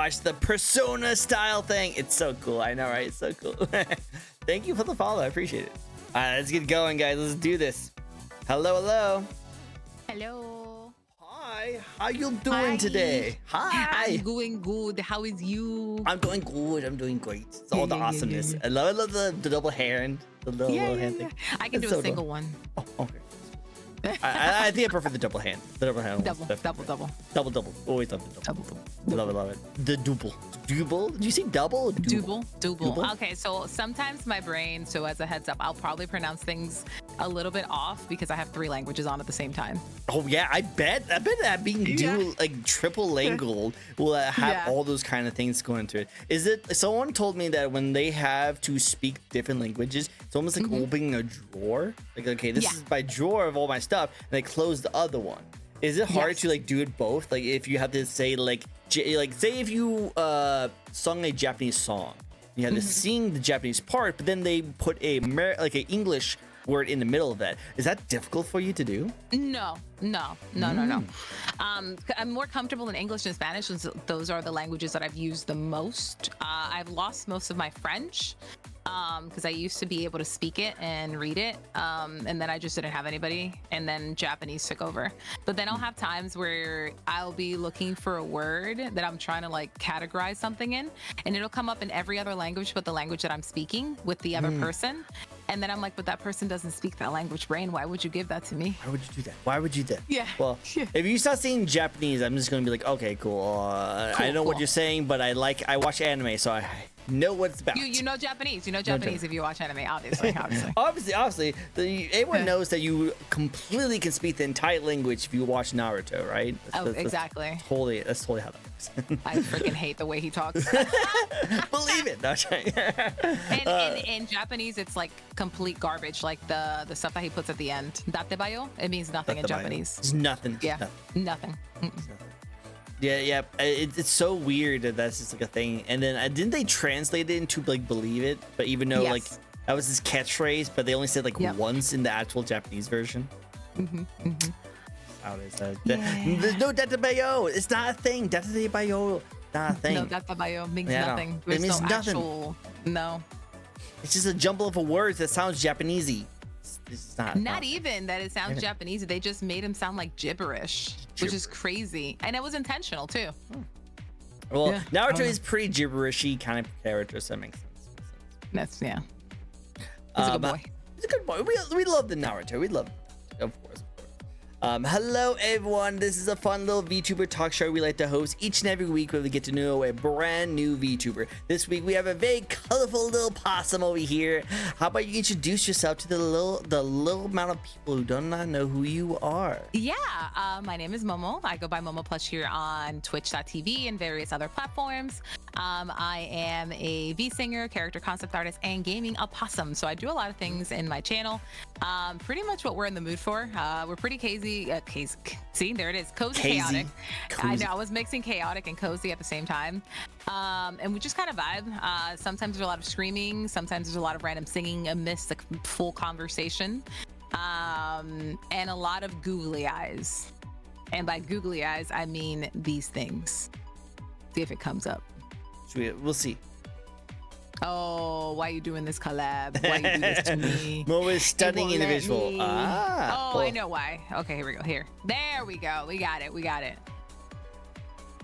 gosh, the persona style thing. It's so cool. I know, right? It's so cool. Thank you for the follow. I appreciate it. All right, let's get going, guys. Let's do this. Hello, hello. Hello. Hi. How you doing today? Hi. I'm doing good. How is you? I'm doing good. I'm doing great. It's all the awesomeness. I love the double hand. The little hand thing. I can do a single one. Oh, okay. I think I prefer the double hand. The double hand. Double. Always love the double. Love it. The double. Did you say double? Double. Okay, so sometimes my brain, so as a heads up, I'll probably pronounce things a little bit off because I have 3 languages on at the same time. Oh yeah, I bet that being dual, like triple lingual will have all those kind of things going into it. Is it? Someone told me that when they have to speak different languages, it's almost like opening a drawer. Like, okay, this is my drawer of all my stuff, and I close the other one. Is it hard to like do it both? Like if you have to say like say if you sung a Japanese song, you have to sing the Japanese part, but then they put like an English word in the middle of that. Is that difficult for you to do? No. I'm more comfortable in English and Spanish since those are the languages that I've used the most. I've lost most of my French because I used to be able to speak it and read it, and then I just didn't have anybody, and then Japanese took over. But then I'll have times where I'll be looking for a word that I'm trying to like categorize something in, and it'll come up in every other language but the language that I'm speaking with the other person. And then I'm like, but that person doesn't speak that language, brain. Why would you give that to me? Why would you do that? Why would you do that? Yeah. Well, if you start saying Japanese, I'm just gonna be like, okay, cool. I know what you're saying, but I watch anime, so I know what it's about. You know Japanese. You know Japanese if you watch anime, obviously. obviously. Everyone knows that you completely can speak the entire language if you watch Naruto, right? Exactly. That's totally how that works. I freaking hate the way he talks. Believe it. That's right. And in Japanese, it's like complete garbage. Like the stuff that he puts at the end. Datebayo, it means nothing in Japanese. It's nothing. Yeah, nothing. Yeah. It's so weird that that's just like a thing. And then didn't they translate it into like believe it? But even though like that was his catchphrase, but they only said like once in the actual Japanese version. How is that? There's no datebayo. It's not a thing. Datebayo, not a thing. No, datebayo means nothing. It means no nothing. No. It's just a jumble of words that sounds Japanesey. It's not even that it sounds Japanese. They just made him sound like gibberish, which is crazy, and it was intentional too. Well, Naruto is pretty gibberishy kind of character, so that makes sense. That's He's a good boy. He's a good boy. We love the Naruto. We love, of course. Hello everyone, this is a fun little VTuber talk show we like to host each and every week where we get to know a brand new VTuber. This week we have a very colorful little possum over here. How about you introduce yourself to the little amount of people who do not know who you are? Yeah, my name is Momo. I go by Momo Plush here on Twitch.tv and various other platforms. I am a V-singer, character concept artist, and gaming opossum. So I do a lot of things in my channel. Pretty much what we're in the mood for. We're pretty cozy. See, there it is. Cozy. Chaotic. I know. I was mixing chaotic and cozy at the same time. And we just kind of vibe. Sometimes there's a lot of screaming. Sometimes there's a lot of random singing amidst the full conversation. And a lot of googly eyes. And by googly eyes, I mean these things. See if it comes up. We'll see. Oh, why are you doing this collab? Why you do this to me? Momo is stunning individual. I know why. Okay, here we go. There we go. We got it.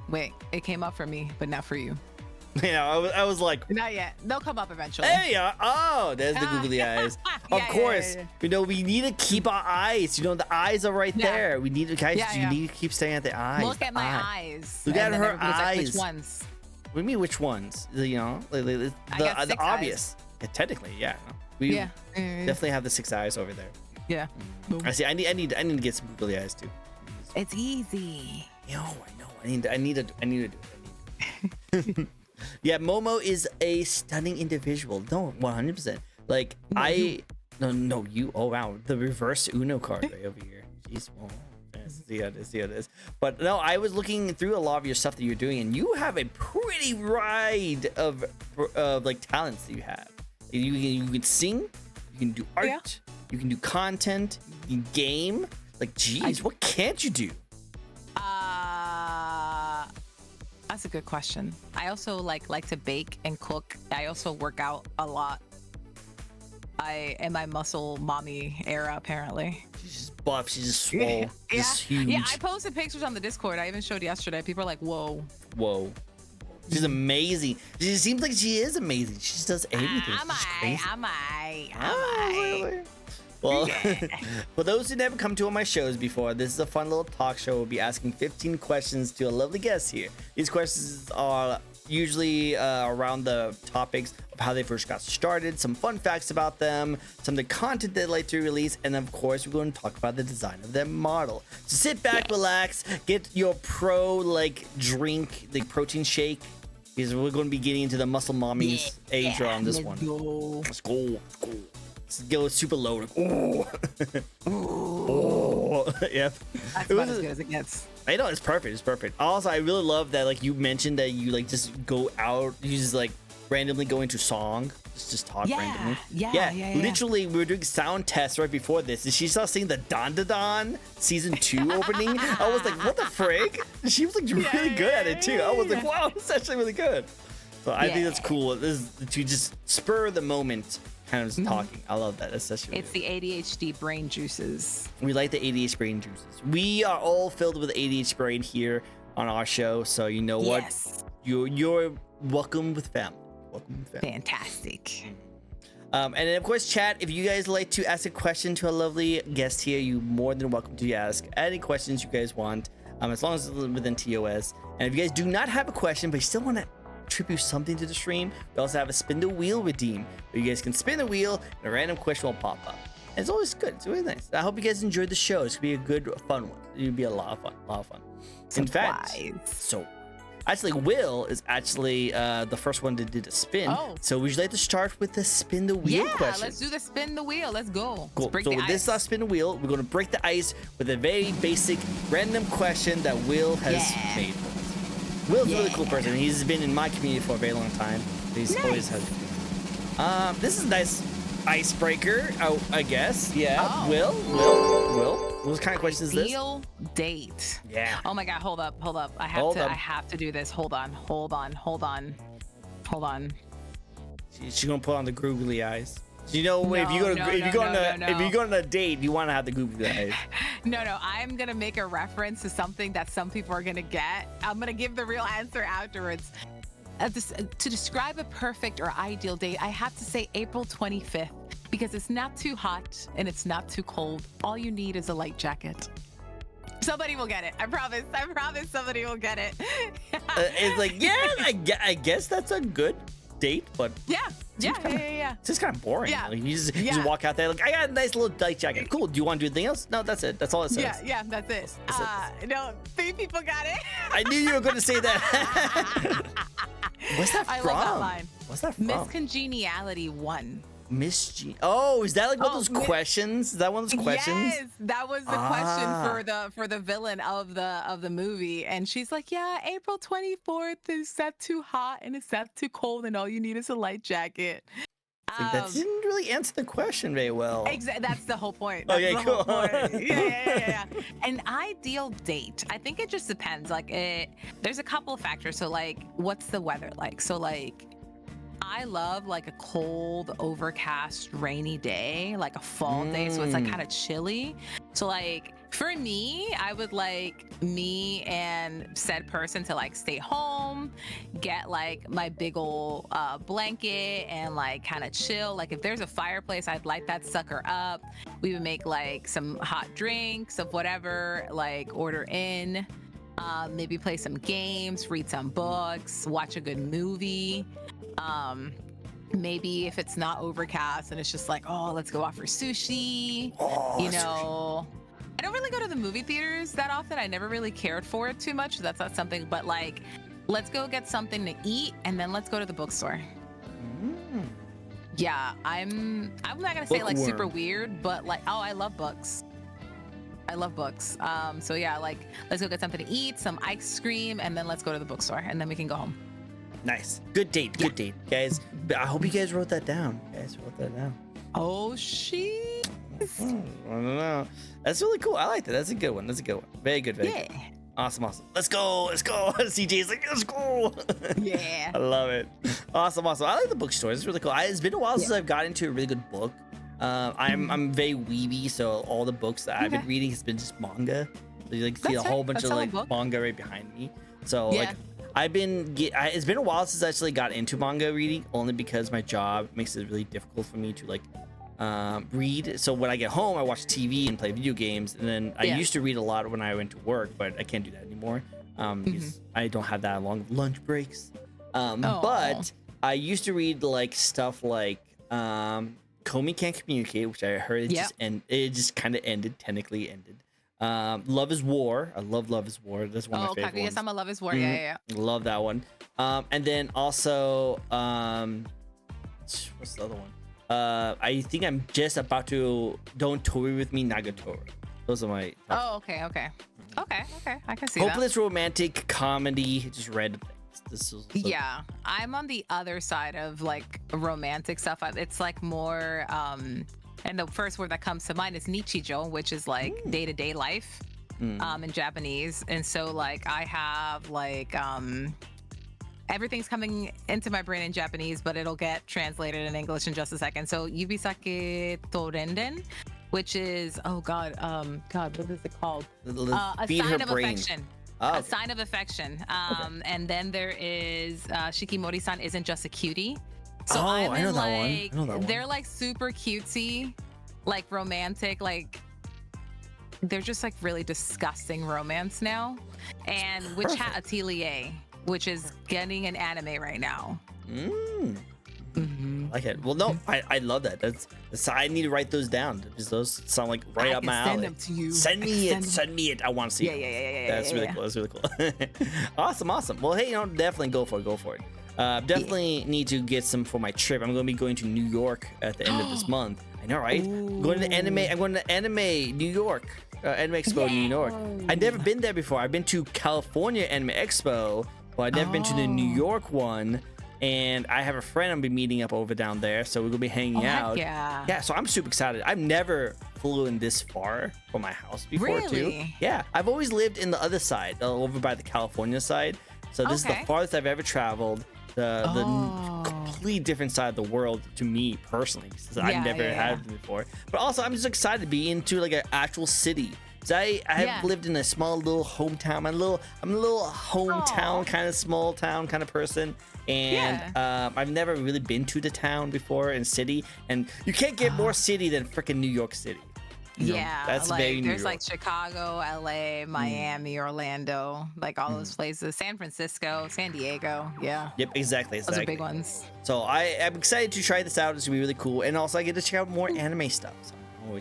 Wait, it came up for me, but not for you. Yeah, I was like, not yet. They'll come up eventually. Hey, there's the googly eyes. Of course, we need to keep our eyes. The eyes are right there. We need to, guys. You need to keep staring at the eyes. Look at my eyes. Look at her eyes. Like, which ones? What do you mean, which ones? The obvious. Yeah, technically, yeah. We definitely have the 6 eyes over there. Yeah. I see. I need to get some googly eyes too. It's easy. I know. I need to do it. Yeah, Momo is a stunning individual. No, 100%. Like no, you. Oh wow, the reverse Uno card right over here. Jeez, see how it is. But no, I was looking through a lot of your stuff that you're doing, and you have a pretty ride of like talents that you have. You can sing, you can do art, you can do content, you can game. Like, geez, what can't you do? That's a good question. I also like to bake and cook. I also work out a lot. I am my muscle mommy era apparently. She's just buff. She's just swole. Just huge. Yeah. I posted pictures on the Discord. I even showed yesterday. People are like, "Whoa, whoa." She's amazing. She seems like she is amazing. She just does everything. Am I? Well, for those who never come to one of my shows before, this is a fun little talk show. We'll be asking 15 questions to a lovely guest here. These questions are usually around the topics of how they first got started, some fun facts about them, some of the content they'd like to release, and of course, we're going to talk about the design of their model. So sit back, relax, get your drink, the protein shake, because we're going to be getting into the muscle mommies age on this one. Let's go. Let's go super low. Like, oh. Yep. That's about as good as it gets. I know, it's perfect. It's perfect. Also, I really love that, like, you mentioned that you like just go out, you just like randomly go into song, just talk randomly. Yeah. Literally, we were doing sound tests right before this, and she started singing the Don Da Don season 2 opening. I was like, what the frig? She was like really good at it too. I was like, wow, it's actually really good. So I think that's cool. This is to just spur the moment. Kind of just talking. I love that. That's such a It's the ADHD brain juices. We like the ADHD brain juices. We are all filled with ADHD brain here on our show, so you know what? You're welcome with family. Welcome with family. Fantastic. And then of course, chat. If you guys like to ask a question to a lovely guest here, you're more than welcome to ask any questions you guys want, as long as it's within TOS. And if you guys do not have a question, but you still want to attribute something to the stream, we also have a spin the wheel redeem where you guys can spin the wheel and a random question will pop up. And it's always good. It's really nice. I hope you guys enjoyed the show. It's gonna be a good fun one. It'll be a lot of fun. In fact, so actually Will is actually the first one to do the spin. So would you like to start with the spin the wheel question? Let's do the spin the wheel. Let's go. Cool. So with this spin the wheel, we're going to break the ice with a very basic random question that Will has made. Will's a really cool person. He's been in my community for a very long time. He's always has. This is a nice icebreaker, I guess. Yeah. Will. What kind of question is this? Ideal date. Yeah. Oh my God. Hold up. I have to do this. Hold on. She's gonna put on the googly eyes. You know, if you go on a date, you want to have the googly eyes. No, I'm gonna make a reference to something that some people are gonna get. I'm gonna give the real answer afterwards. To describe a perfect or ideal date, I have to say April 25th because it's not too hot and it's not too cold. All you need is a light jacket. Somebody will get it. I promise somebody will get it. It's like, I guess that's a good date, but yeah. It's just kind of boring. Yeah. Like, you just walk out there like, I got a nice little light jacket. Cool. Do you want to do anything else? No, that's it. That's all it says. Yeah, that's it. No, 3 people got it. I knew you were going to say that. What's that from? I love that line. What's that from? Miss Congeniality 1. Miss G. Oh, is that like one of those questions? Is that one of those questions? Yes, that was the question for the villain of the movie, and she's like, "Yeah, April 24th is that too hot and it's that too cold, and all you need is a light jacket." Like, that didn't really answer the question very well. Exactly, that's the whole point. Okay, cool. Yeah. An ideal date, I think it just depends. Like, there's a couple of factors. So, like, what's the weather like? So, like, I love like a cold, overcast, rainy day, like a fall day. So it's like kind of chilly. So like for me, I would like me and said person to like stay home, get like my big old blanket and like kind of chill. Like if there's a fireplace, I'd light that sucker up. We would make like some hot drinks of whatever, like order in. Maybe play some games, read some books, watch a good movie. Maybe if it's not overcast and it's just like, oh, let's go out for sushi. You know, I don't really go to the movie theaters that often. I never really cared for it too much. That's not something, but like, let's go get something to eat and then let's go to the bookstore. Yeah, I'm not gonna say like super weird, but like, oh, I love books. So yeah, like let's go get something to eat, some ice cream, and then let's go to the bookstore, and then we can go home. Nice. Good date, guys. I hope you guys wrote that down. Oh, shit. I don't know. That's really cool. I like that. That's a good one. Very good. Yeah. Awesome. Let's go. CJ's like, let's go. Yeah. I love it. Awesome. I like the bookstores. It's really cool. It's been a while since I've got into a really good book. I'm very weeby, so all the books that I've been reading has been just manga. So you like see a whole bunch of like manga right behind me. So like it's been a while since I actually got into manga reading, only because my job makes it really difficult for me to like read. So when I get home, I watch TV and play video games, and then I used to read a lot when I went to work, but I can't do that anymore because I don't have that long lunch breaks. But I used to read like stuff like Komi Can't Communicate, which I heard it just kind of technically ended. Love is War. I love Love is War. That's one of my favorite ones. Yes, I'm a Love is War. Yeah. Love that one. And then also what's the other one? I think I'm just about to Don't Toy With Me, Nagatoro. Those are my top. Okay. I can see Hopeless romantic comedy, just random things. Yeah, I'm on the other side of like romantic stuff. It's like more and the first word that comes to mind is nichijo, which is like day-to-day life in Japanese. And so like I have like everything's coming into my brain in Japanese, but it'll get translated in English in just a second. So yubisake to renden, which is God, what is it called? A sign of affection. A sign of affection. And then there is Shikimori-san isn't just a cutie. So I know that one. They're like super cutesy, like romantic, like they're just like really disgusting romance now. And Witch Hat Atelier, which is getting an anime right now. Like it. Well, no, I love that. That's I need to write those down because those sound like right up my alley. Send them to you. Send me it. I want to see it. Yeah. That's really cool. That's really cool. Awesome. Well, hey, definitely go for it. Definitely need to get some for my trip. I'm going to be going to New York at the end of this month. I know, right? I'm going to Anime New York. Anime Expo New York. I've never been there before. I've been to California Anime Expo, but I've never been to the New York one. And I have a friend I'll be meeting up over down there, so we're gonna be hanging out. Yeah, so I'm super excited. I've never flown this far from my house before, too. Yeah, I've always lived in the other side, over by the California side. So this is the farthest I've ever traveled. The complete different side of the world to me personally, because I've never had it before. But also, I'm just excited to be into like an actual city. So I have lived in a small little hometown. I'm a little hometown kind of small town kind of person, and I've never really been to the town before in city. And you can't get more city than freaking New York City. You know, that's like very New there's York. like Chicago, LA, Miami, Orlando, like all those places. San Francisco, San Diego. Yeah. Yep, exactly. Those are big ones. So I am excited to try this out. It's gonna be really cool, and also I get to check out more anime stuff. So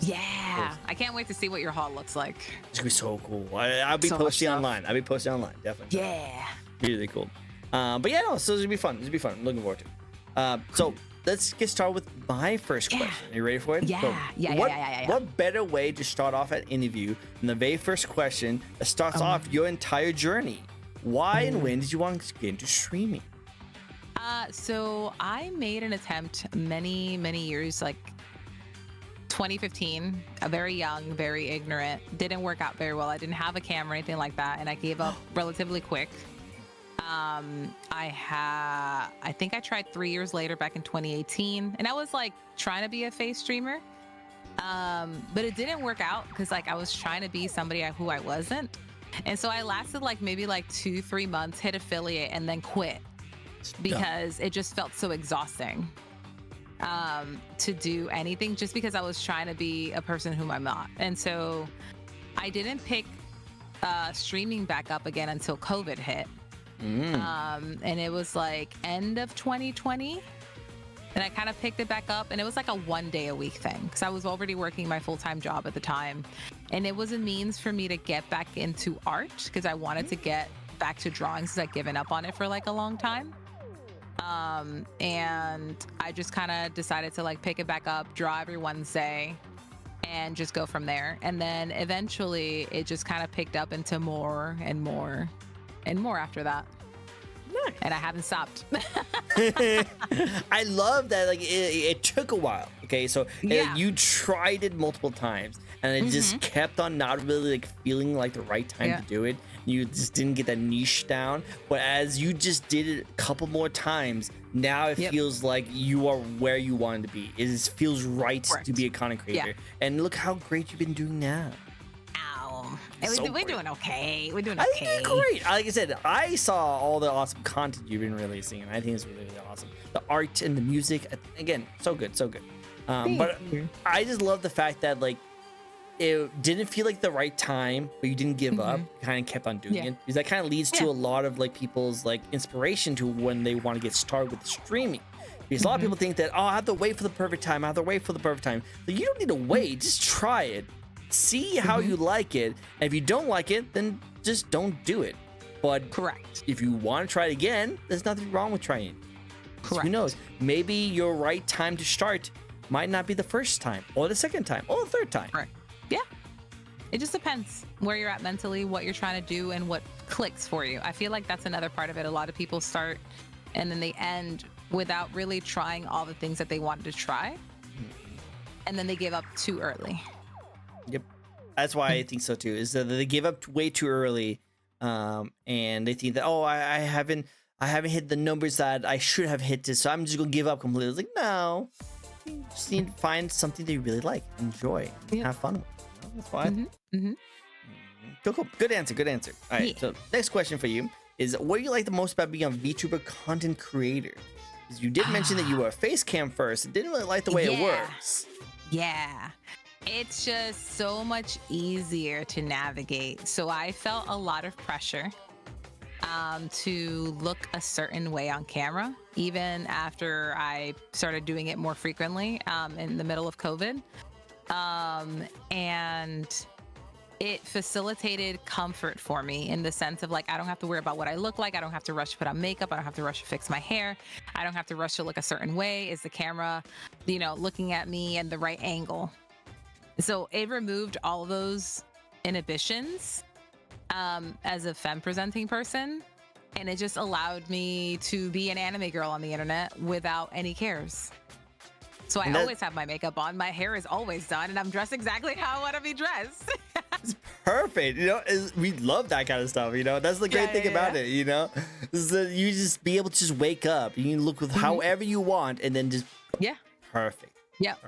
I can't wait to see what your haul looks like. It's gonna be so cool. I'll be posting online. Definitely. Yeah. Really cool. But yeah, so it's gonna be fun. I'm looking forward to it. So let's get started with my first question. Are you ready for it? What better way to start off an interview than the very first question that starts off your entire journey? Why and when did you want to get into streaming? So I made an attempt many years, like 2015, very young, very ignorant, didn't work out very well. I didn't have a camera or anything like that, and I gave up relatively quick. I think I tried 3 years later back in 2018, and I was like trying to be a face streamer, but it didn't work out because like I was trying to be somebody who I wasn't. And so I lasted like maybe like 2-3 months, hit affiliate, and then quit because it just felt so exhausting to do anything just because I was trying to be a person whom I'm not. And so I didn't pick streaming back up again until COVID hit. And it was like end of 2020. And I kind of picked it back up, and it was like a 1 day a week thing because I was already working my full-time job at the time. And it was a means for me to get back into art because I wanted to get back to drawing because I'd given up on it for like a long time. And I just kind of decided to like pick it back up, draw every Wednesday, and just go from there. And then eventually it just kind of picked up into more and more and more after that. Nice. And I haven't stopped. I love that. Like it took a while. Okay, so you tried it multiple times, and it just kept on not really like feeling like the right time to do it. you just didn't get that niche down. But as you just did it a couple more times, now it feels like you are where you wanted to be. It feels right to be a content creator. And look how great you've been doing now. We're doing okay. We're doing I okay. think you're great. Like I said, I saw all the awesome content you've been releasing, and I think it's really, really awesome. The art and the music, again, so good, so good. But I just love the fact that like it didn't feel like the right time, but you didn't give up. You kind of kept on doing it, because that kind of leads to a lot of like people's like inspiration to when they want to get started with streaming. Because a lot of people think that, oh, I have to wait for the perfect time. I have to wait for the perfect time. But you don't need to wait. Just try it. See how you like it. And if you don't like it, then just don't do it. But if you want to try it again, there's nothing wrong with trying it. So who knows? Maybe your right time to start might not be the first time, or the second time, or the third time. Yeah. It just depends where you're at mentally, what you're trying to do, and what clicks for you. I feel like that's another part of it. A lot of people start and then they end without really trying all the things that they wanted to try. And then they give up too early. Yep. That's why I think so too, is that they give up way too early. And they think that, oh, I haven't hit the numbers that I should have hit this, so I'm just gonna give up completely. It's like, no. You just need to find something that you really like, enjoy, and have fun with. You know? That's why. Cool. Good answer. All right. So next question for you is, what do you like the most about being a VTuber content creator? Because you did mention that you were a face cam first and didn't really like the way it works. Yeah. It's just so much easier to navigate. So I felt a lot of pressure to look a certain way on camera, even after I started doing it more frequently in the middle of COVID. And it facilitated comfort for me in the sense of like, I don't have to worry about what I look like. I don't have to rush to put on makeup. I don't have to rush to fix my hair. I don't have to rush to look a certain way. Is the camera, looking at me and the right angle? So it removed all of those inhibitions as a femme presenting person. And it just allowed me to be an anime girl on the internet without any cares. So I always have my makeup on. My hair is always done, and I'm dressed exactly how I want to be dressed. It's perfect. We love that kind of stuff. That's the great thing about it. Is that you just be able to just wake up. You can look with however you want, and then just perfect. Yep.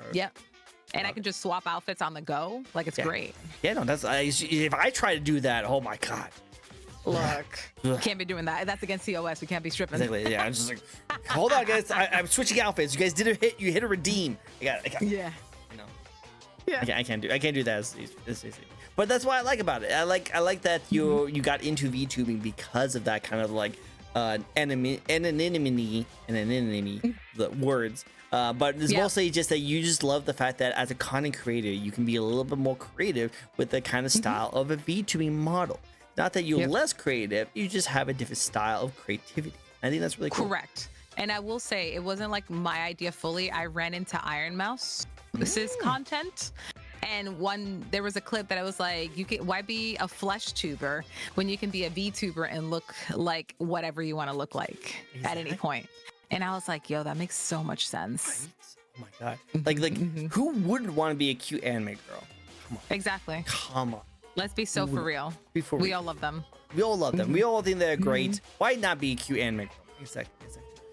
And I can just swap outfits on the go. Like, it's great. Yeah, no, if I try to do that, oh my God. Look, can't be doing that. That's against COS. We can't be stripping. Exactly. Yeah, I'm just like, hold on, guys. I'm switching outfits. You guys did hit a redeem. I got. Yeah. I can't do that as easy. But that's what I like about it. I like that you got into VTubing because of that kind of like anonymity, the words. But it's mostly just that you just love the fact that as a content creator, you can be a little bit more creative with the kind of style of a VTubing model. Not that you're less creative, you just have a different style of creativity. I think that's really cool. Correct. And I will say, it wasn't like my idea fully. I ran into Iron Mouse's content. And there was a clip that I was like, why be a flesh tuber when you can be a VTuber and look like whatever you want to look like at any point? And I was like, yo, that makes so much sense. Right? Oh my God. Like who wouldn't want to be a cute anime girl? Come on. Exactly. Come on. Let's be so for real. We all love them. We all love them. We all think they're great. Why not be a cute anime girl? Exactly.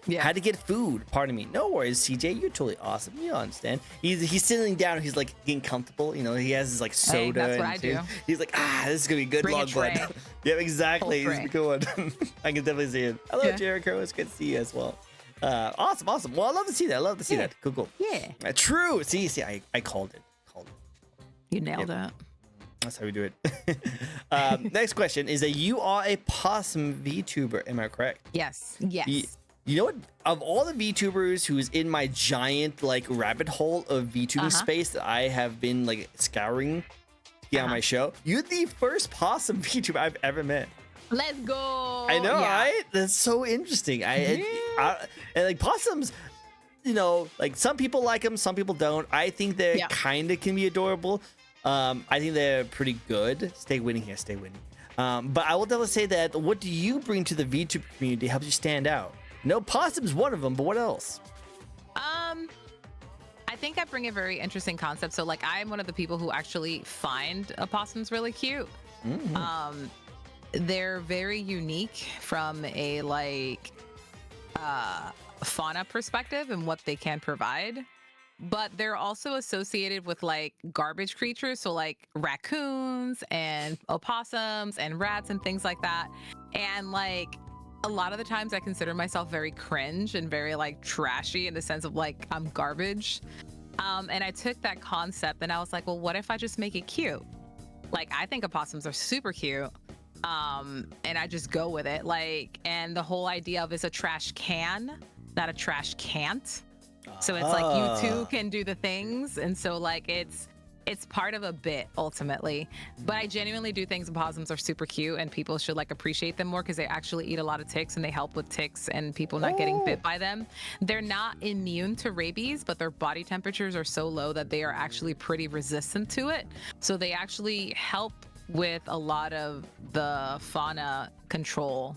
Yeah. Had to get food. Pardon me. No worries, CJ. You're totally awesome. You understand. He's sitting down. He's like getting comfortable. He has his like soda. Hey, that's what I do. He's like, this is gonna be good. Bring Long blood. Yeah, exactly. He's a good one. I can definitely see it. Hello, Jericho. It's good to see you as well. Awesome. Well, I love to see that. Cool. Yeah. True. See, I called it. You nailed it. That's how we do it. Next question is that you are a possum VTuber. Am I correct? Yes. You know what? Of all the VTubers who's in my giant like rabbit hole of VTubing space that I have been like scouring to get on my show, you're the first possum VTuber I've ever met. Let's go. I know, right? That's so interesting. And like possums, like some people like them, some people don't. I think they kind of can be adorable. I think they're pretty good. Stay winning here. But I will definitely say that what do you bring to the VTuber community helps you stand out? No, possum's one of them, but what else? I think I bring a very interesting concept. So like I'm one of the people who actually find opossums really cute. they're very unique from a like fauna perspective and what they can provide. But they're also associated with like garbage creatures, so like raccoons and opossums and rats and things like that. And like a lot of the times I consider myself very cringe and very like trashy in the sense of like I'm garbage. And I took that concept and I was like, well, what if I just make it cute? Like I think opossums are super cute. And I just go with it. Like, and the whole idea of it's a trash can, not a trash can't. So it's like you too can do the things, and so like it's part of a bit ultimately. But I genuinely do think opossums are super cute, and people should like appreciate them more because they actually eat a lot of ticks and they help with ticks and people not getting bit by them. They're not immune to rabies, but their body temperatures are so low that they are actually pretty resistant to it. So they actually help with a lot of the fauna control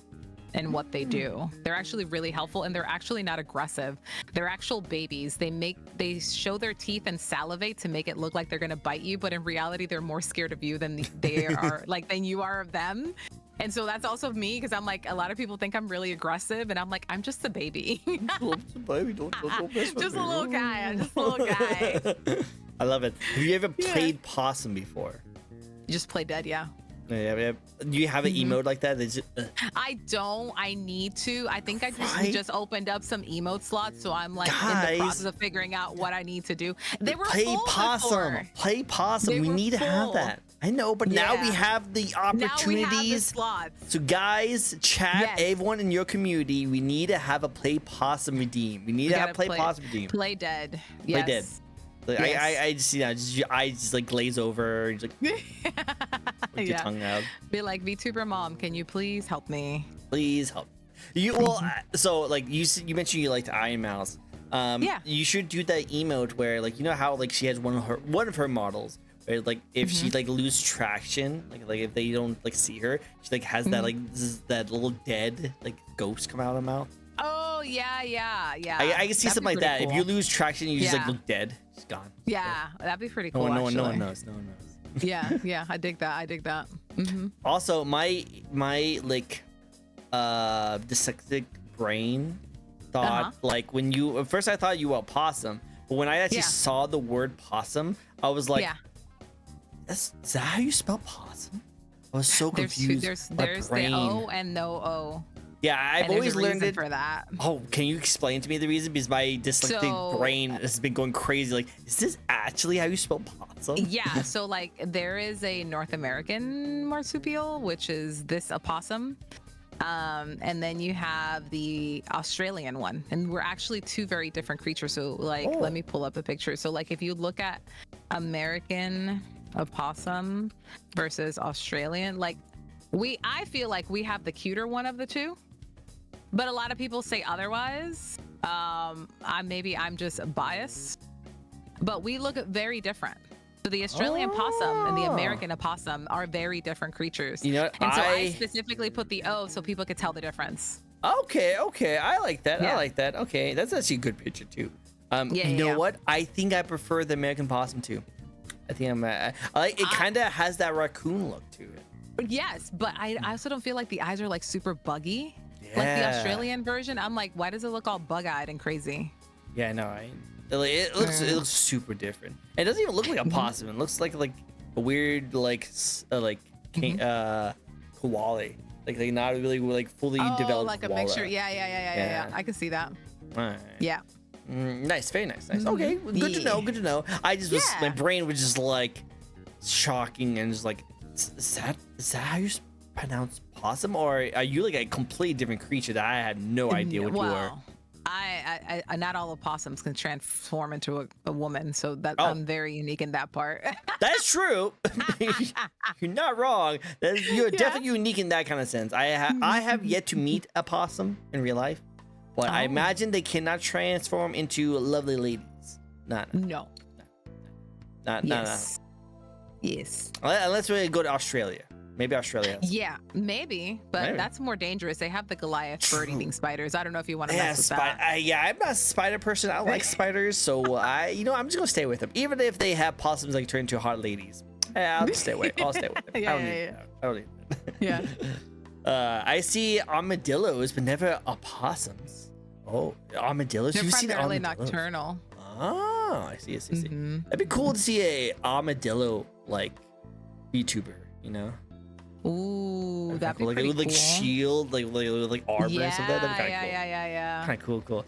and what they do. They're actually really helpful, and they're actually not aggressive. They're actual babies. They show their teeth and salivate to make it look like they're gonna bite you, but in reality, they're more scared of you than they are like than you are of them. And so that's also me, because I'm like, a lot of people think I'm really aggressive, and I'm like, I'm just a baby. Baby, don't mess with just me. a little guy. I'm just a little guy. I love it. Have you ever played possum before? You just play dead, yeah. Yeah. Do you have an emote like that? I don't. I need to. I think I just opened up some emote slots, so I'm like Guys, in the process of figuring out what I need to do. They were play full possum. before. Play possum. They We were need to have full. that. I know, but now we Yeah. have the Now we have the opportunities. slots. So guys, chat, Yes. everyone in your community, we need to have a play possum redeem. We need to have play possum redeem. Play dead. Play Yes. dead. Like, Yes. I just, you know, I just like glaze over, just like with your tongue out. Be like, VTuber mom, can you please help me? Please help. You so like you mentioned you liked Iron Mouse. Yeah. You should do that emote where like you know how like she has one of her models where like if she like lose traction, like if they don't like see her, she like has that like that little dead like ghost come out of her mouth. Oh yeah. I can see something like that. Cool. If you lose traction, you just like Yeah. look dead. It's gone. Yeah, that'd be pretty cool. No one actually. knows. No one knows. Yeah, I dig that. Also, my like dyslexic brain thought like when you at first I thought you were possum, but when I actually saw the word possum, I was like, is that how you spell possum? I was so confused. There's brain. the O and no O. Yeah, I've And always there's a learned reason it for that. Oh, can you explain to me the reason? Because my dyslexic brain has been going crazy. Like, is this actually how you spell possum? Yeah, so like there is a North American marsupial, which is this opossum. And then you have the Australian one, and we're actually two very different creatures. So like, let me pull up a picture. So like, if you look at American opossum versus Australian, like I feel like we have the cuter one of the two, but a lot of people say otherwise. I'm just biased, but we look very different. So the Australian possum and the American opossum are very different creatures. You know what? And so I specifically put the O so people could tell the difference. Okay, I like that. I like that. Okay, that's actually a good picture too. You know what? I think I prefer the American possum too. I think I like it. Kind of has that raccoon look to it. Yes, but I also don't feel like the eyes are like super buggy. Like the Australian version, I'm like, why does it look all bug-eyed and crazy? Yeah, no, it looks super different. It doesn't even look like a possum. It looks like a weird koala, like not really like fully developed. Like koala. a mixture. Yeah. I can see that. All right. Yeah. Nice, very nice. Okay, good to know. Good to know. I just was my brain was just like shocking and just like, is that how you pronounce possum, or are you like a completely different creature that I had no idea what you were? I not all opossums can transform into a woman, so that I'm very unique in that part. That's true. You're not wrong. You're definitely unique in that kind of sense. I have yet to meet a possum in real life, but I imagine they cannot transform into lovely ladies. No. Yes. Unless we go to Australia. Maybe Australia. Yeah, maybe, but that's more dangerous. They have the Goliath bird-eating spiders. I don't know if you want to mess with that. I'm not a spider person. I like spiders, so I'm just gonna stay with them, even if they have possums like turn into hot ladies. I'll just stay away. I'll stay with them. I don't need that. Yeah. I see armadillos, but never opossums. Oh, armadillos. They're You've seen primarily armadillos? nocturnal. Oh, I see. Mm-hmm. That'd be cool to see a armadillo like VTuber, you know? Ooh, that'd be cool. pretty With like cool. shield, like armor and stuff. That'd be kind of cool. Yeah. Kind of cool.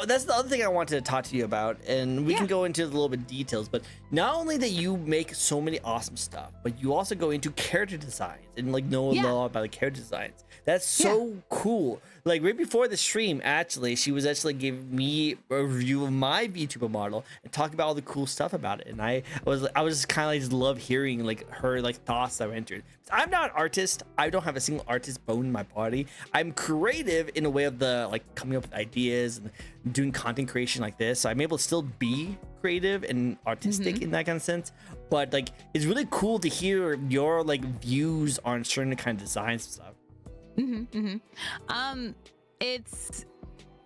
That's the other thing I wanted to talk to you about, and we can go into a little bit details. But not only that you make so many awesome stuff, but you also go into character designs and like know a lot about the character designs. That's so cool. Like right before the stream, actually, she was actually giving me a review of my VTuber model and talking about all the cool stuff about it. And I was just kind of like just love hearing like her like thoughts that were entered. I'm not an artist. I don't have a single artist bone in my body. I'm creative in a way of the like coming up with ideas and doing content creation like this. So I'm able to still be creative and artistic in that kind of sense. But like it's really cool to hear your like views on certain kind of designs and stuff.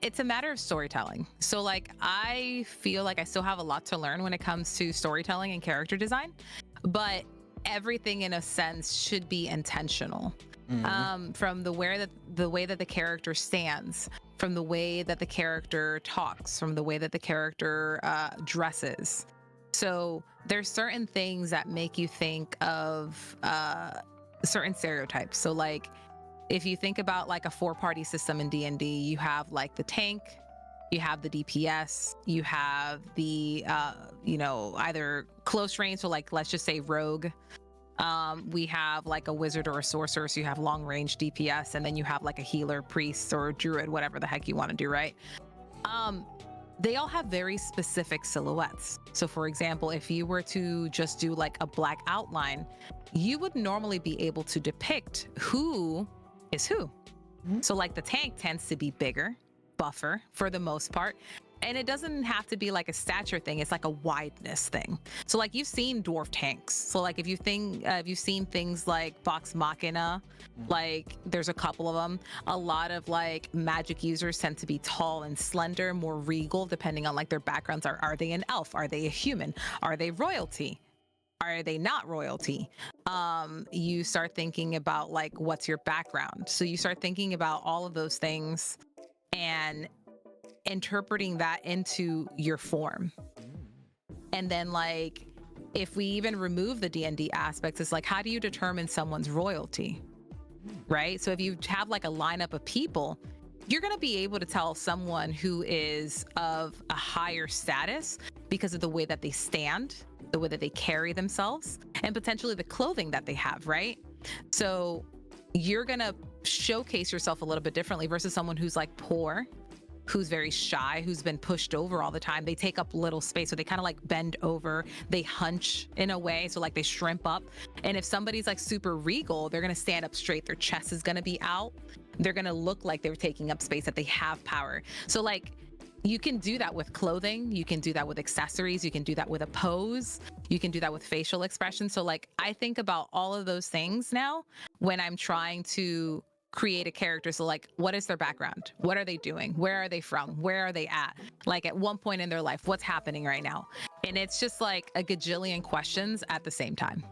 It's a matter of storytelling. So like I feel like I still have a lot to learn when it comes to storytelling and character design, but everything in a sense should be intentional. From the way that the character stands, from the way that the character talks, from the way that the character dresses. So there's certain things that make you think of certain stereotypes. So like if you think about like a 4-party system in D&D, you have like the tank, you have the DPS, you have the either close range, so like let's just say rogue. We have like a wizard or a sorcerer, so you have long range DPS, and then you have like a healer, priest, or druid, whatever the heck you want to do, right? They all have very specific silhouettes. So for example, if you were to just do like a black outline, you would normally be able to depict who is who. So like the tank tends to be bigger, buffer for the most part. And it doesn't have to be like a stature thing. It's like a wideness thing. So like you've seen dwarf tanks. So like if you've seen things like Vox Machina, like there's a couple of them. A lot of like magic users tend to be tall and slender, more regal, depending on like their backgrounds. Are they an elf? Are they a human? Are they royalty? Are they not royalty? You start thinking about like, what's your background? So you start thinking about all of those things and interpreting that into your form. And then like, if we even remove the D&D aspects, it's like, how do you determine someone's royalty? Right? So if you have like a lineup of people, you're going to be able to tell someone who is of a higher status because of the way that they stand, the way that they carry themselves, and potentially the clothing that they have, right? So you're going to showcase yourself a little bit differently versus someone who's like poor, who's very shy, who's been pushed over all the time. They take up little space, so they kind of like bend over, they hunch in a way, so like they shrimp up. And if somebody's like super regal, they're gonna stand up straight, their chest is gonna be out, they're gonna look like they're taking up space, that they have power. So like you can do that with clothing, you can do that with accessories, you can do that with a pose, you can do that with facial expression. So like I think about all of those things now when I'm trying to create a character. So like, what is their background? What are they doing? Where are they from? Where are they at? Like at one point in their life, what's happening right now? And it's just like a gajillion questions at the same time.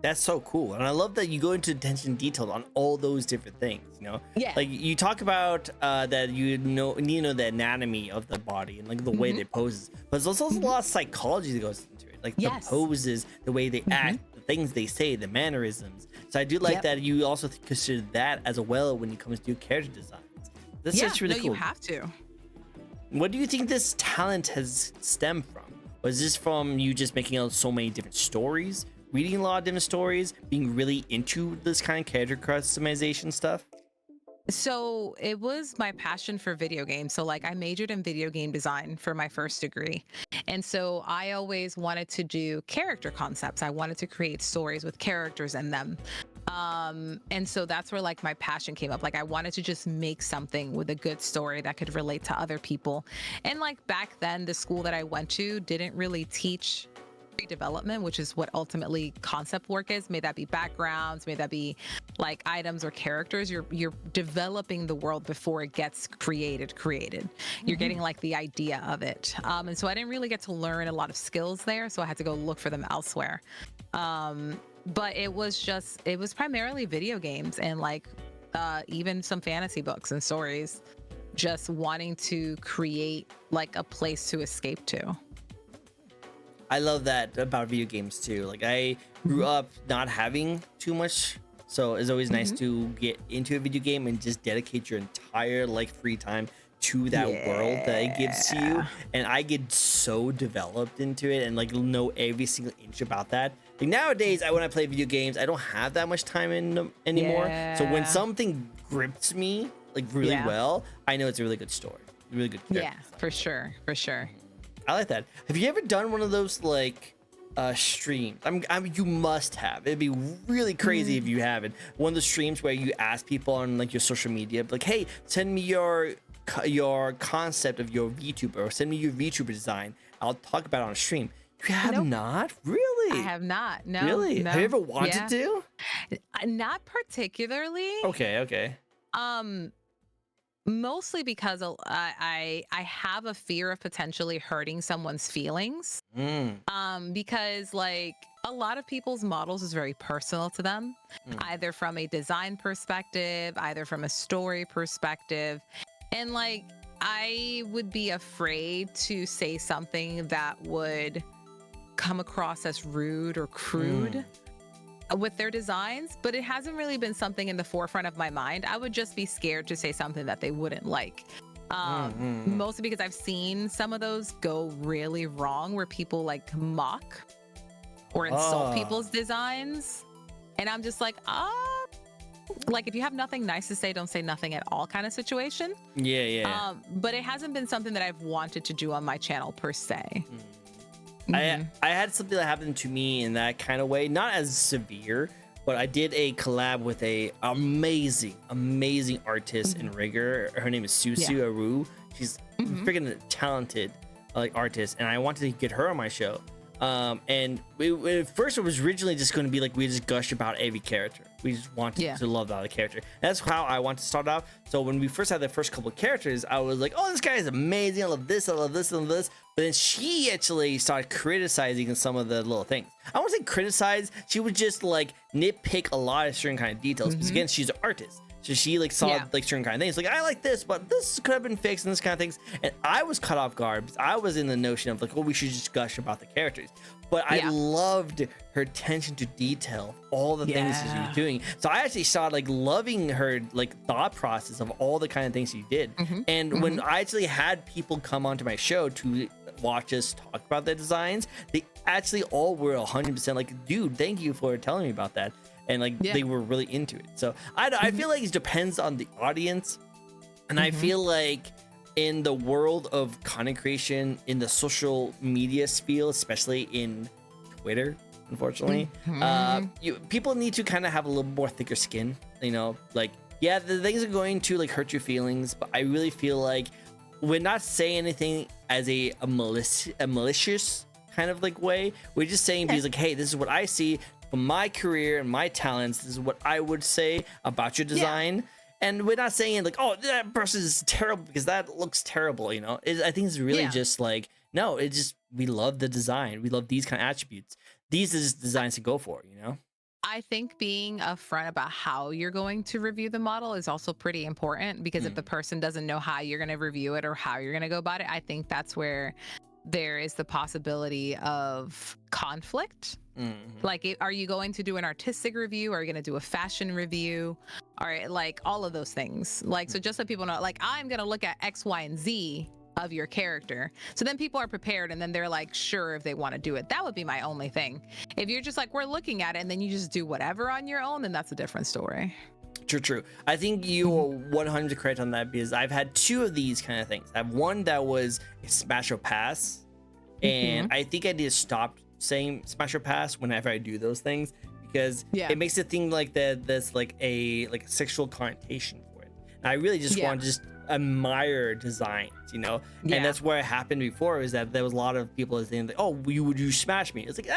That's so cool. And I love that you go into attention detail on all those different things, you know? Yeah. Like you talk about that you know the anatomy of the body and like the way they poses, but there's also a lot of psychology that goes into it. Like the poses, the way they act, the things they say, the mannerisms. So I do like that you also consider that as well when it comes to character designs. That's just really cool. You have to. What do you think this talent has stemmed from? Was this from you just making out so many different stories, reading a lot of different stories, being really into this kind of character customization stuff? So it was my passion for video games. So like I majored in video game design for my first degree. And so I always wanted to do character concepts. I wanted to create stories with characters in them. And so that's where like my passion came up. Like I wanted to just make something with a good story that could relate to other people. And like back then, the school that I went to didn't really teach development, which is what ultimately concept work is. May that be backgrounds, may that be like items or characters. You're developing the world before it gets created. You're getting like the idea of it. And so I didn't really get to learn a lot of skills there, so I had to go look for them elsewhere. But it was primarily video games and like even some fantasy books and stories, just wanting to create like a place to escape to. I love that about video games too. Like I grew up not having too much, so it's always nice to get into a video game and just dedicate your entire like free time to that world that it gives to you. And I get so developed into it and like know every single inch about that. Like nowadays, when I play video games, I don't have that much time in them anymore. So when something grips me like really well, I know it's a really good story, really good character. Yeah, for sure, for sure. I like that. Have you ever done one of those like streams? I mean, you must have. It'd be really crazy if you haven't. One of the streams where you ask people on like your social media, like, "Hey, send me your concept of your VTuber, or send me your VTuber design. I'll talk about it on a stream." You have not? Really? I have not. No. Really? No. Have you ever wanted to? Not particularly. Okay. Mostly because I have a fear of potentially hurting someone's feelings. Because like a lot of people's models is very personal to them, either from a design perspective, either from a story perspective. And like I would be afraid to say something that would come across as rude or crude with their designs, but it hasn't really been something in the forefront of my mind. I would just be scared to say something that they wouldn't like. Mostly because I've seen some of those go really wrong, where people like mock or insult people's designs. And I'm just like, like if you have nothing nice to say, don't say nothing at all kind of situation. Yeah. But it hasn't been something that I've wanted to do on my channel per se. I had something that happened to me in that kind of way, not as severe, but I did a collab with a amazing artist and rigger. Her name is Susu Aru. She's freaking talented like artist, and I wanted to get her on my show. And at first it was originally just going to be like we just gush about every character. We just wanted to love about the character. That's how I want to start off. So when we first had the first couple of characters, I was like, "Oh, this guy is amazing! I love this, I love this, I love this." But then she actually started criticizing some of the little things. I won't say criticize. She would just like nitpick a lot of certain kind of details. Because again, she's an artist. So she like saw like certain kind of things, like I like this, but this could have been fixed and this kind of things. And I was caught off guard because I was in the notion of like, oh, we should just gush about the characters. But I loved her attention to detail, all the things that she was doing. So I actually started like loving her like thought process of all the kind of things she did. And when I actually had people come onto my show to watch us talk about the designs, they actually all were 100% like, dude, thank you for telling me about that. And like they were really into it. So I feel like it depends on the audience. And I feel like in the world of content creation, in the social media sphere, especially in Twitter, unfortunately, people need to kind of have a little more thicker skin. You know, like, yeah, the things are going to like hurt your feelings, but I really feel like we're not saying anything as a malicious kind of like way. We're just saying because like, hey, this is what I see from my career and my talents. This is what I would say about your design. And we're not saying like, oh, that person is terrible because that looks terrible, you know. I think it's really just like, no, it just, we love the design. We love these kind of attributes. These are just designs to go for, you know. I think being upfront about how you're going to review the model is also pretty important, because if the person doesn't know how you're going to review it or how you're going to go about it, I think that's where there is the possibility of conflict. Like, are you going to do an artistic review? Are you going to do a fashion review? Or like all of those things. Like, so just so people know, like, I'm going to look at X, Y, and Z of your character. So then people are prepared, and then they're like, sure, if they want to do it. That would be my only thing. If you're just like, we're looking at it, and then you just do whatever on your own, then that's a different story. True. I think you are 100% correct on that, because I've had two of these kind of things. I have one that was a smash or pass, and I think I need to stop saying smash or pass whenever I do those things, because it makes it seem like that there's like a sexual connotation for it. And I really just want to just admire designs, you know. And that's where it happened before, is that there was a lot of people saying like, oh, would you smash me? It's like,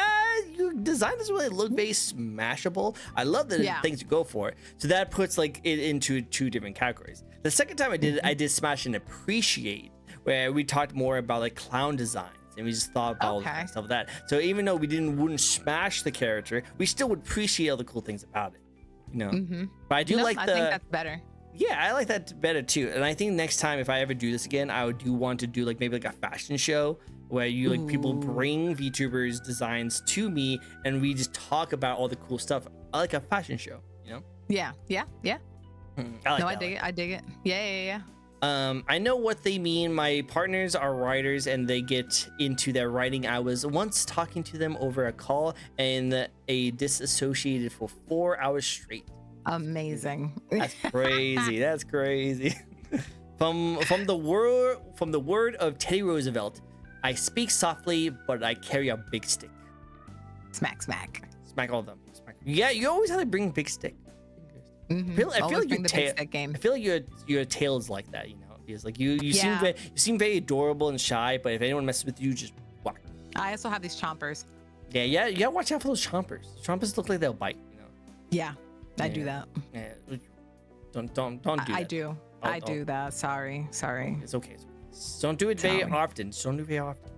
your design doesn't really look very smashable. I love the things you go for. So that puts like it into two different categories. The second time I did it, I did smash and appreciate, where we talked more about like clown designs, and we just thought about all the stuff like that. So even though we wouldn't smash the character, we still would appreciate all the cool things about it. you know. Mm-hmm. But I do like I the. think that's better. Yeah, I like that better too. And I think next time if I ever do this again, I do want to do like maybe like a fashion show where you like people bring VTubers designs to me and we just talk about all the cool stuff. I like a fashion show, you know? Yeah. I like I dig it. I dig it. Yeah. I know what they mean. My partners are writers and they get into their writing. I was once talking to them over a call and a disassociated for 4 hours straight. Amazing. That's crazy. That's crazy. From the word of Teddy Roosevelt, I speak softly, but I carry a big stick. Smack. Smack all of them. Smack. Yeah, you always have to bring a big stick. Mm-hmm. I feel like bring the big stick game. I feel like your tail is like that, you know. Because like you seem very adorable and shy, but if anyone messes with you, just whack. I also have these chompers. Yeah. Watch out for those chompers. Chompers look like they'll bite, you know. Yeah, I do that. Yeah. Don't do that. I do that. Sorry. It's okay. Don't do it very often. Just don't do it very often.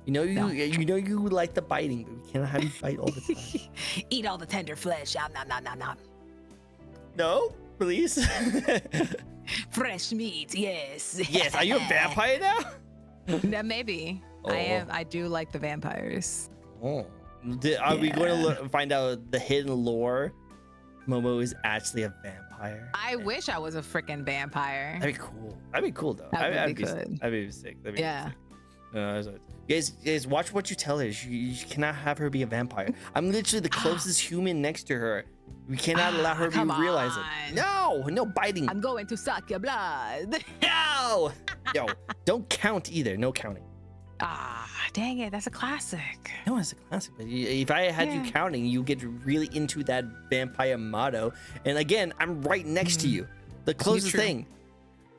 You know you like the biting, but we cannot have you bite all the time. Eat all the tender flesh. Nom. No, please. Fresh meat. Yes. Yes. Are you a vampire now? No, maybe. Oh. I do like the vampires. Oh. Are we going to find out the hidden lore? Momo is actually a vampire. I wish I was a freaking vampire. That'd be cool. That'd be cool though. That'd be good. That'd be sick. Yeah. Guys, watch what you tell her. You cannot have her be a vampire. I'm literally the closest human next to her. We cannot allow her to realize it. No biting. I'm going to suck your blood. No. Yo, don't count either. No counting. Dang it. That's a classic. No, it's a classic. But if I had you counting, you get really into that vampire motto. And again, I'm right next to you. The closest thing.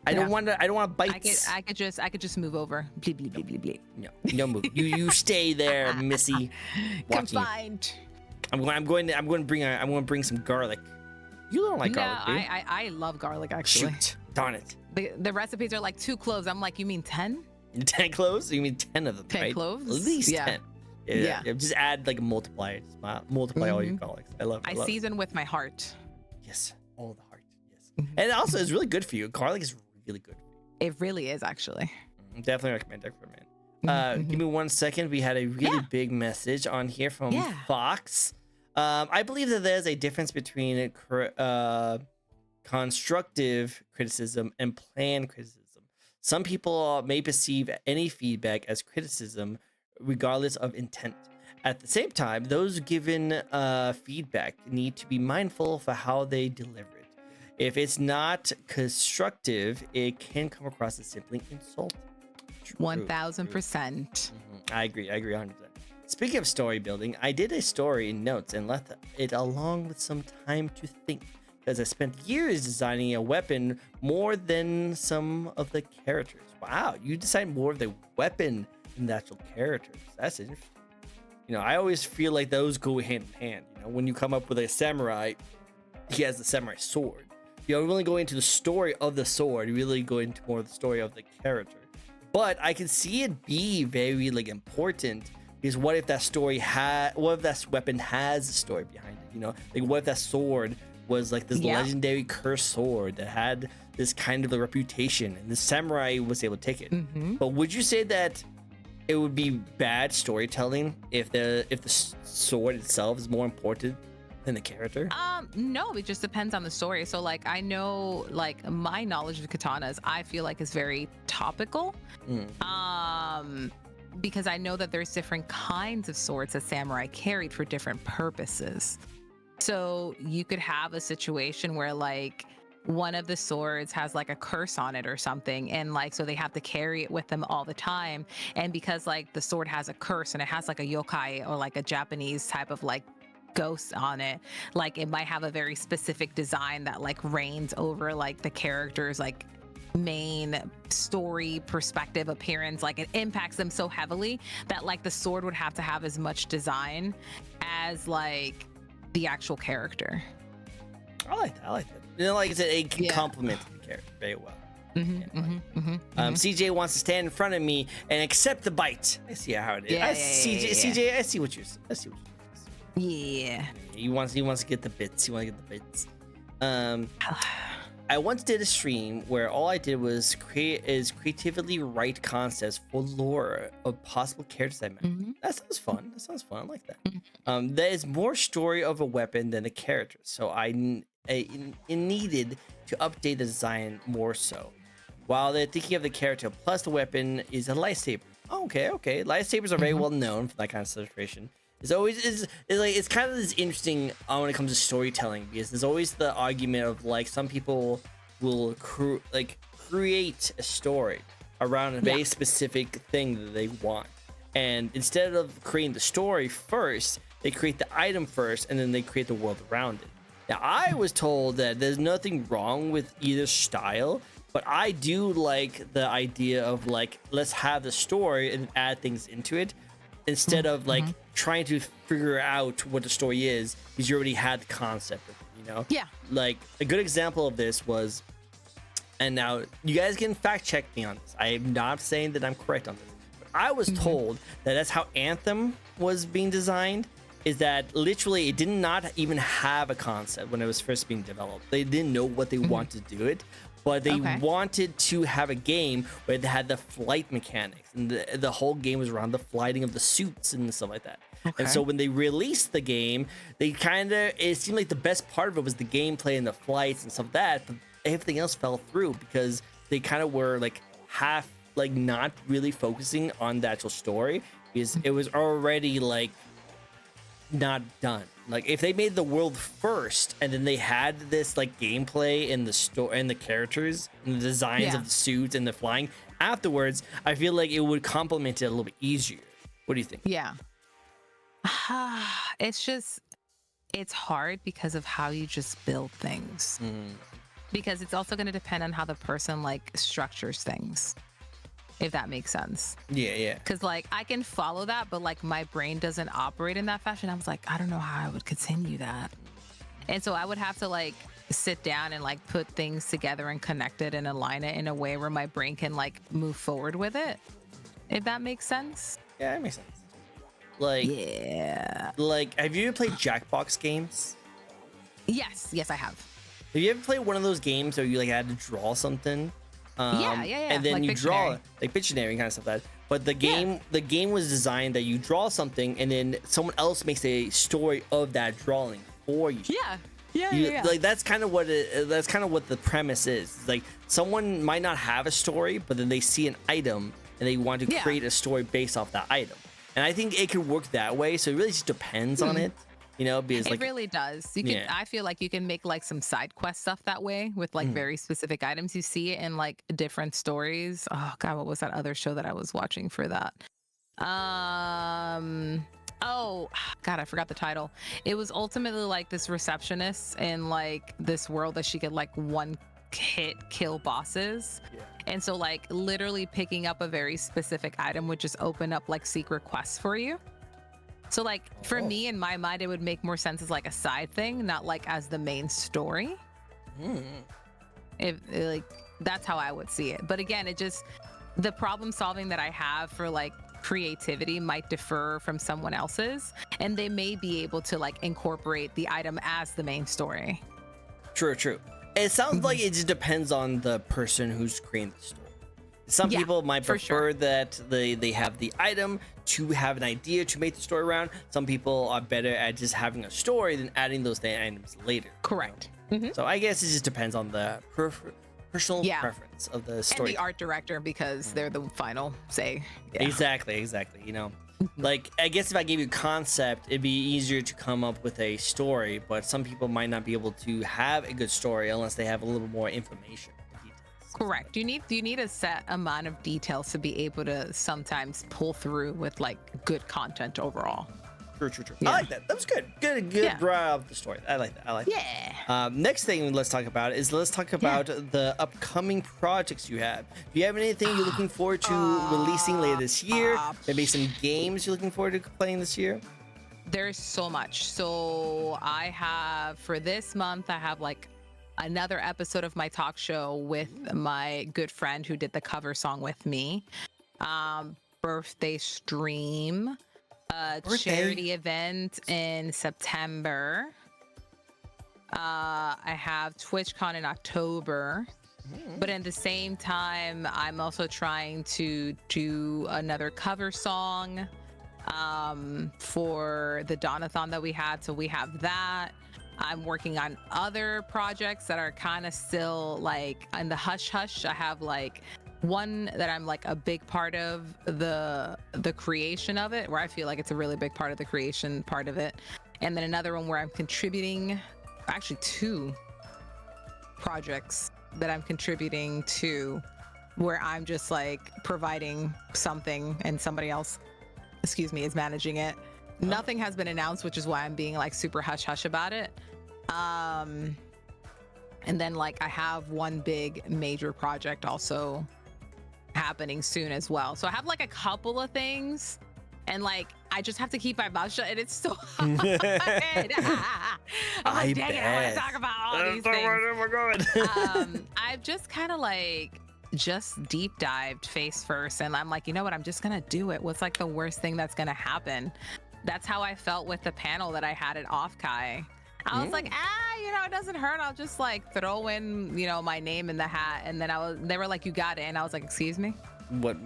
I don't want to bite. I could just move over. Bleep, bleep, bleep, bleep, bleep. No move. You stay there, Missy. Confined. I'm going to bring some garlic. You don't like garlic, do you? I love garlic actually. Shoot, darn it. The recipes are like 2 cloves. I'm like, you mean 10? 10 cloves? You mean 10 of them, 10 right? cloves? At least Yeah. 10. Yeah. Just add like a multiplier. Just multiply all your garlics. I love it. I season with my heart. Yes, all the heart. Yes. And also, it's really good for you. Garlic is really good. It really is actually. Definitely recommend. Give me 1 second. We had a really big message on here from Fox. I believe that there's a difference between constructive criticism and planned criticism. Some people may perceive any feedback as criticism, regardless of intent. At the same time, those given feedback need to be mindful for how they deliver it. If it's not constructive, it can come across as simply insulting. 1000%. I agree 100%. Speaking of story building, I did a story in notes and left it along with some time to think, because I spent years designing a weapon more than some of the characters. Wow, you designed more of the weapon than the actual characters. That's interesting. You know, I always feel like those go hand in hand. You know, when you come up with a samurai, he has the samurai sword. You don't really go into the story of the sword. You really go into more of the story of the character. But I can see it be very like important, because what if that weapon has a story behind it? You know, like what if that sword was like this legendary cursed sword that had this kind of a reputation, and the samurai was able to take it. But would you say that it would be bad storytelling if the sword itself is more important than the character? No, it just depends on the story. So like, I know like my knowledge of katanas, I feel like is very topical. Because I know that there's different kinds of swords that samurai carried for different purposes. So you could have a situation where like one of the swords has like a curse on it or something, and like so they have to carry it with them all the time. And because like the sword has a curse and it has like a yokai or like a Japanese type of like ghost on it, like it might have a very specific design that like reigns over like the character's like main story perspective appearance. Like it impacts them so heavily that like the sword would have to have as much design as like the actual character. I like that. You know, like I said, it can complement the character very well. CJ wants to stand in front of me and accept the bite. I see how it is. CJ, I see what you're saying. Yeah. He wants to get the bits. Um, I once did a stream where all I did was creatively write concepts for lore of possible characters I met. Mm-hmm. That sounds fun. That sounds fun. I like that. Mm-hmm. There is more story of a weapon than the character, so I needed to update the design more so. While they're thinking of the character, plus the weapon is a lightsaber. Oh, okay. Lightsabers are very well known for that kind of situation. It's kind of this interesting when it comes to storytelling, because there's always the argument of like some people will create a story around a very specific thing that they want, and instead of creating the story first, they create the item first, and then they create the world around it. Now, I was told that there's nothing wrong with either style, but I do like the idea of like, let's have the story and add things into it, instead of like trying to figure out what the story is, because you already had the concept of it, you know? Yeah. Like a good example of this was, and now you guys can fact check me on this, I am not saying that I'm correct on this, but I was told that that's how Anthem was being designed, is that literally it did not even have a concept when it was first being developed. They didn't know what they wanted to do it, but they wanted to have a game where they had the flight mechanics, and the whole game was around the flighting of the suits and stuff like that. And so when they released the game, it seemed like the best part of it was the gameplay and the flights and stuff like that, but everything else fell through because they kind of were like half, like not really focusing on the actual story, because it was already like not done. Like if they made the world first and then they had this like gameplay and the story and the characters and the designs of the suits and the flying afterwards, I feel like it would complement it a little bit easier. What do you think? Yeah. It's hard because of how you just build things. Because it's also going to depend on how the person like structures things, if that makes sense. Yeah. Because like I can follow that, but like my brain doesn't operate in that fashion. I was like, I don't know how I would continue that. And so I would have to like sit down and like put things together and connect it and align it in a way where my brain can like move forward with it, if that makes sense. Yeah, that makes sense. Like, like, have you ever played Jackbox games? Yes, I have. Have you ever played one of those games where you like had to draw something? Yeah. And then like you Pictionary. draw like Pictionary kind of stuff like that. But the game was designed that you draw something and then someone else makes a story of that drawing for you. Yeah. Like that's kind of what the premise is. It's like someone might not have a story, but then they see an item and they want to create a story based off that item. And I think it could work that way. So it really just depends on it. You know, because it really does. You can. I feel like you can make like some side quest stuff that way with like very specific items. You see it in like different stories. Oh God, what was that other show that I was watching for that? Oh God, I forgot the title. It was ultimately like this receptionist in like this world that she could like one hit kill bosses. And so like literally picking up a very specific item would just open up like secret quests for you. So like for me, in my mind, it would make more sense as like a side thing, not like as the main story. If like that's how I would see it. But again, the problem solving that I have for like creativity might differ from someone else's, and they may be able to like incorporate the item as the main story. True. It sounds like it just depends on the person who's creating the story. Some people might prefer that they have the item to have an idea to make the story around. Some people are better at just having a story than adding those items later. Correct. So I guess it just depends on the personal preference of the story. And the art director, because they're the final say. Exactly. You know, like I guess if I gave you a concept, it'd be easier to come up with a story. But some people might not be able to have a good story unless they have a little more information. Correct. You need a set amount of details to be able to sometimes pull through with like good content overall. True. I like that. That was good. Good brought up the story. I like that. Next thing let's talk about the upcoming projects you have. Do you have anything you're looking forward to releasing later this year? Maybe some games you're looking forward to playing this year? There's so much. So I have, for this month, I have like another episode of my talk show with my good friend who did the cover song with me. Birthday stream, charity event in September. I have TwitchCon in October. But at the same time, I'm also trying to do another cover song for the Donathon that we had. So we have that. I'm working on other projects that are kind of still like in the hush hush. I have like one that I'm like a big part of the creation of it, where I feel like it's a really big part of the creation part of it. And then another one where I'm contributing, actually 2 projects that I'm contributing to, where I'm just like providing something and somebody else, excuse me, is managing it. Nothing has been announced, which is why I'm being like super hush hush about it. And then like I have one big major project also happening soon as well. So I have like a couple of things, and like I just have to keep my mouth shut, and it's so hard. I'm like, dang it, I want to talk about all these things. I've just kind of like just deep dived face first, and I'm like, you know what, I'm just gonna do it. What's like the worst thing that's gonna happen? That's how I felt with the panel that I had at Offkai. I was like, you know, it doesn't hurt. I'll just like throw in, you know, my name in the hat. And then they were like, you got it. And I was like, excuse me? What?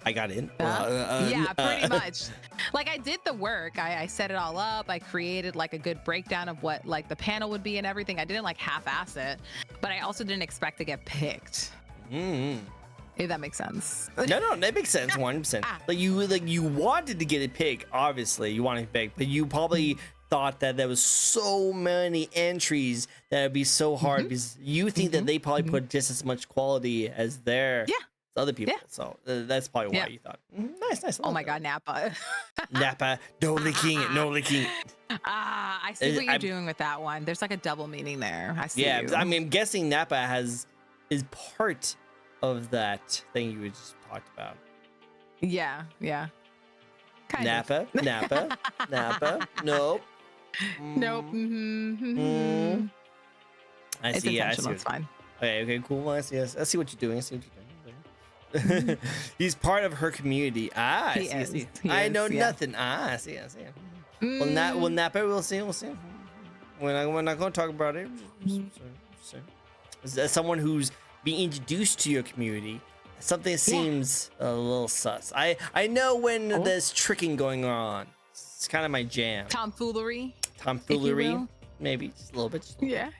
I got in? Yeah, pretty much. Like I did the work. I set it all up. I created like a good breakdown of what like the panel would be and everything. I didn't like half-ass it, but I also didn't expect to get picked. If that makes sense. No, that makes sense. 100%. Like you wanted to get it picked. Obviously, you wanted to pick, but you probably thought that there was so many entries that it'd be so hard because you think that they probably put just as much quality as their other people. So that's probably why you thought. Nice. Oh my God, Napa. Napa, no licking it, no licking it. I see what you're doing with that one. There's like a double meaning there. I see. Yeah, you. I mean, I'm guessing Napa is part of that thing you just talked about. Yeah. Kind Napa, of. Napa. Nope. Nope. I It's see. intentional. It's fine. Okay, cool. I see what you're doing. He's part of her community. I see. I know nothing. I see. Well, Napa, we'll see. We're not going to talk about it. As someone who's being introduced to your community, something seems a little sus. I know when there's tricking going on. It's kind of my jam. Tomfoolery, maybe just a little bit. Yeah.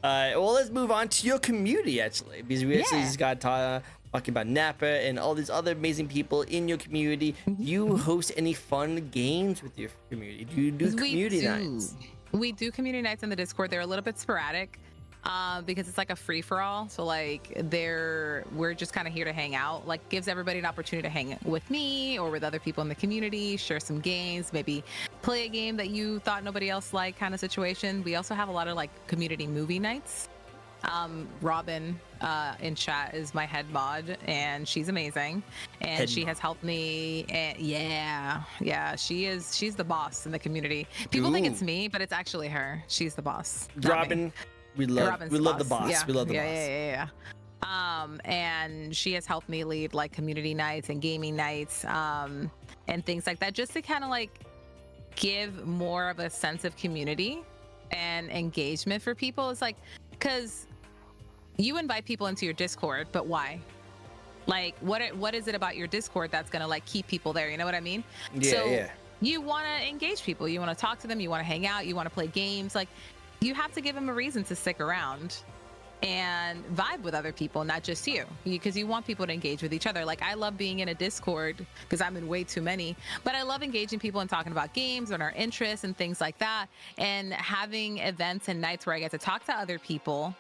Well, let's move on to your community actually, because we actually just got talking about Napa and all these other amazing people in your community. Do you host any fun games with your community? Do you do community nights? We do community nights in the Discord. They're a little bit sporadic. Because it's like a free-for-all, so like we're just kind of here to hang out. Like gives everybody an opportunity to hang with me or with other people in the community, share some games, maybe play a game that you thought nobody else liked, kind of situation. We also have a lot of like community movie nights. Robin in chat is my head mod, and she's amazing, and she has helped me. And she's the boss in the community. People think it's me, but it's actually her. She's the boss. Robin. We love the boss. Yeah. We love the boss. Yeah. And she has helped me lead like community nights and gaming nights, and things like that, just to kind of like give more of a sense of community and engagement for people. It's like, because you invite people into your Discord, but why? Like, what is it about your Discord that's gonna like keep people there? You know what I mean? Yeah. You want to engage people. You want to talk to them. You want to hang out. You want to play games. Like, you have to give them a reason to stick around and vibe with other people, not just you, because you want people to engage with each other. Like, I love being in a Discord because I'm in way too many, but I love engaging people and talking about games and our interests and things like that, and having events and nights where I get to talk to other people.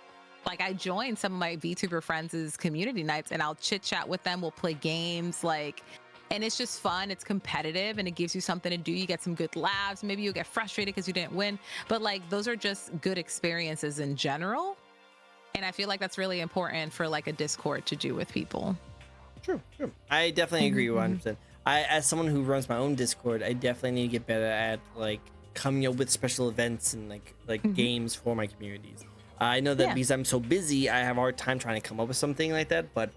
Like, I joined some of my VTuber friends' community nights, and I'll chit chat with them. We'll play games, like, and it's just fun. It's competitive, and it gives you something to do. You get some good laughs. Maybe you'll get frustrated because you didn't win, but like, those are just good experiences in general. And I feel like that's really important for like a Discord to do with people. True. I definitely agree 100%. As someone who runs my own Discord, I definitely need to get better at like coming up with special events and like games for my communities. I know that because I'm so busy, I have a hard time trying to come up with something like that, but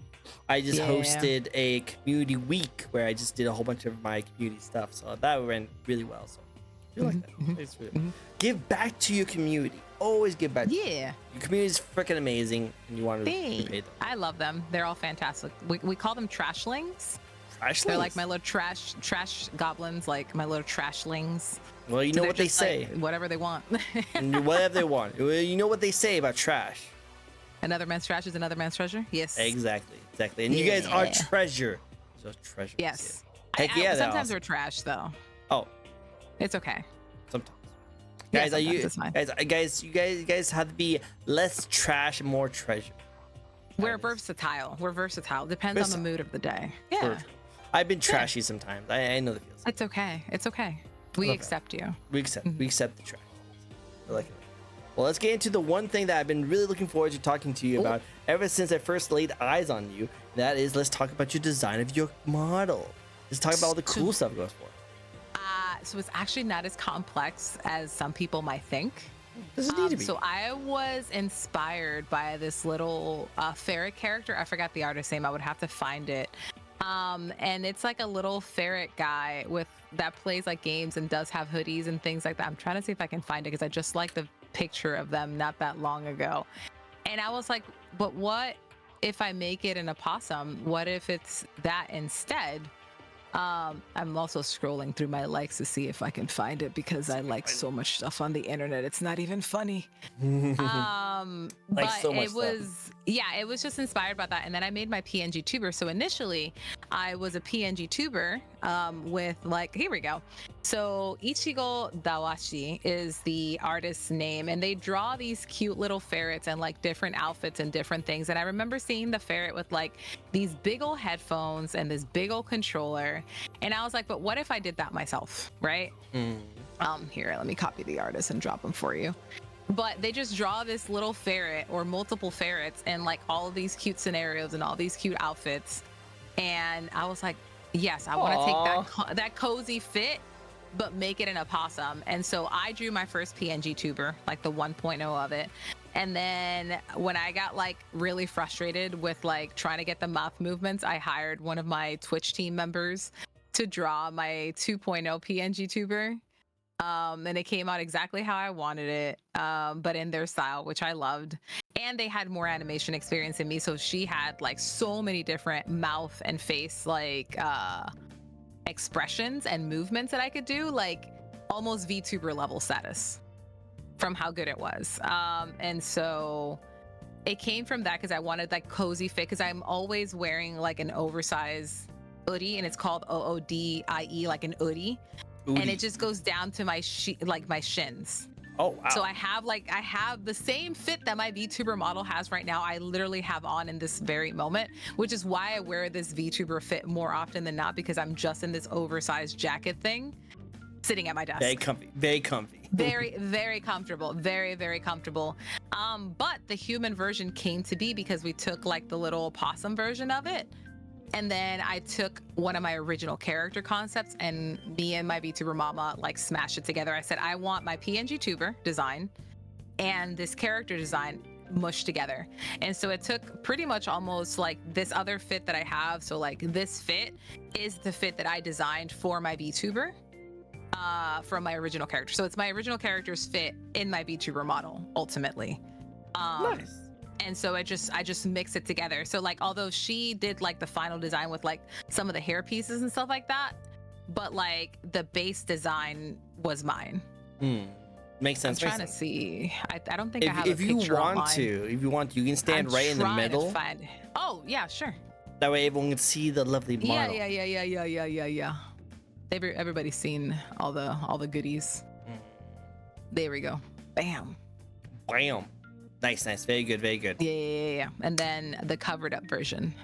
I just hosted a community week where I just did a whole bunch of my community stuff, so that went really well. So You like that. It's really- Give back to your community. Always give back. Yeah. Your community is freaking amazing, and you want to repay them. I love them. They're all fantastic. We call them trashlings. They're like my little trash goblins, like my little trashlings. Well, you know what they say. Like, whatever they want. Whatever they want. You know what they say about trash. Another man's trash is another man's treasure. Yes. Exactly. And you guys are treasure. So treasure. Yes. Heck yeah. Sometimes we're trash though. Oh. It's okay. Sometimes. Yeah, Guys, you guys have to be less trash and more treasure. We're versatile. Depends on the mood of the day. Yeah. Perfect. I've been trashy sometimes. I know the feels. It's okay. We accept you. We accept the trash. I like it. Well, let's get into the one thing that I've been really looking forward to talking to you about ever since I first laid eyes on you. That is, let's talk about your design of your model. Let's talk about all the cool stuff it goes for. So it's actually not as complex as some people might think. Doesn't need to be. So I was inspired by this little ferret character. I forgot the artist's name. I would have to find it. And it's like a little ferret guy that plays like games and does have hoodies and things like that. I'm trying to see if I can find it because I just like the picture of them not that long ago. And I was like, but what if I make it an opossum? What if it's that instead? I'm also scrolling through my likes to see if I can find it because I like so much stuff on the internet. It's not even funny. But so much it was, it was just inspired by that. And then I made my PNG tuber. So initially I was a PNG tuber with here we go. So Ichigo Dawashi is the artist's name, and they draw these cute little ferrets and like different outfits and different things. And I remember seeing the ferret with like these big old headphones and this big old controller. And I was like, but what if I did that myself, right? Here, let me copy the artist and drop them for you. But they just draw this little ferret or multiple ferrets and like all of these cute scenarios and all these cute outfits. And I was like, yes, I want to take that cozy fit, but make it an opossum. And so I drew my first PNG tuber, like the 1.0 of it. And then when I got like really frustrated with like trying to get the mouth movements, I hired one of my Twitch team members to draw my 2.0 PNG tuber. And it came out exactly how I wanted it, but in their style, which I loved. And they had more animation experience than me. So she had like so many different mouth and face like expressions and movements that I could do, like almost VTuber level status from how good it was. And so it came from that because I wanted like cozy fit, because I'm always wearing like an oversized hoodie, and it's called OODIE, like an hoodie. And it just goes down to my my shins. Oh wow. So I have the same fit that my VTuber model has right now. I literally have on in this very moment, which is why I wear this VTuber fit more often than not, because I'm just in this oversized jacket thing sitting at my desk. Very comfy. Very comfortable. Very comfortable. But the human version came to be because we took like the little opossum version of it. And then I took one of my original character concepts, and me and my VTuber mama like smashed it together. I said, I want my PNG tuber design and this character design mushed together. And so it took pretty much almost like this other fit that I have. So like this fit is the fit that I designed for my VTuber from my original character. So it's my original character's fit in my VTuber model ultimately. Nice. And so I just mix it together. So like, although she did like the final design with like some of the hair pieces and stuff like that, but like the base design was mine. Makes sense. I'm trying to see. I don't think I have a picture if you want, you can stand right in the middle. Oh yeah, sure. That way everyone can see the lovely model. Yeah. Everybody's seen all the goodies. There we go. Bam. Nice. Very good. Yeah. And then the covered up version.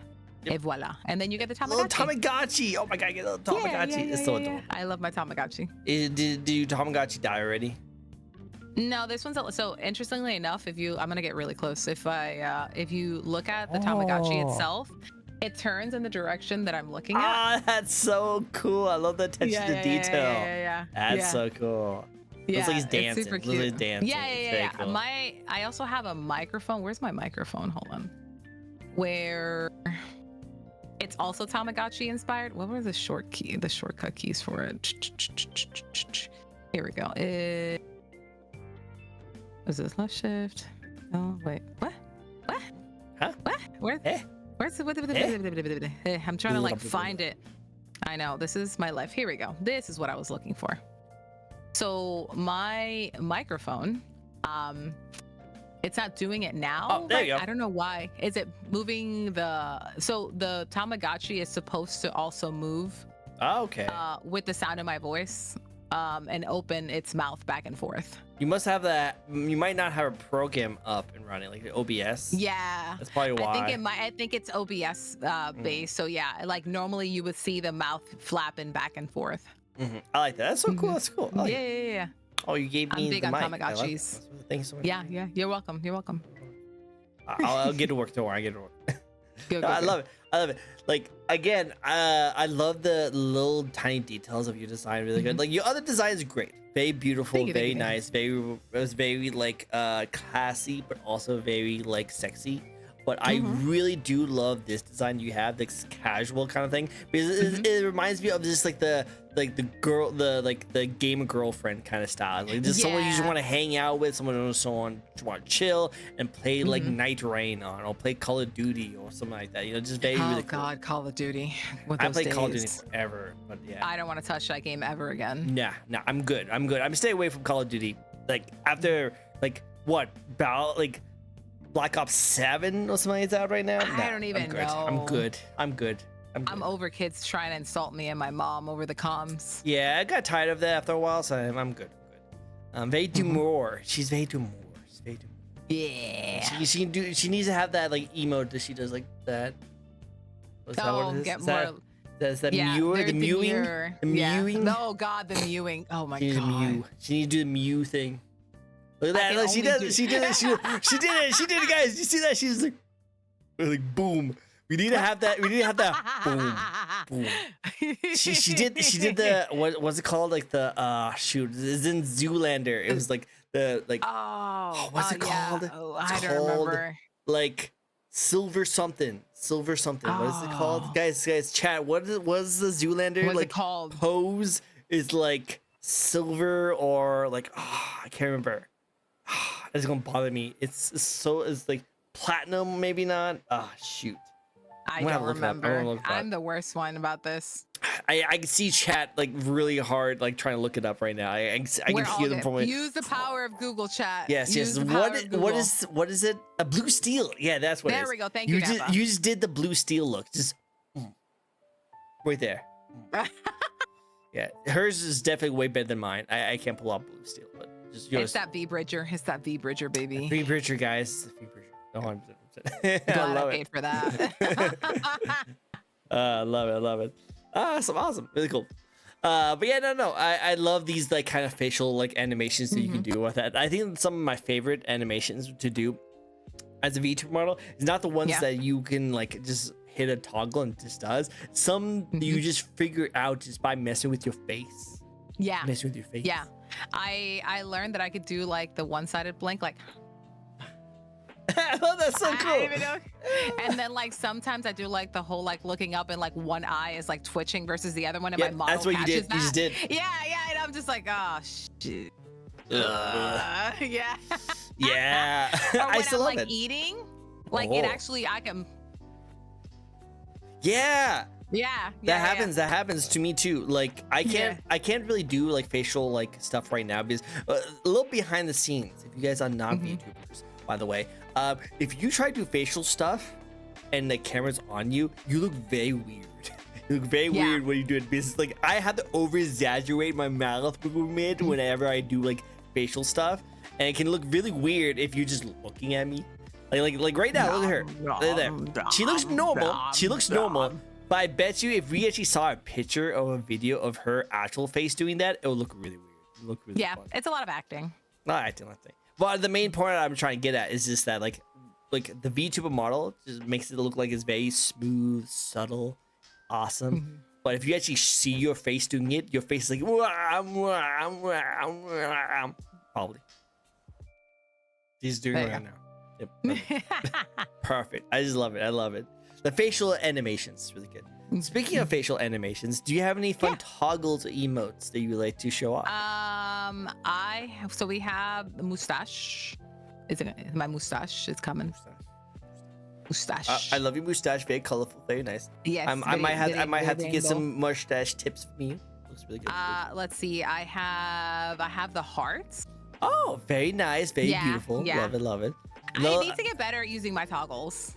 Yep. Et voila. And then you get the Tamagotchi. Little Tamagotchi. Oh my god, get a little Tamagotchi. It's so adorable. I love my Tamagotchi. Did your Tamagotchi die already? No, this one's so interestingly enough, I'm gonna get really close. If you look at the Tamagotchi itself, it turns in the direction that I'm looking at. That's so cool. I love the attention to detail. Yeah. That's so cool. Looks like he's dancing. Super cute. Looks like dancing. Yeah. Cool. I also have a microphone. Where's my microphone? Hold on. Where it's also Tamagotchi inspired. What were the shortcut keys for it? Here we go. Is this left shift? Oh wait, what? What? Huh? What? Where's the I'm trying to like find it. I know, this is my life. Here we go. This is what I was looking for. So my microphone, it's not doing it now. Oh, there you go. I don't know why. Is it moving so the Tamagotchi is supposed to also move Okay. with the sound of my voice and open its mouth back and forth. You must have that. You might not have a program up and running, like the OBS. Yeah, That's probably why. I think it's OBS based. So yeah, like normally you would see the mouth flapping back and forth. I like that. That's so cool. That's cool. I like Yeah. Oh, you gave me I'm big the on mic. Tamagotchis. Thanks so much. Yeah. You're welcome. I'll get to work. Don't worry, I get to work. Good. I love it. Like again, I love the little tiny details of your design. Really good. Like your other design is great. Very beautiful. Very nice. It was very like classy, but also very like sexy. But I really do love this design you have, this casual kind of thing, because it reminds me of just like the gamer girlfriend kind of style, like just someone you just want to hang out with, someone who just want to chill and play like Night Rain on, or play Call of Duty or something like that. You know, just really cool. God, Call of Duty. I played Call of Duty forever, but yeah, I don't want to touch that game ever again. Nah, I'm good. I'm staying away from Call of Duty. Like after like what about like Black Ops 7 or something like that right now? I don't even know. I'm good. I'm over kids trying to insult me and my mom over the comms. Yeah, I got tired of that after a while, so I'm good. Very demure. She's very demure. Yeah. She needs to have that like emote that she does like that. Is that what it is? Get Is more. That's the mewing? The mewing? The mewing? Oh God, the mewing. Oh my God. Mew. She needs to do the mew thing. Look at that. Look, she did it. She did it, guys. You see that? She's like boom. We need to have that. Boom. She did the what's it called? Like the shoot. It's in Zoolander. It was like the like what's it called? Oh, I don't remember. Like silver something. What is it called? Guys, chat. What is the Zoolander? What's like it called? Pose is like silver or like I can't remember. It's gonna bother me. It's like platinum, maybe not. Shoot. I don't remember. I'm the worst one about this. I can see chat like really hard, like trying to look it up right now. I can hear them from it. Use the power of Google chat. Yes. What is it? A blue steel. Yeah, that's what it is. There we go. Thank you. You just did the blue steel look. Just right there. Yeah, hers is definitely way better than mine. I can't pull off blue steel, but just yours. It's that V Bridger. baby. V Bridger, guys. V Bridger. No, I'm glad I paid for that. I love it. Awesome. Really cool. But yeah, no. I love these like kind of facial like animations that you can do with that. I think some of my favorite animations to do as a VTuber model is not the ones that you can like just hit a toggle and it just does. Some you just figure out just by messing with your face. Yeah. Messing with your face. Yeah. I learned that I could do like the one-sided blink, like I love that. So cool. I even know. And then like sometimes I do like the whole like looking up and like one eye is like twitching versus the other one, and my model that's what you did. That. You just did. Yeah, and I'm just like, oh shit. Yeah. Yeah. Or when I still I'm love like it. eating, like it actually I can. Yeah. That happens to me too. Like I can't really do like facial like stuff right now because a little behind the scenes. If you guys are not VTubers, by the way, if you try to do facial stuff and the camera's on you, you look very weird. You look very weird when you do it because like I have to over exaggerate my mouth movement whenever I do like facial stuff, and it can look really weird if you're just looking at me. Like right now, look at her. Look at there. She looks normal. But I bet you if we actually saw a picture or a video of her actual face doing that, it would look really weird. It would look really fun. It's a lot of acting. Not acting, nothing. But the main point I'm trying to get at is just that like the VTuber model just makes it look like it's very smooth, subtle, awesome. But if you actually see your face doing it, your face is like probably. She's doing it right now. Yep. Perfect. I just love it. I love it. The facial animations is really good. Speaking of facial animations, do you have any fun toggles or emotes that you like to show off? So we have the mustache. Is it my mustache? It's coming. Mustache. I love your mustache. Very colorful. Very nice. Yes. I might have to get some mustache tips from you. Looks really good. Let's see. I have the hearts. Oh, very nice. Very beautiful. Yeah. Love it. I need to get better at using my toggles.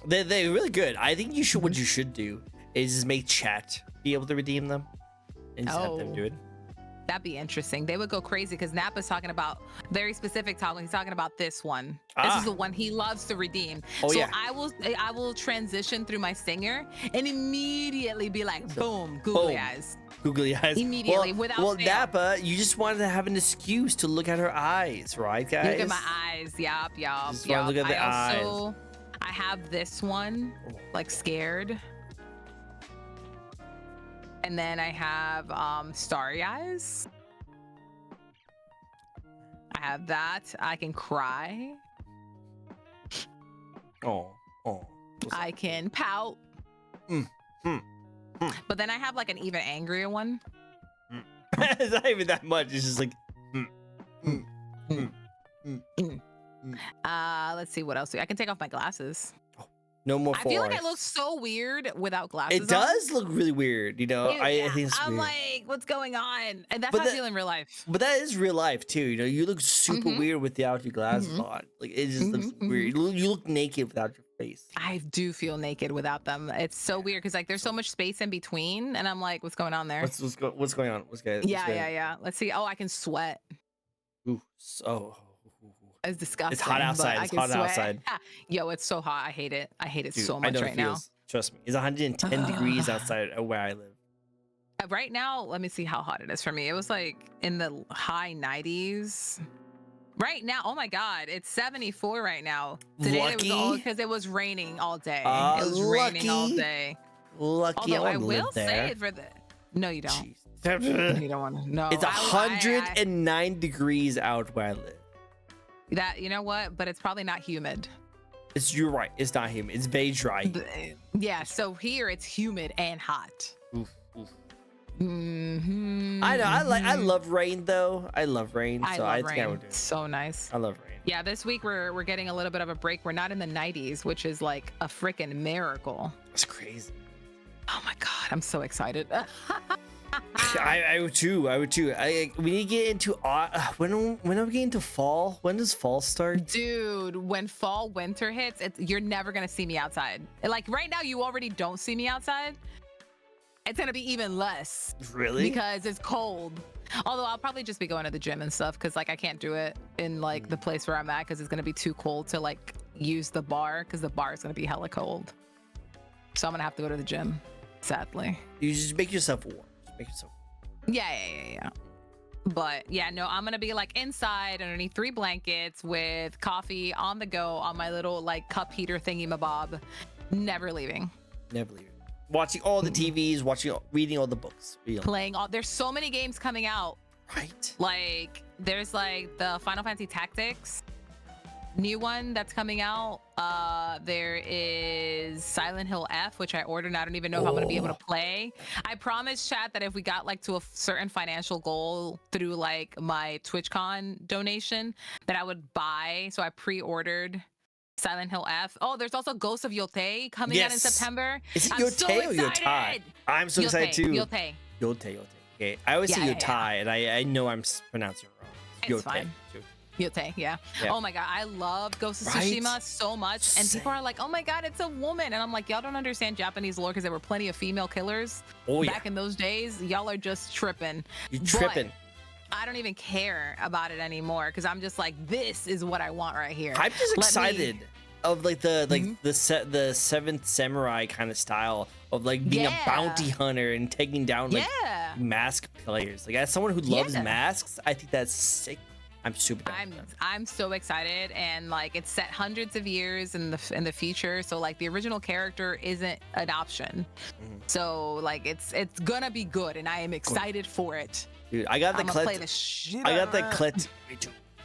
They're really good. I think you should. What you should do is just make chat be able to redeem them and just have them do it. That'd be interesting. They would go crazy because Napa's talking about very specific toggle. He's talking about this one. This is the one he loves to redeem. Oh, so yeah. I will transition through my stinger and immediately be like, boom, googly eyes. Googly eyes. Immediately, without fail. Napa, you just wanted to have an excuse to look at her eyes, right, guys? Look at my eyes. Yup. Just want to look at the eyes. I have this one, like scared. And then I have starry eyes. I have that. I can cry. Oh. I can pout. But then I have like an even angrier one. It's not even that much. It's just like. Let's see what else. I can take off my glasses. No more. I feel like I look so weird without glasses. It does look really weird, you know. I think it's I'm weird. like, what's going on? And that's how I feel in real life. But that is real life too. You know, you look super weird without your glasses on. Like it just looks weird. You look naked without your face. I do feel naked without them. It's so weird because like there's so much space in between, and I'm like, what's going on there? What's going on? What's going? Yeah. Let's see. Oh, I can sweat. Ooh, so. It's disgusting. It's hot outside. It's hot outside. Yo, it's so hot. I hate it. I hate it Dude, so much right now. Trust me. It's 110 degrees outside of where I live. Right now, let me see how hot it is for me. It was like in the high 90s. Right now, oh my God, it's 74 right now. Today lucky? It was all because it was raining all day. It was lucky? raining all day. Lucky. Although I will say it for the. No, you don't. Jeez. You don't want to. No. It's 109 degrees out where I live. That, you know what? But it's probably not humid. You're right. It's not humid. It's very dry. Yeah. So here it's humid and hot. Oof. I know. I love rain though. I love rain. I love rain. So nice. I love rain. Yeah. This week we're getting a little bit of a break. We're not in the 90s, which is like a freaking miracle. It's crazy. Oh my God. I'm so excited. I would too. We need to get into when are we getting to fall? When does fall start? Dude, when fall winter hits, you're never gonna see me outside. Like right now, you already don't see me outside. It's gonna be even less. Really? Because it's cold. Although I'll probably just be going to the gym and stuff because like I can't do it in like the place where I'm at because it's gonna be too cold to like use the bar because the bar is gonna be hella cold. So I'm gonna have to go to the gym, sadly. You just make yourself warm. Yeah. But yeah, no, I'm gonna be like inside underneath 3 blankets with coffee on the go on my little like cup heater thingy mabob, never leaving. Watching all the TVs, reading all the books, playing all. There's so many games coming out. Right. Like there's like the Final Fantasy Tactics new one that's coming out. There is Silent Hill F, which I ordered and I don't even know if I'm gonna be able to play. I promised chat that if we got like to a certain financial goal through like my TwitchCon donation that I would buy. So I pre-ordered Silent Hill F. Oh, there's also Ghost of Yotei coming out in September. Is it Yotei or Yotai? I'm so excited too. Yotei. Okay, I always say Yotai, and I know I'm pronouncing it wrong. It's fine. Yotei, yeah. Oh my God, I love Ghost of Tsushima so much. And people are like, oh my God, it's a woman. And I'm like, y'all don't understand Japanese lore because there were plenty of female killers back in those days. Y'all are just tripping. You're tripping. I don't even care about it anymore because I'm just like, this is what I want right here. I'm just excited of like the Seventh Samurai kind of style of like being a bounty hunter and taking down like mask players. Like as someone who loves masks, I think that's sick. I'm super down. I'm so excited, and like it's set hundreds of years in the future, so like the original character isn't an option. So like it's gonna be good, and I am excited for it. Dude, I got the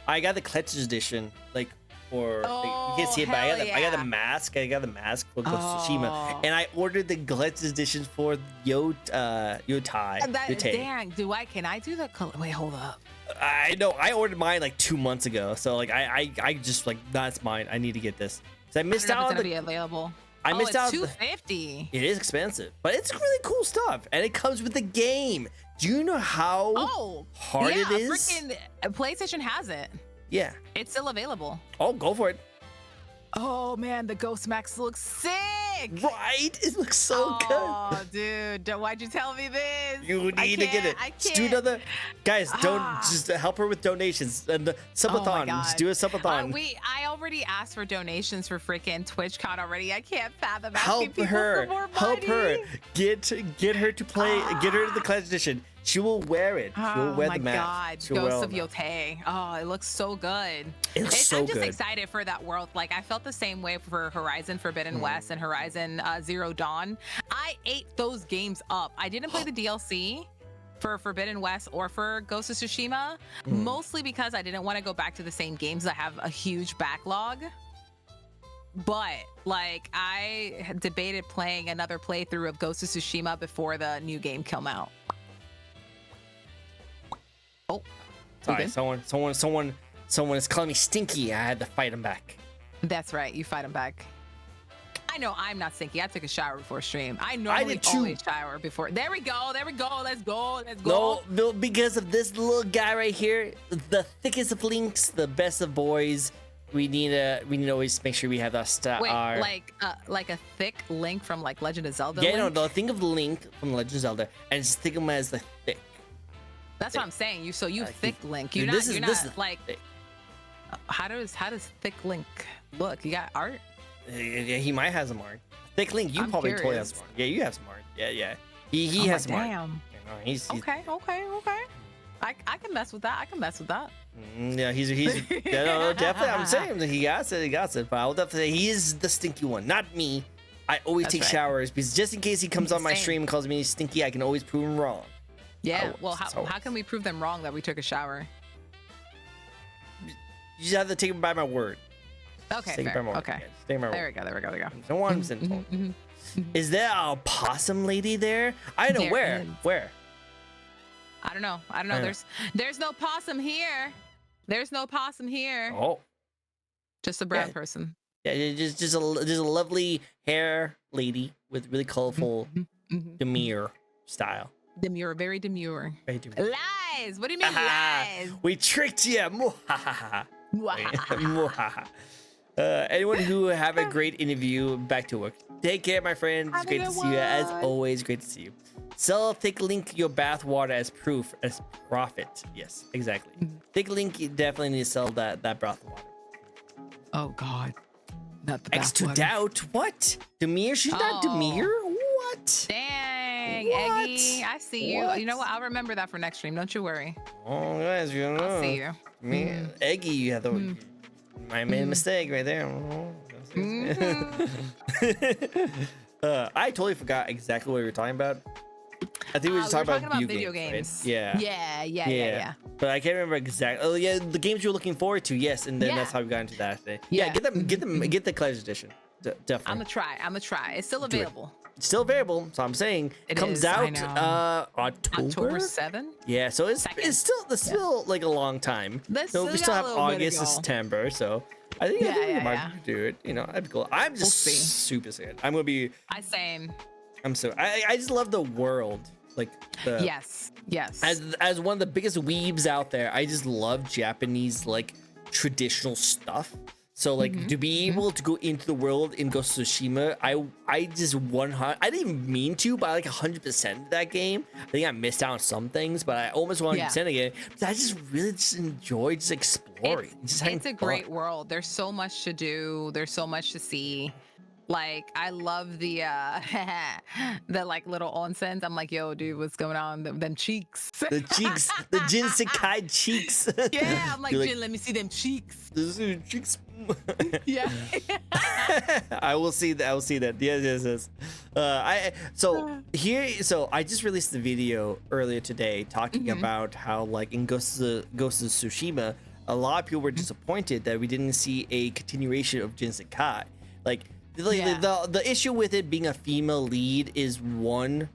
I got the collector's edition like for you can't see it, but I got the mask. I got the mask for Ghost of Tsushima, and I ordered the glitch edition for Yotai. Dang, can I do the wait, hold up. I know I ordered mine like 2 months ago, so like I just like that's mine. I need to get this. So I missed out on the be available. I missed out. $250. It is expensive, but it's really cool stuff, and it comes with the game. Do you know how hard it is? Freaking PlayStation has it. Yeah, it's still available. Oh, go for it. Oh man, the Ghost Max looks sick. Right? It looks so good. Oh, dude, why'd you tell me this? You need to get it. Just do another. Guys, don't just help her with donations and the subathon. Just do a subathon. I already asked for donations for freaking TwitchCon already. I can't fathom Help asking people her. for more money. Help her. Get her to play. Get her to the Clash Edition. She will wear it. She will wear the mask. Oh my God, Ghost of Yotei. Oh, it looks so good. It looks so good. I'm just excited for that world. Like, I felt the same way for Horizon Forbidden West and Horizon Zero Dawn. I ate those games up. I didn't play the DLC for Forbidden West or for Ghost of Tsushima, mostly because I didn't want to go back to the same games. I have a huge backlog. But like, I debated playing another playthrough of Ghost of Tsushima before the new game came out. Oh, sorry. Someone is calling me stinky. I had to fight him back. That's right. You fight him back. I know I'm not stinky. I took a shower before stream. I normally always shower before. There we go. There we go. Let's go. Let's go. No, because of this little guy right here, the thickest of links, the best of boys. We need to always make sure we have that stuff. Wait, like a thick Link from like Legend of Zelda. Yeah, no. Think of Link from Legend of Zelda, and just think of him as the thick. That's what I'm saying. You thick Link. You're not like. How does thick Link look? You got art? Yeah, he might have some art. Thick Link, you probably totally have some art. Yeah, you have some art. Yeah. He has some art. Damn. He's okay. I can mess with that. Yeah, he's yeah, no, definitely. I'm saying that he got it. But I will definitely say he is the stinky one, not me. I always take showers because just in case he comes on my stream and calls me stinky, I can always prove him wrong. Yeah, well, how can we prove them wrong that we took a shower? You just have to take him by my word. Okay, fair. Okay. Yeah, there we go. No one's in. Is there a possum lady there? I know where. Where? I don't know. There's no possum here. Oh. Just a brown person. Yeah, just a lovely hair lady with really colorful demure style. Demure, very demure. Lies. What do you mean lies? We tricked you. Anyone who have a great interview, back to work. Take care, my friend. It's great to see you. As always, great to see you. Sell Thick Link your bath water as proof, as profit. Yes, exactly. Thick Link, you definitely need to sell that bath water. Oh God, not the bath X to water. Doubt. What? Demure? She's not Demure? What? Dang, Eggy, I see you. You know what? I'll remember that for next stream. Don't you worry. Oh, guys, you know. I'll see you. Eggy, you have the. I made a mistake right there. I totally forgot exactly what we were talking about. I think we were talking about video games. Right? Yeah. But I can't remember exactly. Oh yeah, the games you're looking forward to. Yes, and then that's how we got into that today. Yeah, get the Collector's Edition. Definitely. I'm gonna try. It's still available. It's still available, so I'm saying it comes out October 7th. Yeah, so it's still like a long time. So we still have August and September, so I think I might do it. You know, that'd be cool. I'm just super excited. I'm gonna be. I'm so I just love the world, like the yes. As one of the biggest weebs out there, I just love Japanese like traditional stuff. So like to be able to go into the world in Ghost of Tsushima, I just I didn't even mean to, but I like 100% that game. I think I missed out on some things, but I almost 100% again. But I just really enjoy exploring. It's a great world. There's so much to do. There's so much to see. Like I love the the like little onsens. I'm like, yo, dude, what's going on? Them cheeks. The cheeks, the Jinsekai cheeks. Yeah, I'm like, Jin, let me see them cheeks. Cheeks. Yeah. I will see that. Yes. So I just released the video earlier today talking about how like in Ghost of Tsushima, a lot of people were disappointed that we didn't see a continuation of Jin Sakai. Like the issue with it being a female lead is one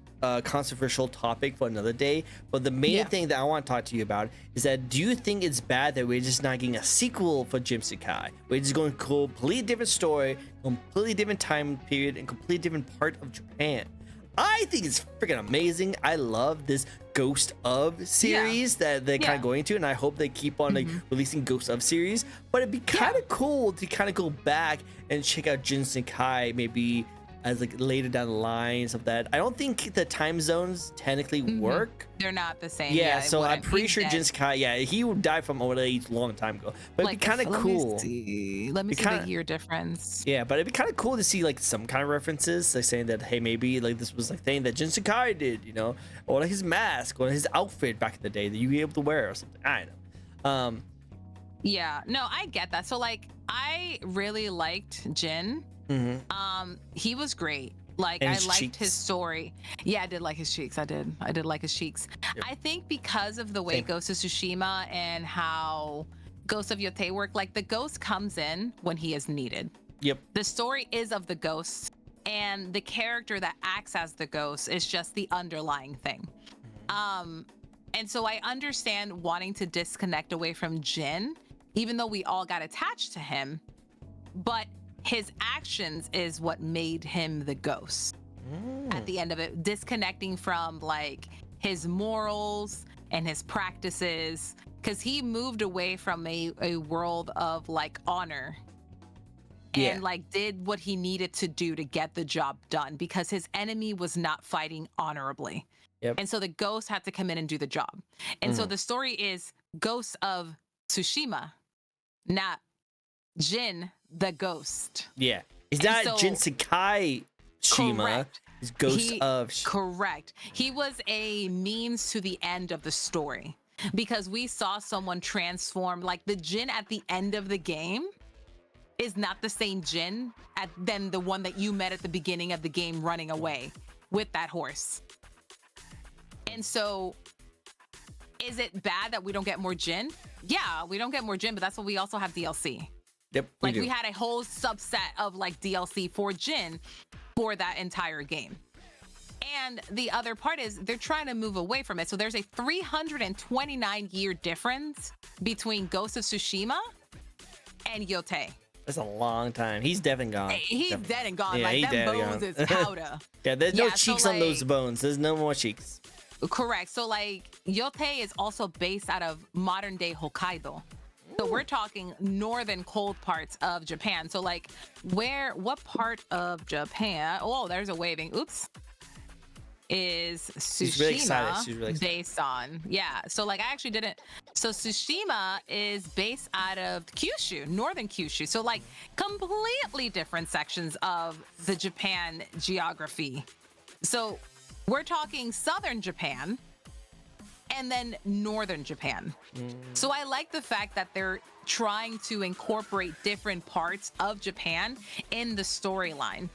controversial topic for another day, but the main thing that I want to talk to you about is that, do you think it's bad that we're just not getting a sequel for Jin Sakai? We're just going completely different story, completely different time period, and completely different part of Japan. I think it's freaking amazing. I love this Ghost of series that they're kind of going to, and I hope they keep on like releasing Ghost of series. But it'd be kind of cool to kind of go back and check out Jin Sakai maybe as like later down the lines of that. I don't think the time zones technically work. They're not the same. Yeah, so I'm pretty sure Jin Sakai, he would die from old age a long time ago. But like, it'd be kind of cool. Let me see the year difference. Yeah, but it'd be kind of cool to see like some kind of references, like saying that, hey, maybe like this was like thing that Jin Sakai did, you know, or like his mask or his outfit back in the day that you were able to wear or something. I don't know. Yeah, no, I get that. So like, I really liked Jin. He was great. Like, I liked his story. Yeah, I did like his cheeks. I did like his cheeks. I think because of the way Ghost of Tsushima and how Ghost of Yotei work, like the ghost comes in when he is needed. The story is of the ghost, and the character that acts as the ghost is just the underlying thing. And so I understand wanting to disconnect away from Jin, even though we all got attached to him, but his actions is what made him the ghost. At the end of it, disconnecting from like his morals and his practices, because he moved away from a world of like honor and like did what he needed to do to get the job done, because his enemy was not fighting honorably. And so the ghost had to come in and do the job. And so the story is Ghost of Tsushima, not Jin the ghost. It's not Jin Sakai Shima. It's Ghost of Correct. He was a means to the end of the story, because we saw someone transform. Like the Jin at the end of the game is not the same Jin than the one that you met at the beginning of the game running away with that horse. And so is it bad that we don't get more Jin? Yeah, we don't get more Jin, but that's what we also have DLC. We had a whole subset of like DLC for Jin for that entire game. And the other part is they're trying to move away from it. So there's a 329-year difference between Ghost of Tsushima and Yotei. That's a long time. He's dead and gone. He's dead and gone. Like, them bones is powder. There's no cheeks on those bones. There's no more cheeks. Correct. So like Yotei is also based out of modern day Hokkaido. So we're talking northern cold parts of Japan. So like what part of Japan? Oh, there's a waving. Oops. Is Tsushima based on? Yeah. So like I actually didn't. So Tsushima is based out of Kyushu, northern Kyushu. So like completely different sections of the Japan geography. So we're talking southern Japan and then northern Japan. So I like the fact that they're trying to incorporate different parts of Japan in the storyline.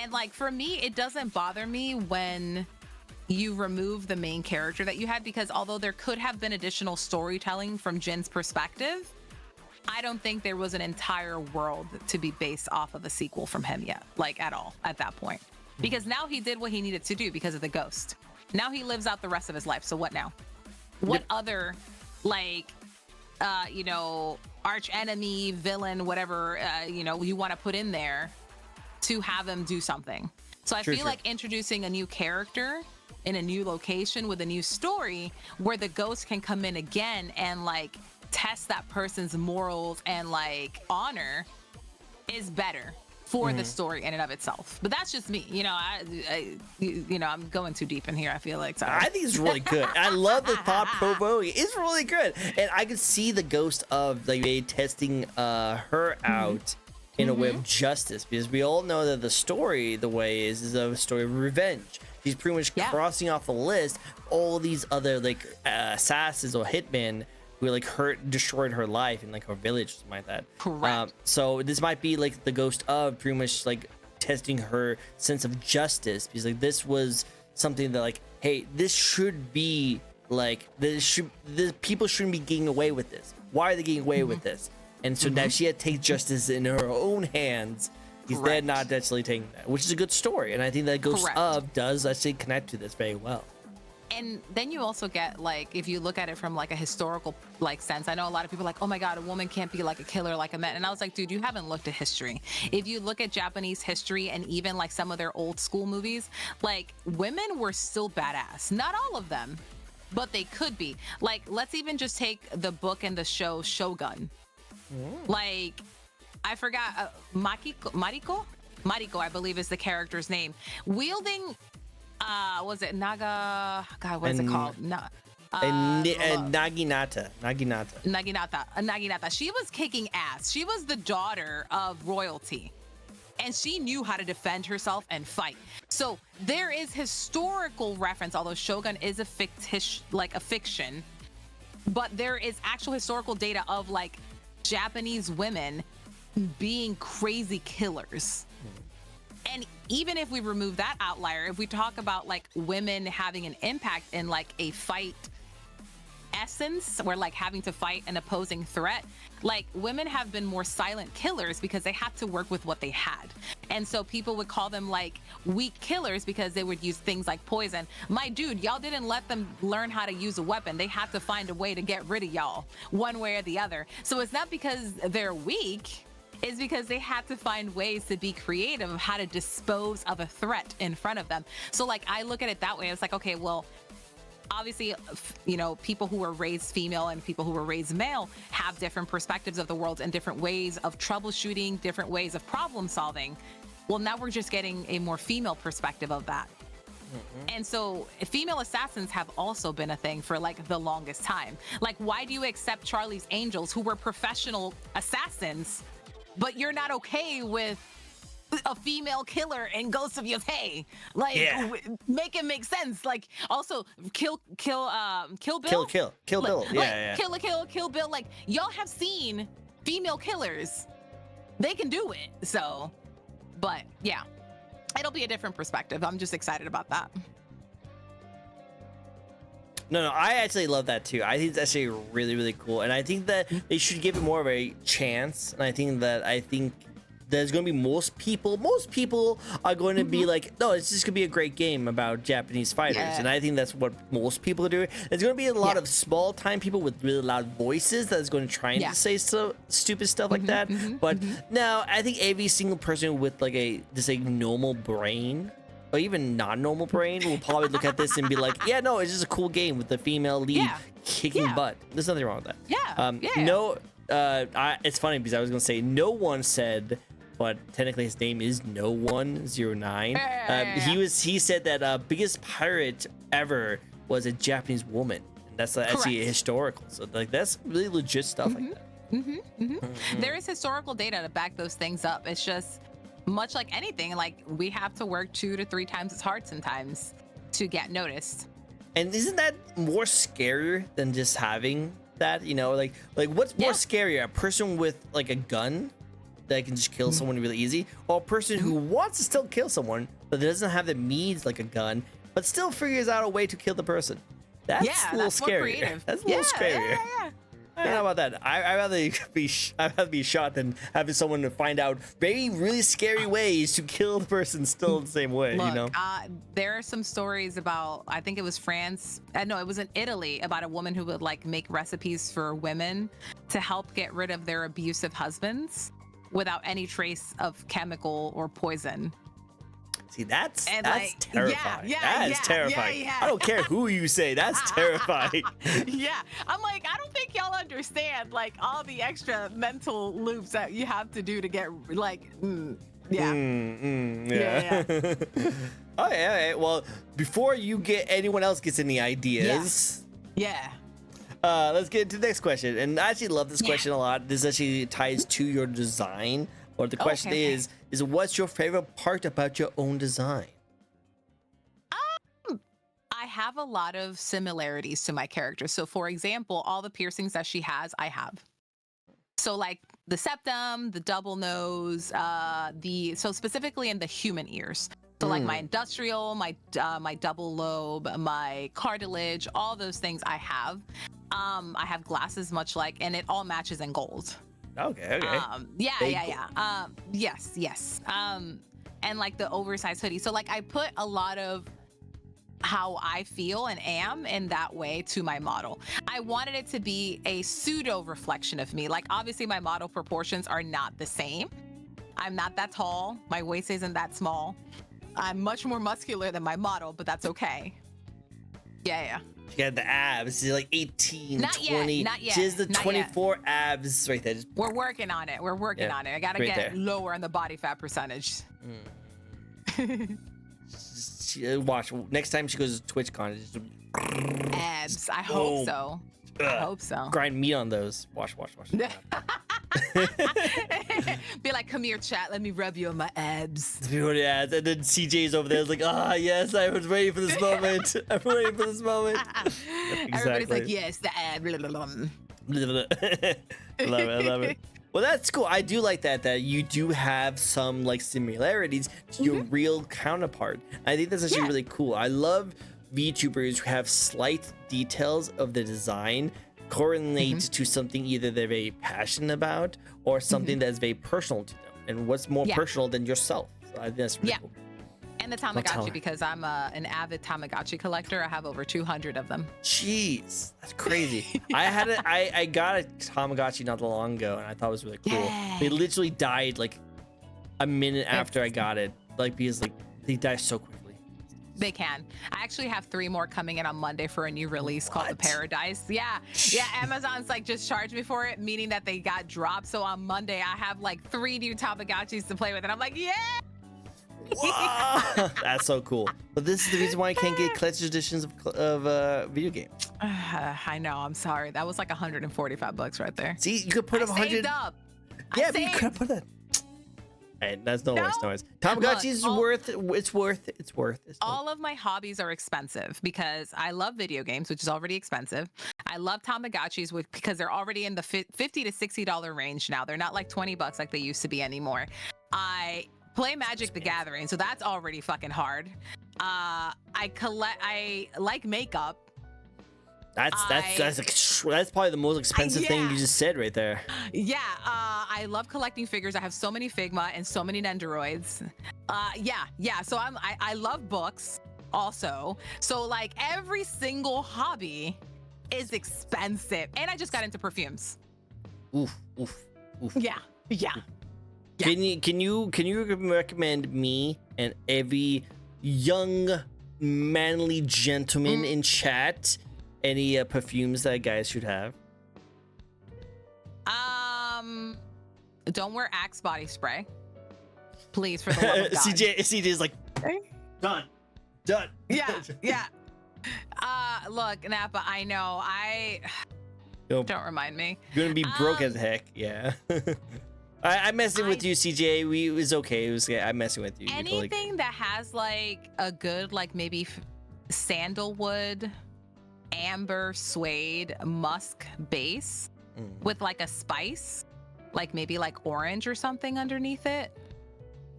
And like for me, it doesn't bother me when you remove the main character that you had, because although there could have been additional storytelling from Jin's perspective, I don't think there was an entire world to be based off of a sequel from him yet, like at all at that point. Because now he did what he needed to do because of the ghost. Now he lives out the rest of his life. So what now? What other, like, arch enemy, villain, whatever, you want to put in there to have him do something. So I feel like introducing a new character in a new location with a new story where the ghost can come in again and like test that person's morals and like honor is better for the story in and of itself. But that's just me. I'm going too deep in here, I feel like. Sorry. I think it's really good. I love the thought provoking. It's really good. And I can see the ghost of like testing her out in a way of justice, because we all know that the story, the way is a story of revenge. She's pretty much crossing off the list all these other like assassins or hitmen who like destroyed her life in like her village or something like that. Correct. So this might be like the ghost of pretty much like testing her sense of justice, because like this was something that like, hey, this should be like, this people shouldn't be getting away with this. why are they getting away with this? And so now she had to take justice in her own hands. He's then not actually taking that, which is a good story. And I think that Ghost of does actually connect to this very well. And then you also get, like, if you look at it from like a historical like sense, I know a lot of people are like, oh my God, a woman can't be like a killer like a man. And I was like, dude, you haven't looked at history. If you look at Japanese history and even like some of their old school movies, like women were still badass. Not all of them, but they could be. Like, let's even just take the book and the show Shogun. Like, I forgot, Mariko, I believe is the character's name. Wielding, was it Naga? God, what is it called? Naginata. Naginata. She was kicking ass. She was the daughter of royalty, and she knew how to defend herself and fight. So there is historical reference, although Shogun is a fiction, but there is actual historical data of like Japanese women being crazy killers. And even if we remove that outlier, if we talk about like women having an impact in like a fight essence, or like having to fight an opposing threat, like women have been more silent killers because they had to work with what they had. And so people would call them like weak killers because they would use things like poison. My dude, y'all didn't let them learn how to use a weapon. They had to find a way to get rid of y'all one way or the other. So it's not because they're weak, it's because they had to find ways to be creative of how to dispose of a threat in front of them. So like, I look at it that way. It's like, okay, well, obviously, you know, people who were raised female and people who were raised male have different perspectives of the world and different ways of troubleshooting, different ways of problem solving. Well, now we're just getting a more female perspective of that. And so female assassins have also been a thing for like the longest time. Like, why do you accept Charlie's Angels, who were professional assassins, but you're not okay with a female killer in Ghosts of Yotei? Like, make it make sense. Like, also Kill Bill. Kill Bill. Kill Bill. Like, y'all have seen female killers. They can do it. So, but yeah, it'll be a different perspective. I'm just excited about that. No, I actually love that too. I think it's actually really, really cool. And I think that they should give it more of a chance. And I think there's going to be most people are going to be like, no, it's just going to be a great game about Japanese fighters. And I think that's what most people are doing. There's going to be a lot of small time people with really loud voices that's going to try to say so stupid stuff like that. But now I think every single person with like this normal brain, or even non-normal brain, will probably look at this and be like, yeah, no, it's just a cool game with the female lead kicking butt. There's nothing wrong with that. It's funny because I was going to say no one said, but technically his name is No 109. He said that biggest pirate ever was a Japanese woman, and that's actually historical. So like that's really legit stuff like that. There is historical data to back those things up. It's just much like anything, like we have to work 2 to 3 times as hard sometimes to get noticed. And isn't that more scarier than just having that? You know, like what's more scarier, a person with like a gun that can just kill someone really easy, or a person who wants to still kill someone but doesn't have the means like a gun, but still figures out a way to kill the person? That's a little scary. That's a little scarier. I don't know about that. I'd rather be shot than having someone to find out really scary ways to kill the person still the same way. Look, you know, there are some stories about, I think it was France. No, it was in Italy, about a woman who would like make recipes for women to help get rid of their abusive husbands without any trace of chemical or poison. See, that's terrifying. That is terrifying. I don't care who you say. That's terrifying. I'm like, I don't think y'all understand like all the extra mental loops that you have to do to get like, Okay. Well, before anyone else gets any ideas, let's get into the next question. And I actually love this question a lot. This actually ties to your design. Or the question is what's your favorite part about your own design? I have a lot of similarities to my character. So for example, all the piercings that she has, I have. So like the septum, the double nose, so specifically in the human ears. So like my industrial, my double lobe, my cartilage, all those things I have. I have glasses much like, and it all matches in gold. Okay. Yes. And like the oversized hoodie. So like I put a lot of how I feel and am in that way to my model. I wanted it to be a pseudo reflection of me. Like obviously my model proportions are not the same. I'm not that tall. My waist isn't that small. I'm much more muscular than my model, but that's okay. Yeah. She got the abs. She's like 18, Not 20. Not yet. She has the 24 abs right there. We're working on it. We're working on it. I gotta get lower on the body fat percentage. Watch. Next time she goes to TwitchCon, just abs. I hope so. I hope so. Grind meat on those. Watch. Be like, come here, chat. Let me rub you on my abs. Yeah, and then CJ's over there. It's like, yes, I was waiting for this moment. I'm waiting for this moment. Exactly. Everybody's like, yes, the ab. I love it. Well, that's cool. I do like that you do have some like similarities to your real counterpart. I think that's actually really cool. I love VTubers who have slight details of the design correlate to something either they're very passionate about or something that's very personal to them. And what's more personal than yourself? So I think that's really cool. And the Tamagotchi, because I'm an avid Tamagotchi collector. I have over 200 of them. Jeez, that's crazy. I got a Tamagotchi not that long ago, and I thought it was really cool. Yeah. They literally died like a minute after I got it, like because like they die so quickly. They can. I actually have 3 more coming in on Monday for a new release called The Paradise. Yeah. Amazon's like just charged me for it, meaning that they got dropped. So on Monday, I have like 3 new Tamagotchis to play with, and I'm like, yeah. That's so cool. But this is the reason why I can't get collector's editions of video games. I know. I'm sorry. That was like $145 right there. See, you could put up 100. Saved up. Yeah, but you could put that. Hey, that's no worries. Tamagotchi is worth it. It's worth it. All of my hobbies are expensive because I love video games, which is already expensive. I love Tamagotchis because they're already in the $50 to $60 range now. They're not like $20 like they used to be anymore. I play Magic the Gathering, so that's already fucking hard. I like makeup. That's probably the most expensive thing you just said right there. Yeah, I love collecting figures. I have so many Figma and so many Nendoroids. So I love books also. So like every single hobby is expensive, and I just got into perfumes. Oof. Yeah. Can you recommend me and every young manly gentleman in chat any perfumes that guys should have? Don't wear Axe body spray, please, for the love of God. CJ is like, done. Yeah. Look, Napa, I know. Don't remind me. You're gonna be broke as heck. Yeah. I'm messing with you, CJ. It was okay. I'm messing with you. Anything that has like a good, like maybe sandalwood, amber, suede, musk base with like a spice, like maybe like orange or something underneath it,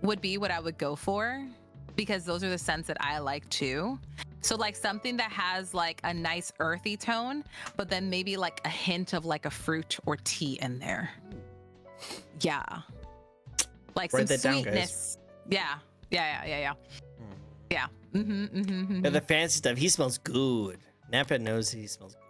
would be what I would go for, because those are the scents that I like too. So like something that has like a nice earthy tone, but then maybe like a hint of like a fruit or tea in there. Yeah. Like Write some that down, sweetness. guys. Yeah. Yeah. Yeah, the fancy stuff. He smells good. Napa knows he smells good.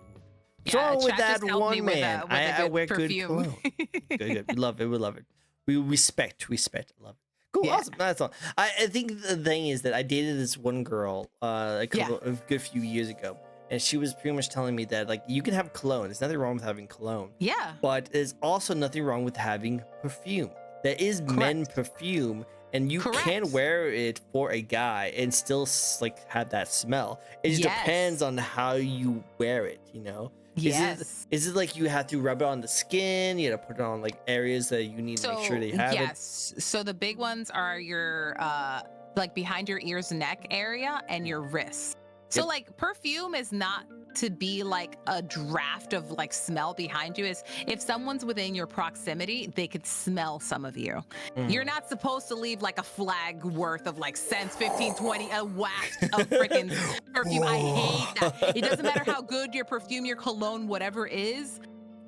What's Yeah, wrong with Chad that just helped me one with man? a I good wear perfume. good cologne. Good. We love it. We respect. Love it. Cool. Yeah. Awesome. That's all. I think the thing is that I dated this one girl a good few years ago, and she was pretty much telling me that like you can have cologne. There's nothing wrong with having cologne. Yeah. But there's also nothing wrong with having perfume. There is men perfume, and you can wear it for a guy and still like have that smell. It just depends on how you wear it, you know? Yes. Is it like you have to rub it on the skin? You have to put it on like areas that you need to make sure they have it? Yes. So the big ones are your like behind your ears, neck area, and your wrists. So like perfume is not to be like a draft of like smell behind you is if someone's within your proximity, they could smell some of you. You're not supposed to leave like a flag worth of like scents, 15, 20, a waft of freaking perfume. I hate that. It doesn't matter how good your perfume, your cologne, whatever is,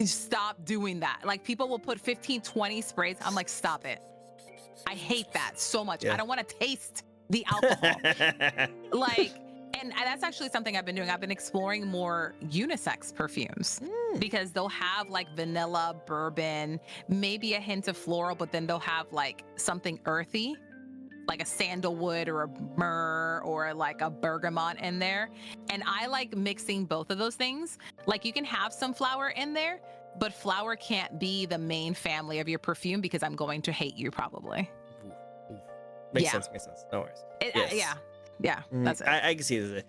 stop doing that. Like people will put 15, 20 sprays. I'm like, stop it. I hate that so much. I don't want to taste the alcohol. Like, and that's actually something I've been doing. I've been exploring more unisex perfumes because they'll have like vanilla, bourbon, maybe a hint of floral, but then they'll have like something earthy, like a sandalwood or a myrrh or like a bergamot in there. And I like mixing both of those things. Like you can have some flower in there, but flower can't be the main family of your perfume because I'm going to hate you probably. Makes sense. No worries. Yeah, that's it. I can see this.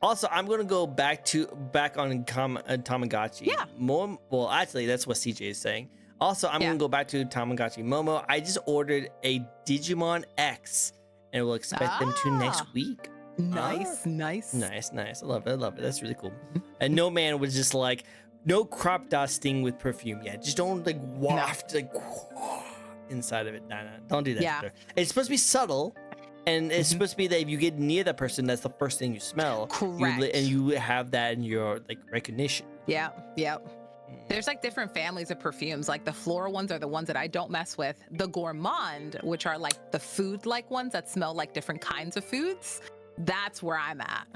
Also, I'm gonna go back on Tamagotchi. Yeah. Well, actually, that's what CJ is saying. Also, I'm gonna go back to Tamagotchi Momo. I just ordered a Digimon X, and we'll expect them to next week. Nice. I love it. That's really cool. And no man was just like, no crop dusting with perfume yet. Just don't like waft like inside of it. Nah, don't do that. Yeah. It's supposed to be subtle. And it's supposed to be that if you get near that person, that's the first thing you smell. Correct. And you have that in your like recognition. Yeah. There's like different families of perfumes. Like the floral ones are the ones that I don't mess with. The gourmand, which are like the food-like ones that smell like different kinds of foods. That's where I'm at.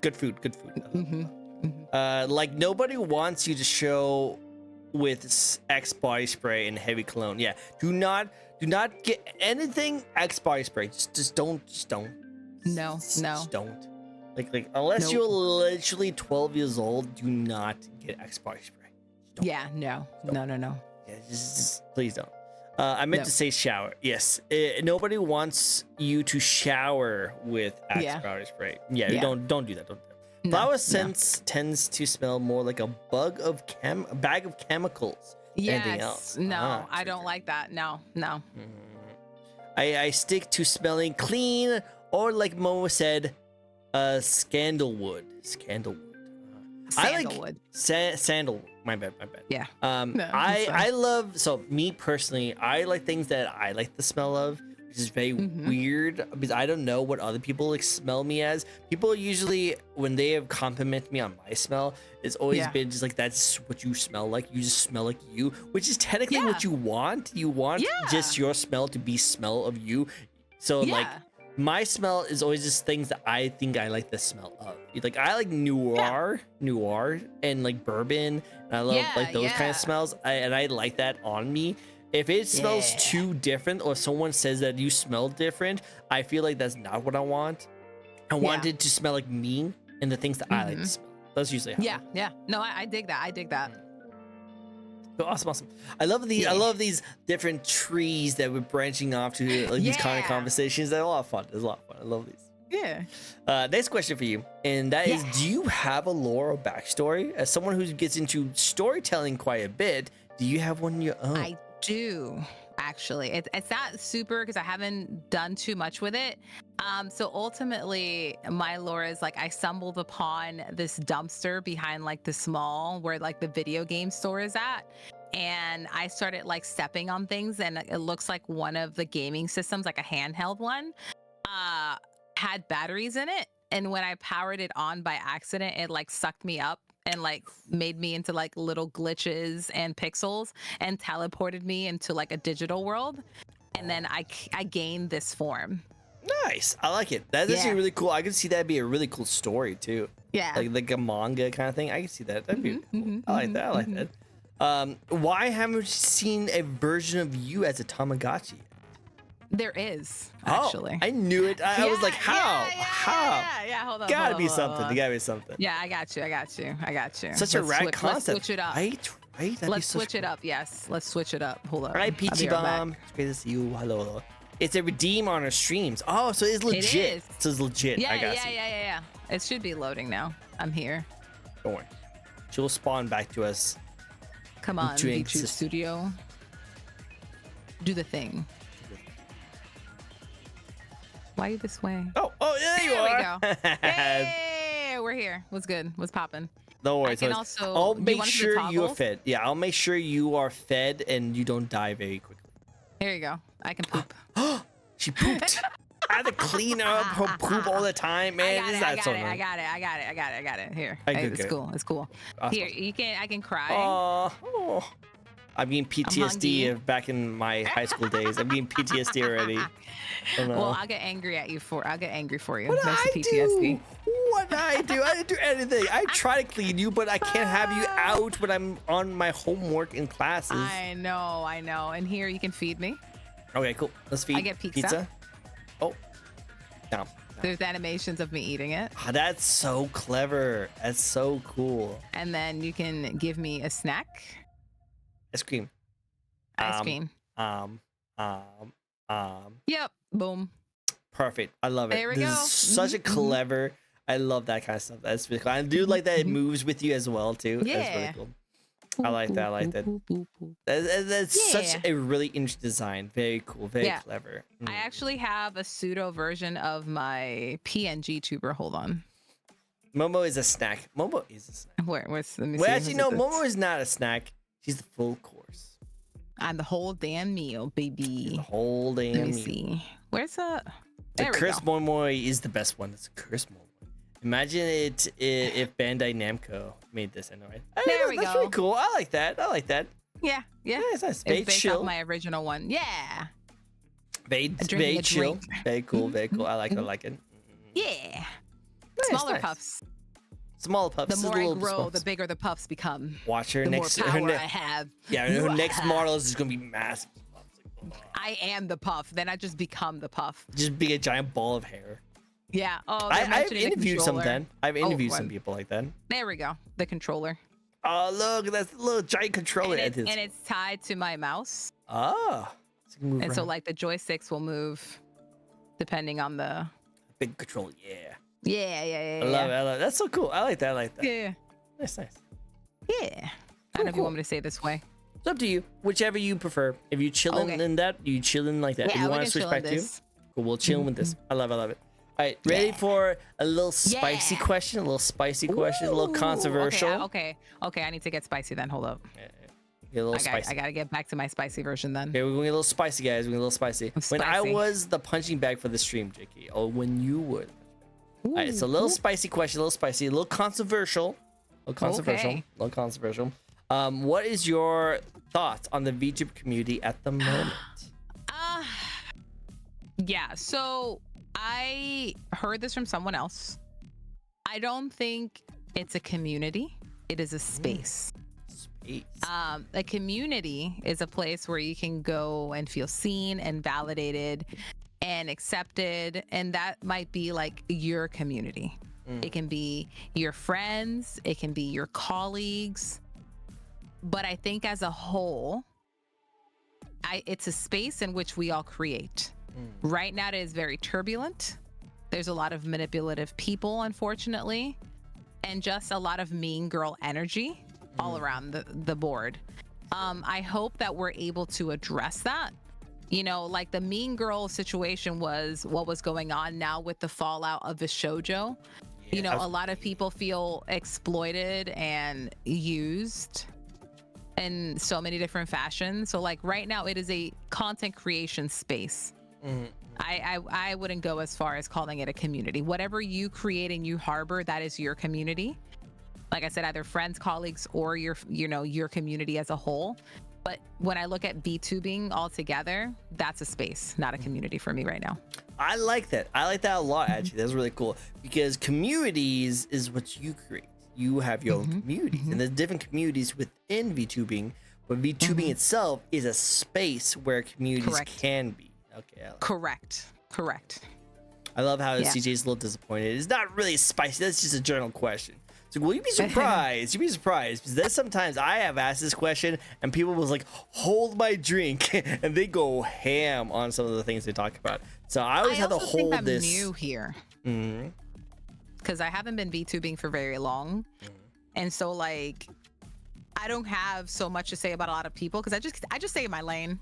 Good food. Like nobody wants you to show with X body spray and heavy cologne. Yeah. Do not get anything X body spray. Just don't. No. Just don't. Like unless you're literally 12 years old, do not get X body spray. Yeah, no. Yeah, just please don't. I meant to say shower. Yes. Nobody wants you to shower with X body spray. Yeah. Don't do that. Don't do that. Flower scents tends to smell more like a bag of chemicals. Anything else? No, I don't like that. No. I stick to smelling clean, or like Momo said, sandalwood. I like sandalwood. My bad. Yeah. I love, so me personally, I like things that I like the smell of, which is very weird because I don't know what other people like smell me as. People usually, when they have complimented me on my smell, it's always been just like, that's what you smell like. You just smell like you, which is technically what you want. You want just your smell to be smell of you. So like my smell is always just things that I think I like the smell of. Like I like noir, and like bourbon. And I love like those kind of smells. I like that on me. If it smells too different, or someone says that you smell different, I feel like that's not what I want. I want it to smell like me and the things that I like to smell. That's usually how. Yeah. No, I dig that. But awesome. I love these different trees that we're branching off to, like these kind of conversations. They're a lot of fun. I love these. Yeah. Next question for you, and that is, do you have a lore or backstory? As someone who gets into storytelling quite a bit, do you have one of your own? I do, actually. It's not super because I haven't done too much with it. So ultimately, my lore is like I stumbled upon this dumpster behind like the mall where like the video game store is at. And I started like stepping on things, and it looks like one of the gaming systems, like a handheld one, had batteries in it. And when I powered it on by accident, it like sucked me up and like made me into like little glitches and pixels and teleported me into like a digital world. And then I gained this form. Nice. I like it. That's actually really cool. I can see that be a really cool story too. Yeah. Like a manga kind of thing. I can see that. That'd be cool. I like that. Why haven't we seen a version of you as a Tamagotchi? There is, actually. I knew it. I was like, how? Yeah, hold on. Gotta be something. Yeah, I got you. Such a rad concept. Let's switch it up. Right? Let's switch it up. Yes, let's switch it up. Hold on. All right, Peachy Bomb. It's great to see you. Hello. It's a redeem on our streams. Oh, so it's legit. It is. So it's legit. Yeah. It should be loading now. I'm here. Don't worry. She'll spawn back to us. Come on, VTube Studio. Do the thing. Why are you this way? Oh, there you are. We go. Hey, Yeah, we're here. What's good? What's popping? Don't worry. I can also. I'll do you make want us to sure you're toggle? fed. Yeah, I'll make sure you are fed and you don't die very quickly. Here you go. I can poop. She pooped. I have to clean up her poop all the time, man. I got it. Here. It's cool. It's cool. Awesome. Here, I can cry. Oh. I'm getting PTSD of back in my high school days. I'm getting PTSD already. Oh, no. Well, I'll get angry for you. What That's did the I PTSD. do? What did I do? I didn't do anything. I try to clean you, but I can't have you out when I'm on my homework in classes. I know. And here you can feed me. Okay, cool. Let's feed. I get pizza. Oh. No. There's animations of me eating it. Oh, that's so clever. That's so cool. And then you can give me a snack. Ice cream. Ice cream. Yep. Boom. Perfect. I love it. There we This go. is such a clever. I love that kind of stuff. That's really cool. I do like that it moves with you as well too. Yeah. That's really cool. I like that. That's such a really interesting design. Very cool. Very clever. I actually have a pseudo version of my PNG tuber. Hold on. Momo is a snack. Momo is a snack. Where's let me Well, see. actually, no. Momo is not a snack. She's the full course. I'm the whole damn meal, baby. The whole damn Let me meal. see. Where's the? The There we Curse go. Momo is the best one. It's a Curse Momo. Imagine it if Bandai Namco made this anyway. There we That's go. pretty cool. I like that. Yeah. Yeah, it's nice. It's Very based chill. off my original one. Yeah. Very chill. drink. Very cool. Very cool. I like it. Yeah. Nice, Smaller nice. puffs. Small pups. The This is more I little grow, pups. the bigger the puffs become. Watch her The more next. power I have. Yeah, her next model is just gonna be massive. I am the puff. Then I just become the puff. Just be a giant ball of hair. Yeah. Oh, I've interviewed some then. I've interviewed some one. people like that. There we go. The controller. Oh, look, that's the little giant controller. And it's tied to my mouse. Ah. And so like the joysticks will move depending on the. Big controller, yeah. Yeah. I love it. That's so cool. I like that. Yeah. Nice. Yeah. I don't know if you want me to say it this way. It's up to you. Whichever you prefer. If you chilling in that, you chilling like that. If you want to switch back to, cool, we'll chill with this. I love it. All right, ready for a little spicy question? A little spicy question, a little controversial. Okay. I need to get spicy then. Hold up. Get a little spicy. I gotta get back to my spicy version then. Okay, we're going to get a little spicy, guys. We're going to get a little spicy. When I was the punching bag for the stream, JK, or when you would. All right, so a little spicy question, a little spicy, a little controversial. What is your thoughts on the VTuber community at the moment? Yeah, so I heard this from someone else. I don't think it's a community. It is a space. A community is a place where you can go and feel seen and validated and accepted, and that might be like your community. It can be your friends, it can be your colleagues, but I think as a whole, it's a space in which we all create. Right now it is very turbulent. There's a lot of manipulative people, unfortunately, and just a lot of mean girl energy all around the board. I hope that we're able to address that. You know, like the mean girl situation was what was going on now with the fallout of the shoujo. You know, a lot of people feel exploited and used in so many different fashions. So like right now it is a content creation space. I wouldn't go as far as calling it a community. Whatever you create and you harbor, that is your community. Like I said, either friends, colleagues, or your community as a whole. But when I look at VTubing altogether, that's a space, not a community for me right now. I like that. I like that a lot, actually. That's really cool because communities is what you create. You have your own communities, and there's different communities within VTubing, but VTubing itself is a space where communities can be. Okay. Correct. I love how CJ's a little disappointed. It's not really spicy. That's just a general question. So will you be surprised? You'd be surprised because there's sometimes I have asked this question and people was like, "Hold my drink," and they go ham on some of the things they talk about. So I always have to hold I'm this. new here because I haven't been VTubing for very long, and so like I don't have so much to say about a lot of people because I just stay in my lane.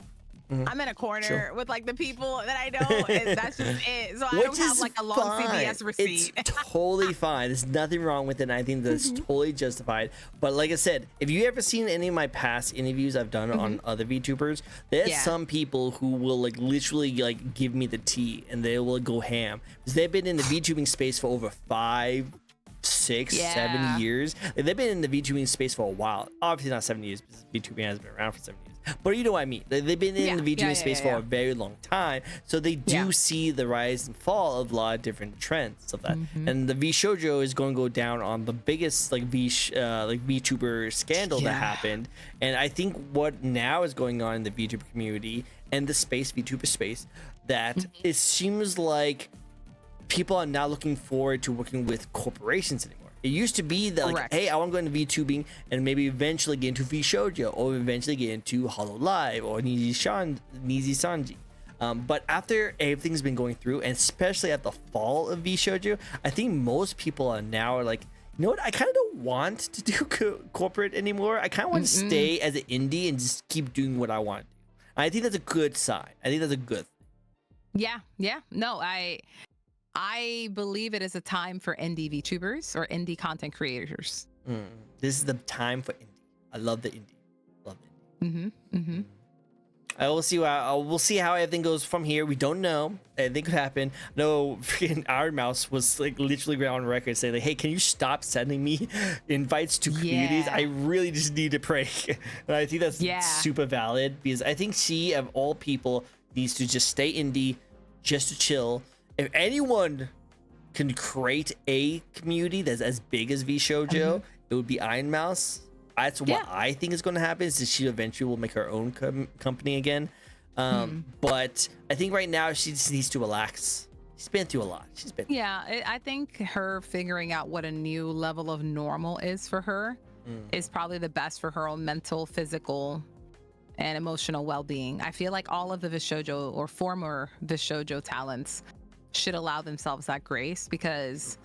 I'm in a corner Sure. with like the people that I know, and that's just it. So I Which don't have is like a long fine. CVS receipt. It's totally fine. There's nothing wrong with it. And I think that's totally justified. But like I said, if you ever seen any of my past interviews I've done on other VTubers, there's some people who will like literally like give me the tea and they will go ham because they've been in the VTubing space for over 5, 6, 7 years. Like, they've been in the VTubing space for a while. Obviously not 7 years because VTubing has been around for 7 years. But you know what I mean. They've been in the VTubing space for a very long time, so they do see the rise and fall of a lot of different trends of that. And the VShojo is going to go down on the biggest like VTuber scandal that happened. And I think what now is going on in the VTuber community and the space, VTuber space, that it seems like people are now looking forward to working with corporations anymore. It used to be that like, hey, I want to go into VTubing and maybe eventually get into VShojo or eventually get into Hollow Live or Nizi Sanji. But after everything's been going through, and especially at the fall of VShojo, I think most people are now like, you know what? I kind of don't want to do corporate anymore. I kind of want to stay as an indie and just keep doing what I want to do. I think that's a good sign. I think that's a good thing. Yeah. No, I believe it is a time for indie VTubers or indie content creators. This is the time for indie. I love the indie. Love it. I will see. We'll see how everything goes from here. We don't know. Anything could happen. No, freaking Iron Mouse was like literally on record saying like, "Hey, can you stop sending me invites to communities? I really just need to pray." And I think that's super valid because I think she, of all people, needs to just stay indie, just to chill. If anyone can create a community that's as big as VShojo, it would be Iron Mouse. That's what I think is going to happen, is that she eventually will make her own company again. But I think right now she just needs to relax. She's been through a lot. I think her figuring out what a new level of normal is for her is probably the best for her own mental, physical, and emotional well-being. I feel like all of the VShojo or former VShojo talents should allow themselves that grace, because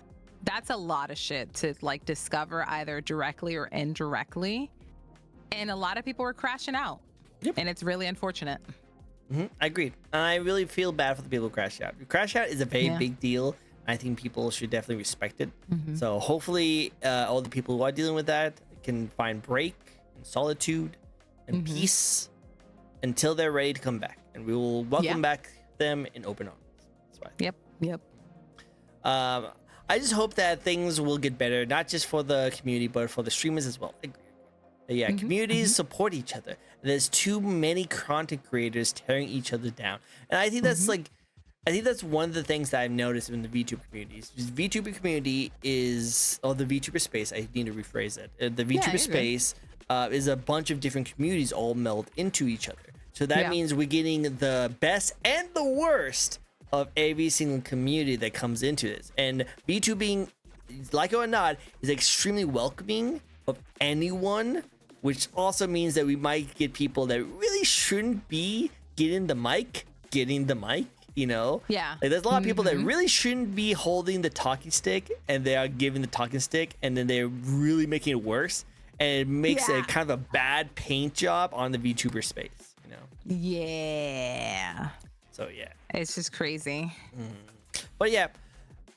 that's a lot of shit to like discover either directly or indirectly, and a lot of people are crashing out. And it's really unfortunate. I agreed. I really feel bad for the people who crash out. Crash out is a very big deal. I think people should definitely respect it. So hopefully all the people who are dealing with that can find break and solitude and peace until they're ready to come back, and we will welcome back them in open arms. Yep. I just hope that things will get better, not just for the community, but for the streamers as well. Communities support each other. There's too many content creators tearing each other down, and I think that's I think that's one of the things that I've noticed in the VTuber communities. The VTuber community is, or the VTuber space, I need to rephrase it. The VTuber space is a bunch of different communities all meld into each other. So that means we're getting the best and the worst of every single community that comes into this. And VTubing, like it or not, is extremely welcoming of anyone, which also means that we might get people that really shouldn't be getting the mic, you know? Like there's a lot of people that really shouldn't be holding the talking stick, and they are giving the talking stick, and then they're really making it worse, and it makes a kind of a bad paint job on the VTuber space, you know? So It's just crazy. But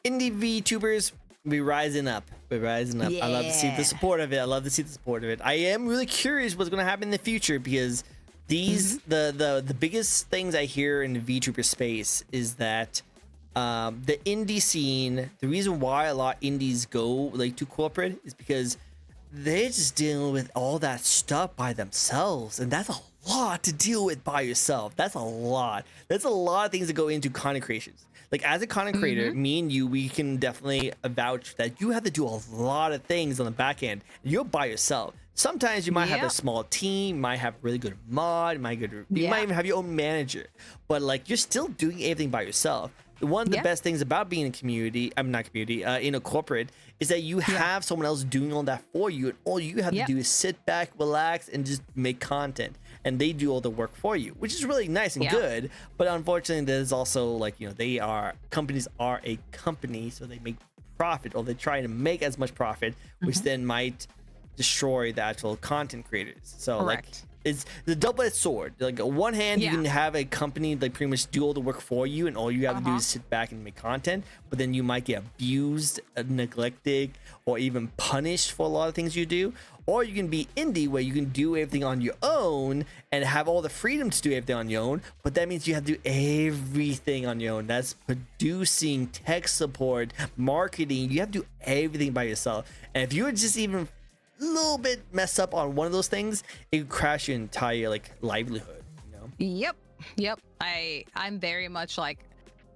indie VTubers, we're rising up. I love to see the support of it. I am really curious what's going to happen in the future, because these the biggest things I hear in the VTuber space is that the indie scene, the reason why a lot of indies go like to corporate is because they're just dealing with all that stuff by themselves, and that's a lot to deal with by yourself. That's a lot of things that go into content creations. Like as a content creator, me and you, we can definitely vouch that you have to do a lot of things on the back end. You're by yourself. Sometimes you might have a small team, might have really good mod, you might even have your own manager, but like you're still doing everything by yourself. One of the best things about being in a corporate, is that you have someone else doing all that for you, and all you have to do is sit back, relax, and just make content, and they do all the work for you, which is really nice and good. But unfortunately, there's also like, you know, companies are a company, so they make profit, or they try to make as much profit, which then might destroy the actual content creators. So like it's the double-edged sword. Like on one hand, you can have a company like pretty much do all the work for you, and all you have to do is sit back and make content. But then you might get abused, neglected, or even punished for a lot of things you do. Or you can be indie, where you can do everything on your own and have all the freedom to do everything on your own. But that means you have to do everything on your own. That's producing, tech support, marketing. You have to do everything by yourself. And if you're just even a little bit messed up on one of those things, it could crash your entire like livelihood. You know? Yep. I'm very much like,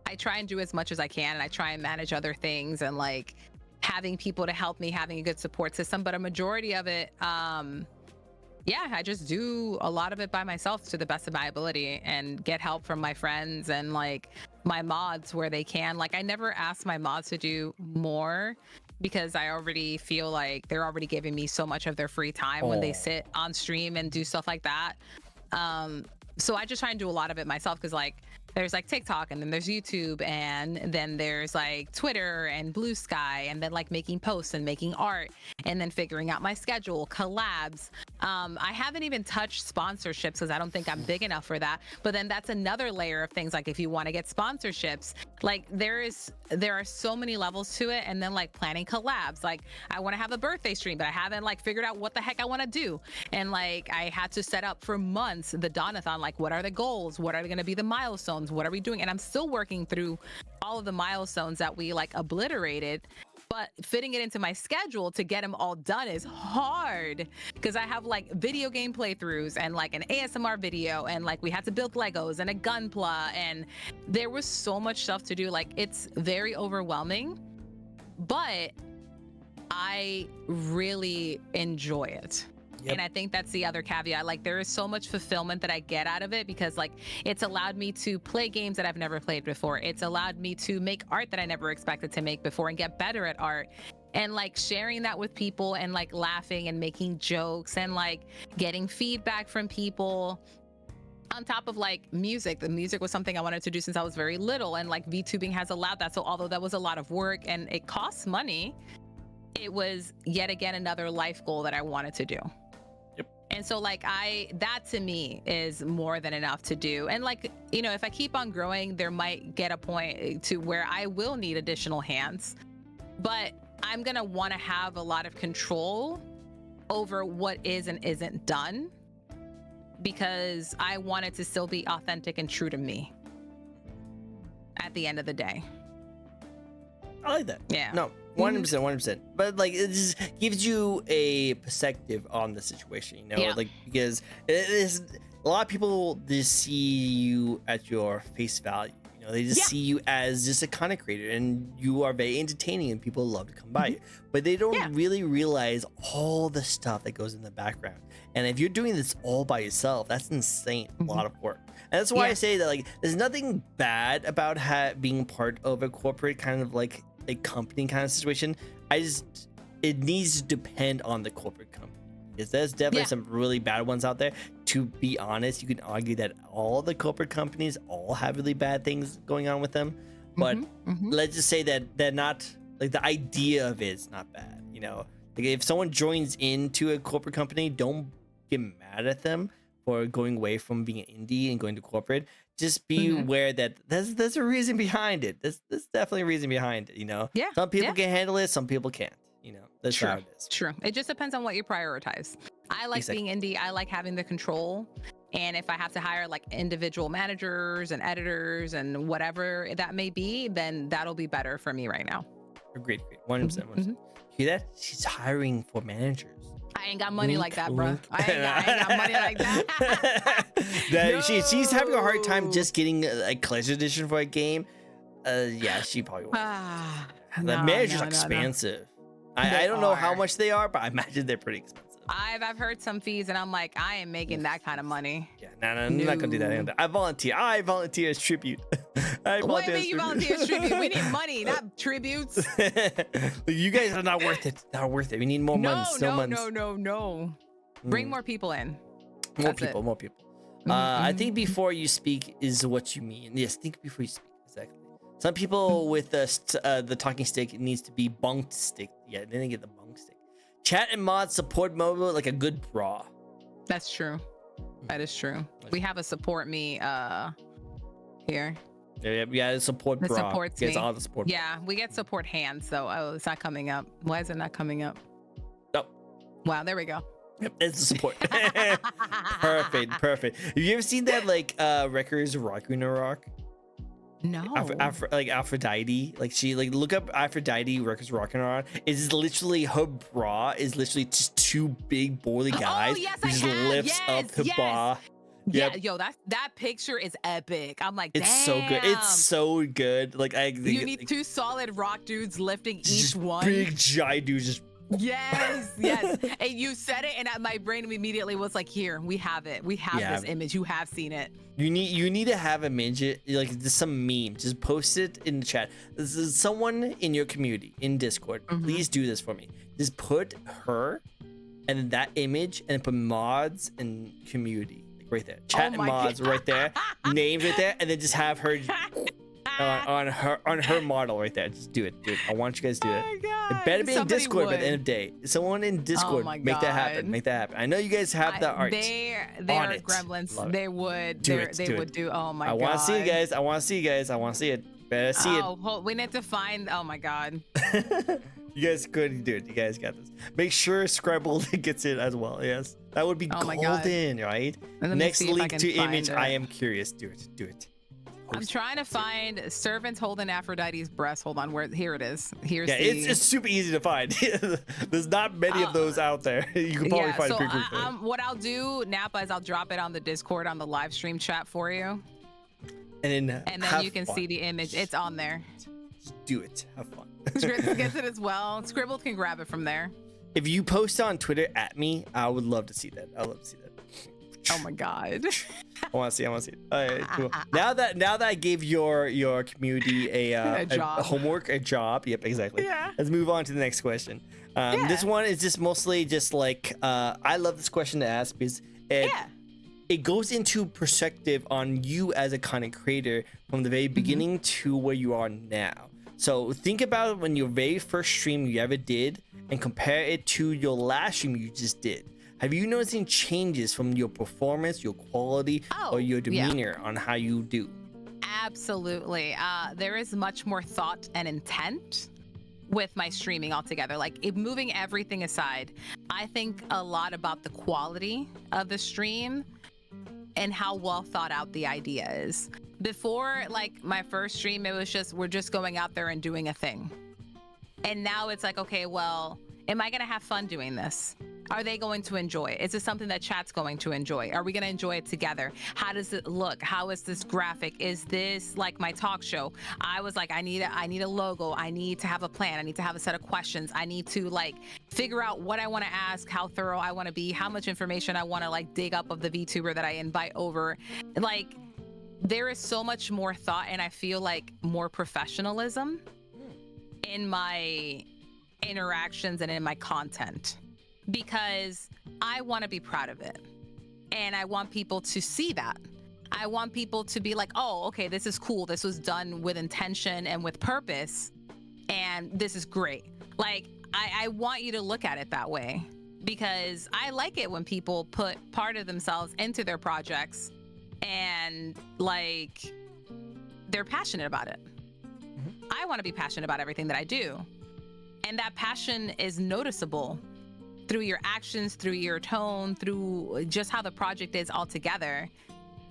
I try and do as much as I can, and I try and manage other things, and like having people to help me, having a good support system. But a majority of it, I just do a lot of it by myself to the best of my ability, and get help from my friends and like my mods where they can. Like I never ask my mods to do more, because I already feel like they're already giving me so much of their free time when they sit on stream and do stuff like that. So I just try and do a lot of it myself, because like there's like TikTok, and then there's YouTube, and then there's like Twitter and Blue Sky, and then like making posts and making art, and then figuring out my schedule, collabs. I haven't even touched sponsorships, because I don't think I'm big enough for that. But then that's another layer of things. Like if you want to get sponsorships, like there are so many levels to it. And then like planning collabs, like I want to have a birthday stream, but I haven't like figured out what the heck I want to do. And like I had to set up for months the Donathon, like what are the goals, what are going to be the milestones, what are we doing? And I'm still working through all of the milestones that we like obliterated, but fitting it into my schedule to get them all done is hard, because I have like video game playthroughs and like an ASMR video, and like we had to build Legos and a Gunpla, and there was so much stuff to do. Like it's very overwhelming, but I really enjoy it. Yep. And I think that's the other caveat. Like there is so much fulfillment that I get out of it, because like it's allowed me to play games that I've never played before. It's allowed me to make art that I never expected to make before, and get better at art. And like sharing that with people, and like laughing and making jokes, and like getting feedback from people. On top of like music, the music was something I wanted to do since I was very little, and like VTubing has allowed that. So although that was a lot of work and it costs money, it was yet again another life goal that I wanted to do. And so like that to me is more than enough to do. And like, you know, if I keep on growing, there might get a point to where I will need additional hands, but I'm going to want to have a lot of control over what is and isn't done, because I want it to still be authentic and true to me at the end of the day. I like that. Yeah. No, 100%. But like, it just gives you a perspective on the situation, you know, like, because it is a lot of people just see you at your face value. You know, they just see you as just a content creator, and you are very entertaining, and people love to come by you. But they don't really realize all the stuff that goes in the background. And if you're doing this all by yourself, that's insane. A lot of work. And that's why I say that like, there's nothing bad about being part of a corporate kind of like a company kind of situation. It needs to depend on the corporate company, because there's definitely some really bad ones out there. To be honest, you can argue that all the corporate companies all have really bad things going on with them, but let's just say that they're not, like, the idea of it is not bad, you know. Like if someone joins into a corporate company, don't get mad at them for going away from being an indie and going to corporate. Just be aware that there's a reason behind it. There's definitely a reason behind it, you know? Yeah. Some people can handle it, some people can't, you know? That's how it is. True. It just depends on what you prioritize. I like being indie. I like having the control. And if I have to hire like individual managers and editors and whatever that may be, then that'll be better for me right now. Agreed. 100%. Hear that? She's hiring for managers. I ain't got money like that, bro. I ain't got money like that. She's having a hard time just getting a collector's edition for a game. Yeah, she probably won't. The managers are expensive. I don't know how much they are, but I imagine they're pretty expensive. I've heard some fees, and I'm like, I ain't making that kind of money. Yeah, no, I'm not gonna do that. I volunteer as tribute. What made you volunteer as tribute? We need money, not tributes. You guys are not worth it. Not worth it. We need more months. No. Bring more people in. More people. I think before you speak is what you mean. Yes, think before you speak. Exactly. Some people with the talking stick needs to be bunked stick. Yeah, they didn't get the bunk stick. Chat and mods support mobile like a good bra. That's true. That is true. We have a support me here. Yeah, the support That bra. supports Gets me. all the support. Yeah, we get support hands though. Oh, it's not coming up. Why is it not coming up? Oh. Wow, there we go. Yep, it's the support. Perfect. Have you ever seen that like Wreckers Ragnarok? No. Like Aphrodite, like she like look up Aphrodite Wreckers Ragnarok. It's literally her bra is literally just two big burly guys yes, who just lifts up the bra. Yeah, Yep. yo, that picture is epic. I'm like, It's so good. It's so good. Like you need two solid rock dudes lifting each just one. Big giant dudes just. Yes. And you said it, and my brain immediately was like, "Here, we have it. We have this image. You have seen it." You need to have a midget, like just some meme. Just post it in the chat. This is someone in your community in Discord. Please do this for me. Just put her and then that image and put mods and community. Right there, chat and mods right there, names right there, and then just have her on her model right there. Just do it. I want you guys to do it. It better be in Discord by the end of the day. Someone in Discord, make that happen. I know you guys have the art. They are gremlins. They would do. Oh my god. I want to see you guys. I want to see it. Better see it. Oh, we need to find. Oh my god. You guys could do it. You guys got this. Make sure Scrabble gets it as well. Yes, that would be golden, right? Next link to image. I am curious. Do it. I'm trying to find servants holding Aphrodite's breast. Hold on, here it is. It's super easy to find. There's not many of those out there. You can probably find it pretty quickly. What I'll do, Napa, is I'll drop it on the Discord on the live stream chat for you. And then you can see the image. It's on there. Just do it. Have fun. Scribbles gets it as well. Scribble can grab it from there. If you post on Twitter at me, I would love to see that. Oh my god. I want to see it. All right, cool. Now that I gave your community a homework, a job. Yep, exactly. Yeah. Let's move on to the next question. This one is just mostly just like I love this question to ask because it goes into perspective on you as a content creator from the very beginning to where you are now. So think about when your very first stream you ever did and compare it to your last stream you just did. Have you noticed any changes from your performance, your quality, or your demeanor on how you do? Absolutely. There is much more thought and intent with my streaming altogether. Like, moving everything aside, I think a lot about the quality of the stream and how well thought out the idea is. Before, like, my first stream, it was just, we're just going out there and doing a thing. And now it's like, okay, well, am I gonna have fun doing this? Are they going to enjoy it? Is this something that chat's going to enjoy? Are we gonna enjoy it together? How does it look? How is this graphic? Is this like my talk show? I was like, I need a logo. I need to have a plan. I need to have a set of questions. I need to like figure out what I want to ask, how thorough I want to be, how much information I want to like dig up of the VTuber that I invite over. Like, there is so much more thought, and I feel like more professionalism in my interactions and in my content, because I want to be proud of it, and I want people to see that. I want people to be like, oh, okay, this is cool. This was done with intention and with purpose, and this is great. Like, I want you to look at it that way, because I like it when people put part of themselves into their projects and like they're passionate about it. I want to be passionate about everything that I do, and that passion is noticeable through your actions, through your tone, through just how the project is altogether.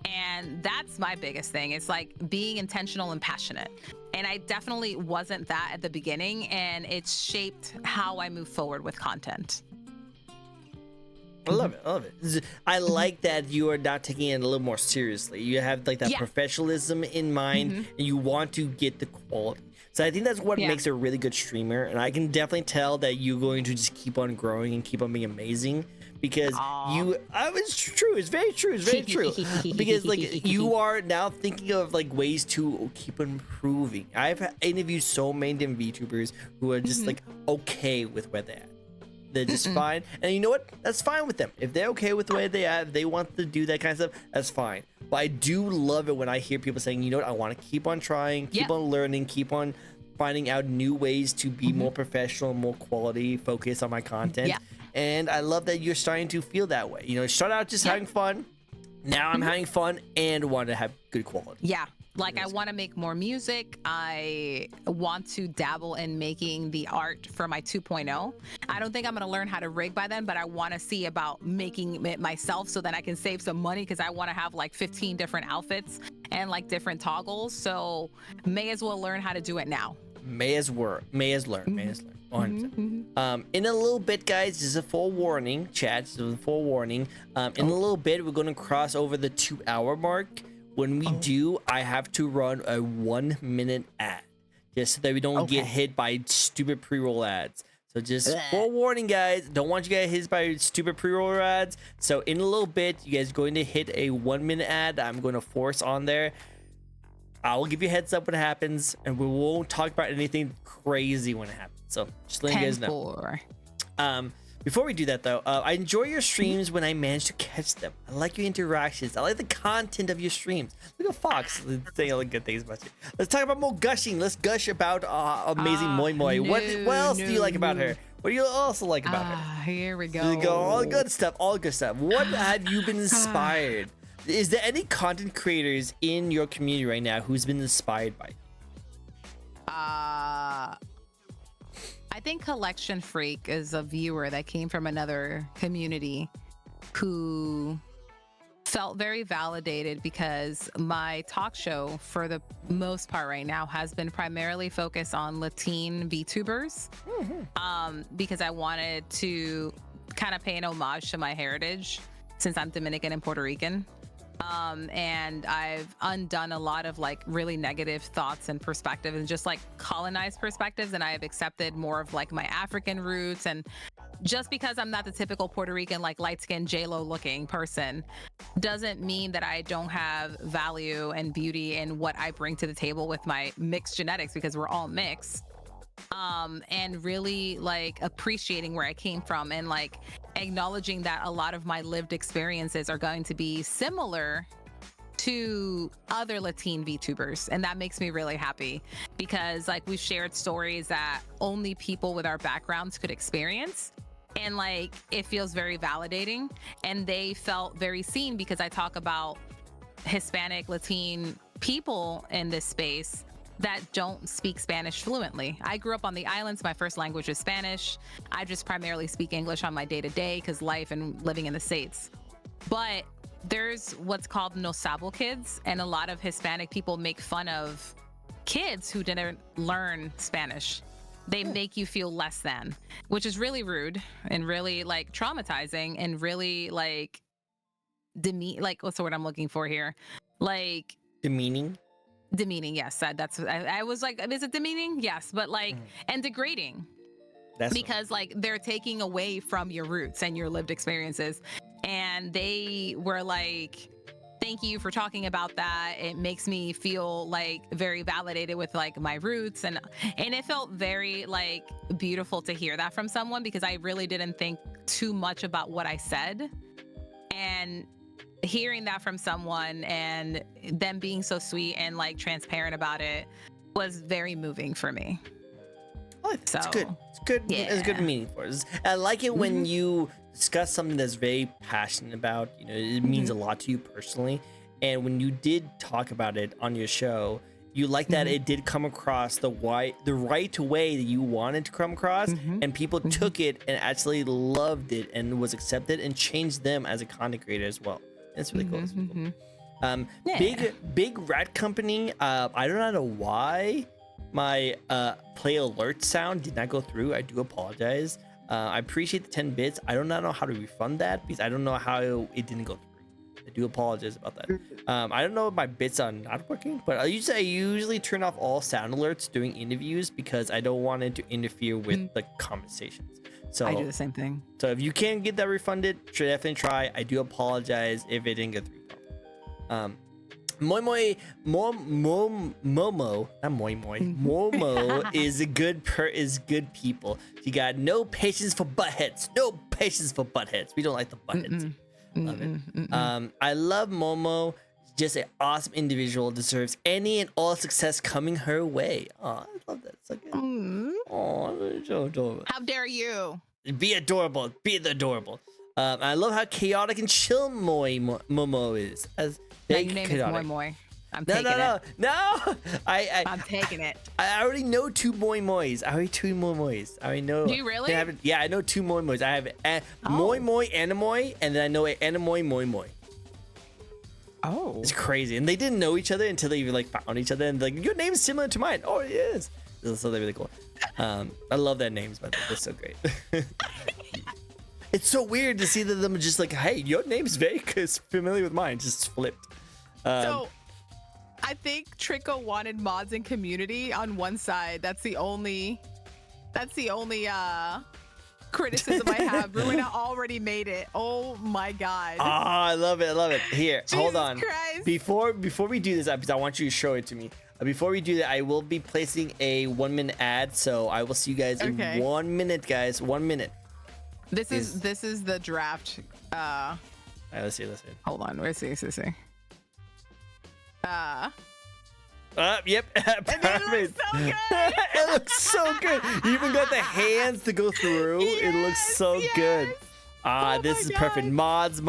And that's my biggest thing. It's like being intentional and passionate. And I definitely wasn't that at the beginning, and it's shaped how I move forward with content. I love it. I like that you are not taking it a little more seriously. You have like that professionalism in mind, and you want to get the quality. So I think that's what makes a really good streamer, and I can definitely tell that you're going to just keep on growing and keep on being amazing, because it's true. It's very true. Because like you are now thinking of like ways to keep improving. I've interviewed so many different VTubers who are just like okay with where they're at. They're just fine, and you know what? That's fine with them. If they're okay with the way they are, if they want to do that kind of stuff, that's fine. But I do love it when I hear people saying, you know what? I want to keep on trying, keep on learning, keep on finding out new ways to be more professional, more quality, focus on my content. And I love that you're starting to feel that way. You know, start out just having fun, Now I'm having fun and want to have good quality. Yeah. Like, I want to make more music. I want to dabble in making the art for my 2.0. I don't think I'm going to learn how to rig by then, but I want to see about making it myself so that I can save some money, because I want to have like 15 different outfits and like different toggles. So may as well learn how to do it now. May as learn. 100%. In a little bit, guys, just a full warning, chat, just a full warning. In a little bit, we're going to cross over the 2-hour mark. When we do, I have to run a 1-minute ad, just so that we don't get hit by stupid pre-roll ads. So just full warning, guys. Don't want you guys hit by stupid pre-roll ads. So in a little bit, you guys are going to hit a 1-minute ad. I'm going to force on there. I will give you a heads up when it happens, and we won't talk about anything crazy when it happens. So just letting you guys know. Before we do that, though, I enjoy your streams when I manage to catch them. I like your interactions. I like the content of your streams. Look at Fox saying all the good things about you. Let's talk about more gushing. Let's gush about amazing Moi Moi. What else do you like about her? What do you also like about her? Here we go. Here we go. All good stuff. All good stuff. What have you been inspired? Is there any content creators in your community right now who's been inspired by? I think Collection Freak is a viewer that came from another community who felt very validated, because my talk show for the most part right now has been primarily focused on Latin VTubers, because I wanted to kind of pay an homage to my heritage, since I'm Dominican and Puerto Rican. And I've undone a lot of like really negative thoughts and perspectives, and just like colonized perspectives, and I have accepted more of like my African roots. And just because I'm not the typical Puerto Rican, like light-skinned J-Lo looking person, doesn't mean that I don't have value and beauty in what I bring to the table with my mixed genetics, because we're all mixed. And really like appreciating where I came from, and like acknowledging that a lot of my lived experiences are going to be similar to other Latin VTubers. And that makes me really happy, because like we've shared stories that only people with our backgrounds could experience. And like, it feels very validating, and they felt very seen, because I talk about Hispanic, Latin people in this space that don't speak Spanish fluently. I grew up on the islands. My first language is Spanish. I just primarily speak English on my day-to-day because life and living in the States. But there's what's called no sabo kids, and a lot of Hispanic people make fun of kids who didn't learn Spanish. They make you feel less than, which is really rude and really like traumatizing, and really like like, what's the word I'm looking for here? Like Demeaning. Yes, I was like, is it demeaning? Yes, but like, and degrading. Because like they're taking away from your roots and your lived experiences. And they were like, thank you for talking about that. It makes me feel like very validated with like my roots. And it felt very like beautiful to hear that from someone, because I really didn't think too much about what I said. And hearing that from someone and them being so sweet and like transparent about it was very moving for me. Oh, it's good. It's good. Yeah. It's good meaning for us. I like it when you discuss something that's very passionate about. You know, it means a lot to you personally. And when you did talk about it on your show, you like that it did come across the right way that you wanted to come across, and people took it and actually loved it and was accepted and changed them as a content creator as well. It's really cool. It's really cool. Big rat company. I don't know why my play alert sound did not go through. I do apologize. I appreciate the 10 bits. I do not know how to refund that, because I don't know how it didn't go through. I do apologize about that. I don't know if my bits are not working, but I usually turn off all sound alerts during interviews, because I don't want it to interfere with the conversations. So I do the same thing. So if you can get that refunded, should definitely try. I do apologize if it didn't go through. Momo, Momo is good people. You got no patience for buttheads. No patience for buttheads. We don't like the buttheads. Love it. I love Momo. Just an awesome individual. Deserves any and all success coming her way. Oh, I love that. So good. Oh, so adorable. How dare you? Be adorable. Be the adorable. I love how chaotic and chill Momo is. As Now, big your name chaotic. is Moy. I'm No, taking no, it. no. I'm taking it. I already know two Moy Moys. I already two Moy Moys. I already know. Do you really? Yeah, I know two Moy Moys. I have Moy Moy Anemoy, and then I know Anemoy Moy Moy. Oh. It's crazy, and they didn't know each other until they like found each other, and like your name is similar to mine. Oh, it is. So they're really cool. I love their names, but they're so great. It's so weird to see that them just like, hey, your name's very familiar with mine. Just flipped. So I think Tricko wanted mods and community on one side. That's the only criticism I have. Ruina already made it. Oh my god. Oh, I love it. I love it. Here, hold on. Christ. Before we do this, because I want you to show it to me. Before we do that, I will be placing a 1-minute ad, so I will see you guys in 1 minute, guys. 1 minute. This is the draft. All right, let's see. Hold on. Let's see. Yep. Perfect. It looks so good. It looks so good. You even got the hands to go through. It looks so good. This is perfect. Mods.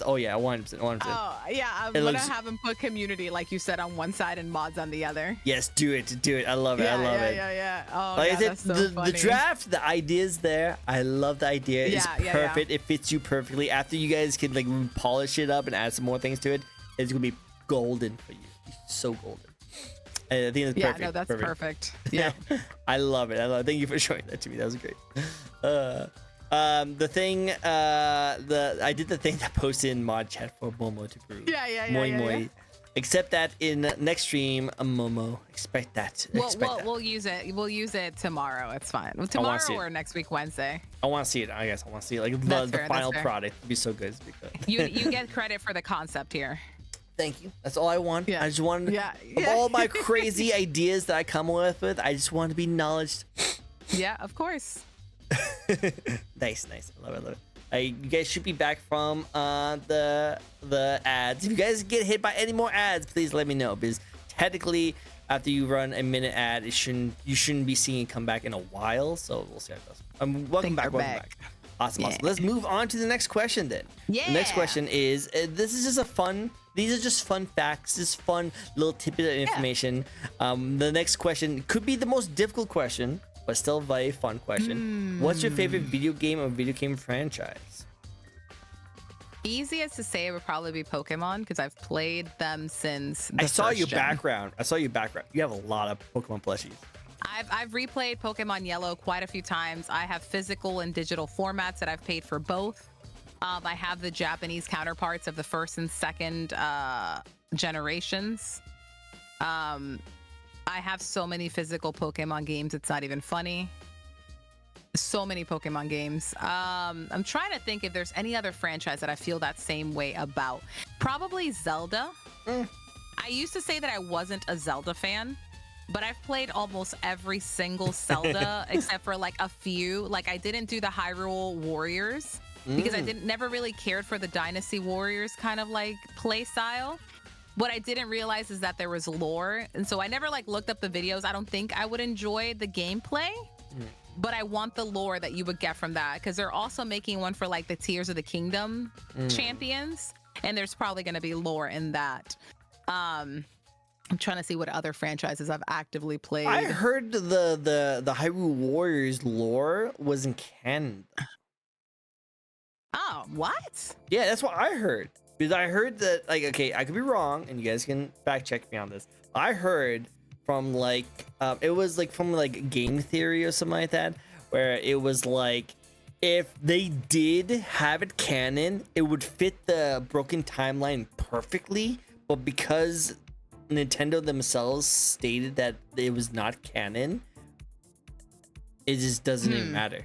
Oh yeah, 100%. Oh yeah, I'm gonna have him put community, like you said, on one side and mods on the other. Yes, do it. I love it. Yeah. Oh, like God, I said, that's so funny. the draft, the idea's there. I love the idea. It's perfect. Yeah. It fits you perfectly. After you guys can like polish it up and add some more things to it, it's gonna be golden for you. It's so golden. I think it's perfect. Yeah, no, that's perfect. Yeah. I love it. Thank you for showing that to me. That was great. The thing, I did the thing that posted in mod chat for Momo to prove. Yeah. Moy. Except that in next stream, Momo. Expect that. We'll use it. We'll use it tomorrow. It's fine. Tomorrow or next week, Wednesday. I want to see it. I guess I want to see it. Like the final product would be so good. You get credit for the concept here. Thank you. That's all I want. Yeah. I just wanted of all my crazy ideas that I come with, I just want to be acknowledged. Yeah, of course. Nice. I love it. You guys should be back from the ads. If you guys get hit by any more ads, please let me know, because technically after you run a minute ad, you shouldn't be seeing it come back in a while. So we'll see how it goes. Welcome back. Awesome. Let's move on to the next question then. Yeah. The next question is these are just fun facts, just fun little tidbit of information. The next question could be the most difficult question, but still a very fun question. What's your favorite video game or video game franchise? Easiest to say would probably be Pokemon, because I've played them since the I saw your gen. background. You have a lot of Pokemon plushies. I've replayed Pokemon Yellow quite a few times. I have physical and digital formats that I've paid for both. I have the Japanese counterparts of the first and second generations. I have so many physical Pokemon games, it's not even funny. So many Pokemon games. I'm trying to think if there's any other franchise that I feel that same way about. Probably Zelda. I used to say that I wasn't a Zelda fan, but I've played almost every single Zelda except for like a few. Like I didn't do the Hyrule Warriors because I never really cared for the Dynasty Warriors kind of like play style. What I didn't realize is that there was lore, and so I never like looked up the videos. I don't think I would enjoy the gameplay, but I want the lore that you would get from that, because they're also making one for like the Tears of the Kingdom champions, and there's probably going to be lore in that. I'm trying to see what other franchises I've actively played. I heard the Hyrule Warriors lore wasn't canon. Oh, what? Yeah, that's what I heard. Because I heard that, like, okay, I could be wrong, and you guys can fact check me on this. I heard from like, it was like from like game theory or something like that, where it was like, if they did have it canon, it would fit the broken timeline perfectly, but because Nintendo themselves stated that it was not canon, it just doesn't even matter.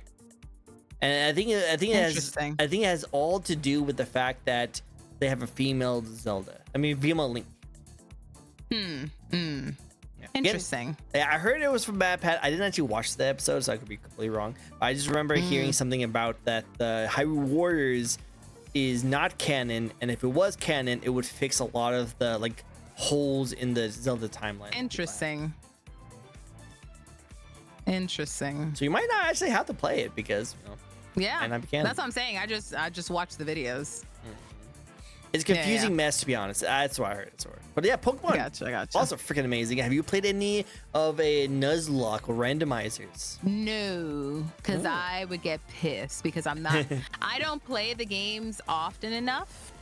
And I think it has all to do with the fact that they have a female Zelda. I mean, female Link. Yeah. Interesting. Again, I heard it was from Bad Pat. I didn't actually watch the episode, so I could be completely wrong. I just remember hearing something about that the Hyrule Warriors is not canon, and if it was canon, it would fix a lot of the like holes in the Zelda timeline. Interesting. So you might not actually have to play it because, you know, Yeah, might not be canon. that's what I'm saying. I just watched the videos. It's a confusing mess, to be honest. That's why I heard it. But yeah, Pokemon. Gotcha. Also freaking amazing. Have you played any of a Nuzlocke or randomizers? No, because I would get pissed because I'm not. I don't play the games often enough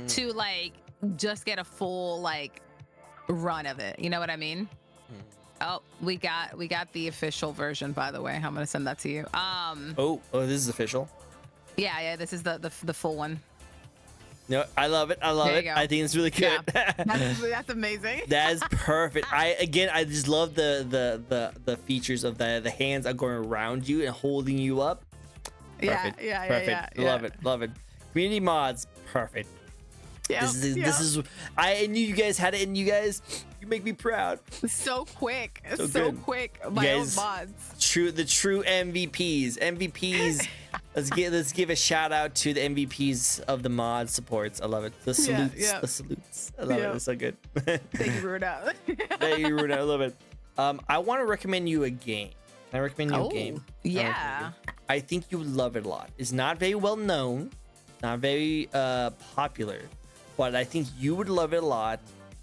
to like just get a full like run of it. You know what I mean? Oh, we got the official version, by the way. I'm gonna send that to you. Oh, this is official. Yeah. This is the full one. No, I love it. I think it's really good. Yeah, that's amazing. That is perfect. I just love the features of the hands are going around you and holding you up. Perfect. Yeah. Love it. Community mods, perfect. Yeah. This is I knew you guys had it, and you guys, you make me proud. So quick. So quick. My own mods. The true MVPs. Let's give a shout out to the MVPs of the mod supports. I love it. The salutes. The salutes. I love it. It's so good. Thank you, Ruda. Thank you, Ruda. I love it. I want to recommend you a game. Can I recommend you a game? Yeah. I think you would love it a lot. It's not very well known, not very popular, but I think you would love it a lot.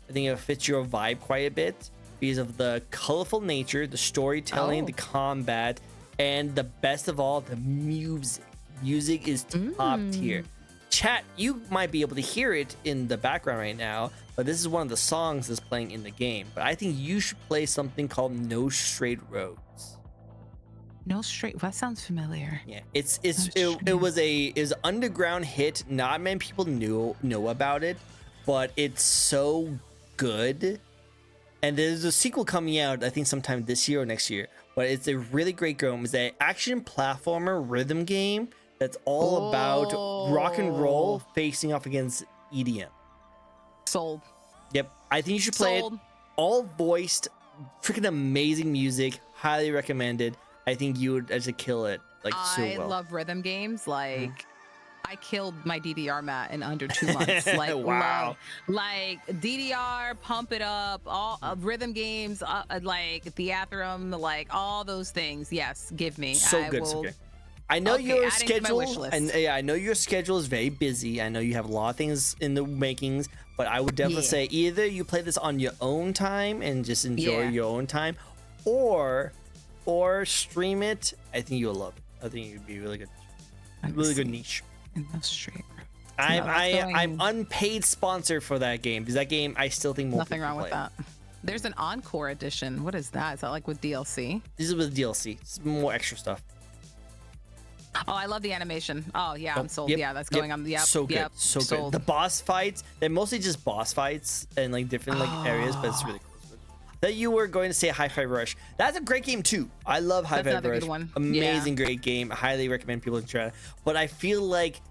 I think it fits your vibe quite a bit because of the colorful nature, the storytelling, the combat, and the best of all, the music. Music is top tier. Chat, you might be able to hear it in the background right now, but this is one of the songs that's playing in the game. But I think you should play something called No Straight Roads. No Straight. That sounds familiar. Yeah, it was an underground hit. Not many people know about it, but it's so good. And there's a sequel coming out, I think sometime this year or next year. But it's a really great game. It's an action platformer rhythm game that's all about rock and roll facing off against EDM. Sold. Yep, I think you should play it. All voiced, freaking amazing music. Highly recommended. I think you would actually kill it so well. I love rhythm games. Like, I killed my DDR mat in under 2 months. Like, wow. Like DDR, pump it up, all rhythm games, like Theathrum, like all those things. Yes, give me. So good. I know your schedule, and I know your schedule is very busy. I know you have a lot of things in the makings, but I would definitely say either you play this on your own time and just enjoy your own time, or stream it. I think you'll love it. I think it'd be really good. Really good niche. No Straight Roads. I'm unpaid sponsor for that game because that game I still think more nothing wrong with that. There's an encore edition. What is that? Is that like with DLC? This is with DLC. It's more extra stuff. Oh, I love the animation. Oh yeah, I'm sold. Yeah, that's going on. Yeah, so good, so good. The boss fights, they're mostly just boss fights and like different areas, but it's really cool. That you were going to say Hi-Fi Rush. That's a great game too. I love Hi-Fi Rush. Good one. Amazing, great game. I highly recommend people to try it. But I feel like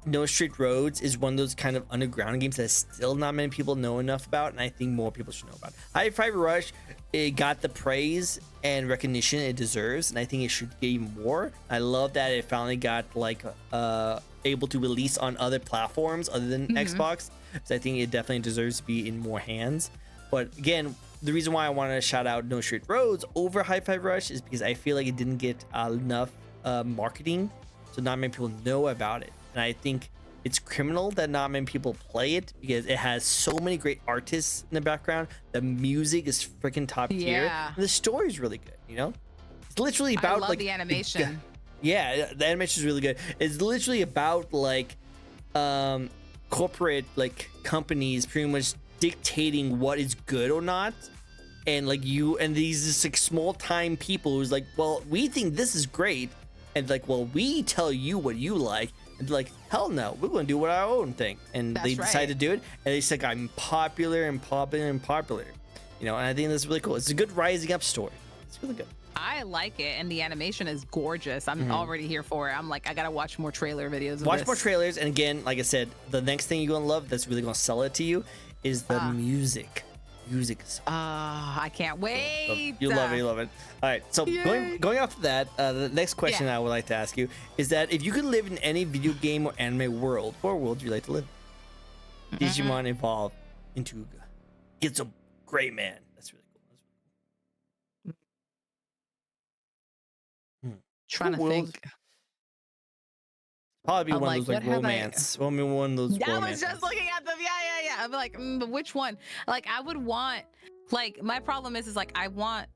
No Straight Roads is one of those kind of underground games that still not many people know enough about, and I think more people should know about. Hi-Fi Rush, it got the praise and recognition it deserves, and I think it should get more. I love that it finally got like able to release on other platforms other than Xbox. So I think it definitely deserves to be in more hands. But again, the reason why I wanted to shout out No Straight Roads over Hi-Fi Rush is because I feel like it didn't get enough marketing, so not many people know about it. And I think it's criminal that not many people play it because it has so many great artists in the background. The music is freaking top tier. And the story is really good. You know, it's literally about I love the animation. Yeah, the animation is really good. It's literally about like corporate like companies pretty much dictating what is good or not, and like you and these just like small time people who's like, well, we think this is great, and like, well, we tell you what you like, and like, hell no, we're gonna do what our own thing, and they decide to do it, and they like, I'm popular, you know. And I think that's really cool. It's a good rising up story. It's really good. I like it, and the animation is gorgeous. I'm already here for it. I'm like, I gotta watch more trailer videos. Watch more trailers, and again, like I said, the next thing you're gonna love that's really gonna sell it to you is the music. Music is I can't wait. You love it. All right, so going off of that, the next question I would like to ask you is that if you could live in any video game or anime world, what world would you like to live? Digimon evolve into it's a great man. That's really cool. Trying to think. Probably I'm one like, of those like what have I- romance. One of those I romance was just ones. looking at them. Yeah. I'm like, but which one? Like, I would want. Like, my problem is like I want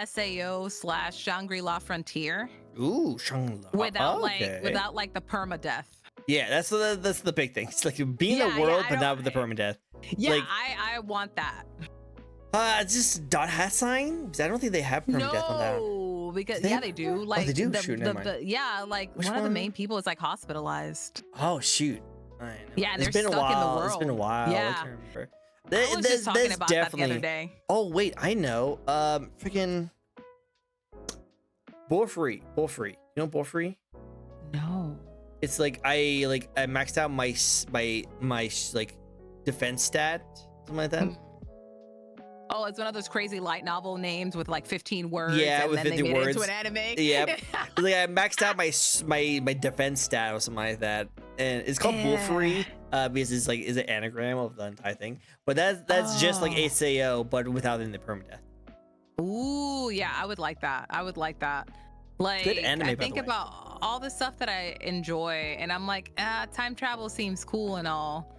SAO / Shangri-La Frontier Ooh, Shangri-La. without Okay. like the permadeath. Yeah, that's the big thing. It's like being in Yeah, the world, I but not don't- with the permadeath. Yeah, Like, I want that. it's just dot hat sign. 'Cause I don't think they have permadeath on that. No, because They yeah, have they permadeath? do. Oh, Like they do? Shoot, never mind. yeah, like Which one of the one? main people is like hospitalized. Oh shoot. I know. Yeah, and It's they're been a stuck in the while. It's been a world. while. Yeah. I can't remember. I was just talking There's about that the other day. Oh wait, I know. Freaking Borfree. You know Borfree? No. It's like I maxed out my like defense stat, something like that. Oh, it's one of those crazy light novel names with like 15 words. Yeah, and with then 50 they made words. it into an anime. Yeah, like I maxed out my defense stat or something like that, and it's called Borfree because it's an anagram of the entire thing. But that's just like SAO, but without any permadeath. Ooh, yeah, I would like that. Like, Good anime, I by think the way. about all the stuff that I enjoy, and I'm like, time travel seems cool and all,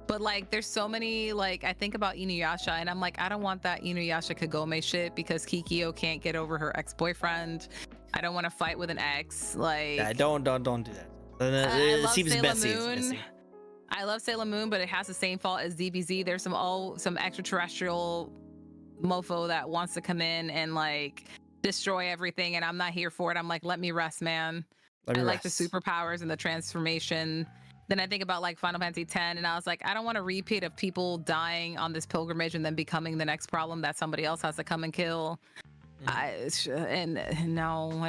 but like, there's so many. Like, I think about Inuyasha, and I'm like, I don't want that Inuyasha Kagome shit because Kikyo can't get over her ex-boyfriend. I don't want to fight with an ex. Like, Yeah, don't do that. I It love seems Sailor messy. It's Moon. messy. I love Sailor Moon, but it has the same fault as DBZ. There's some extraterrestrial mofo that wants to come in and like destroy everything, and I'm not here for it. I'm like, let me rest, man. I like the superpowers and the transformation. Then I think about like Final Fantasy X, and I was like, I don't want a repeat of people dying on this pilgrimage and then becoming the next problem that somebody else has to come and kill. And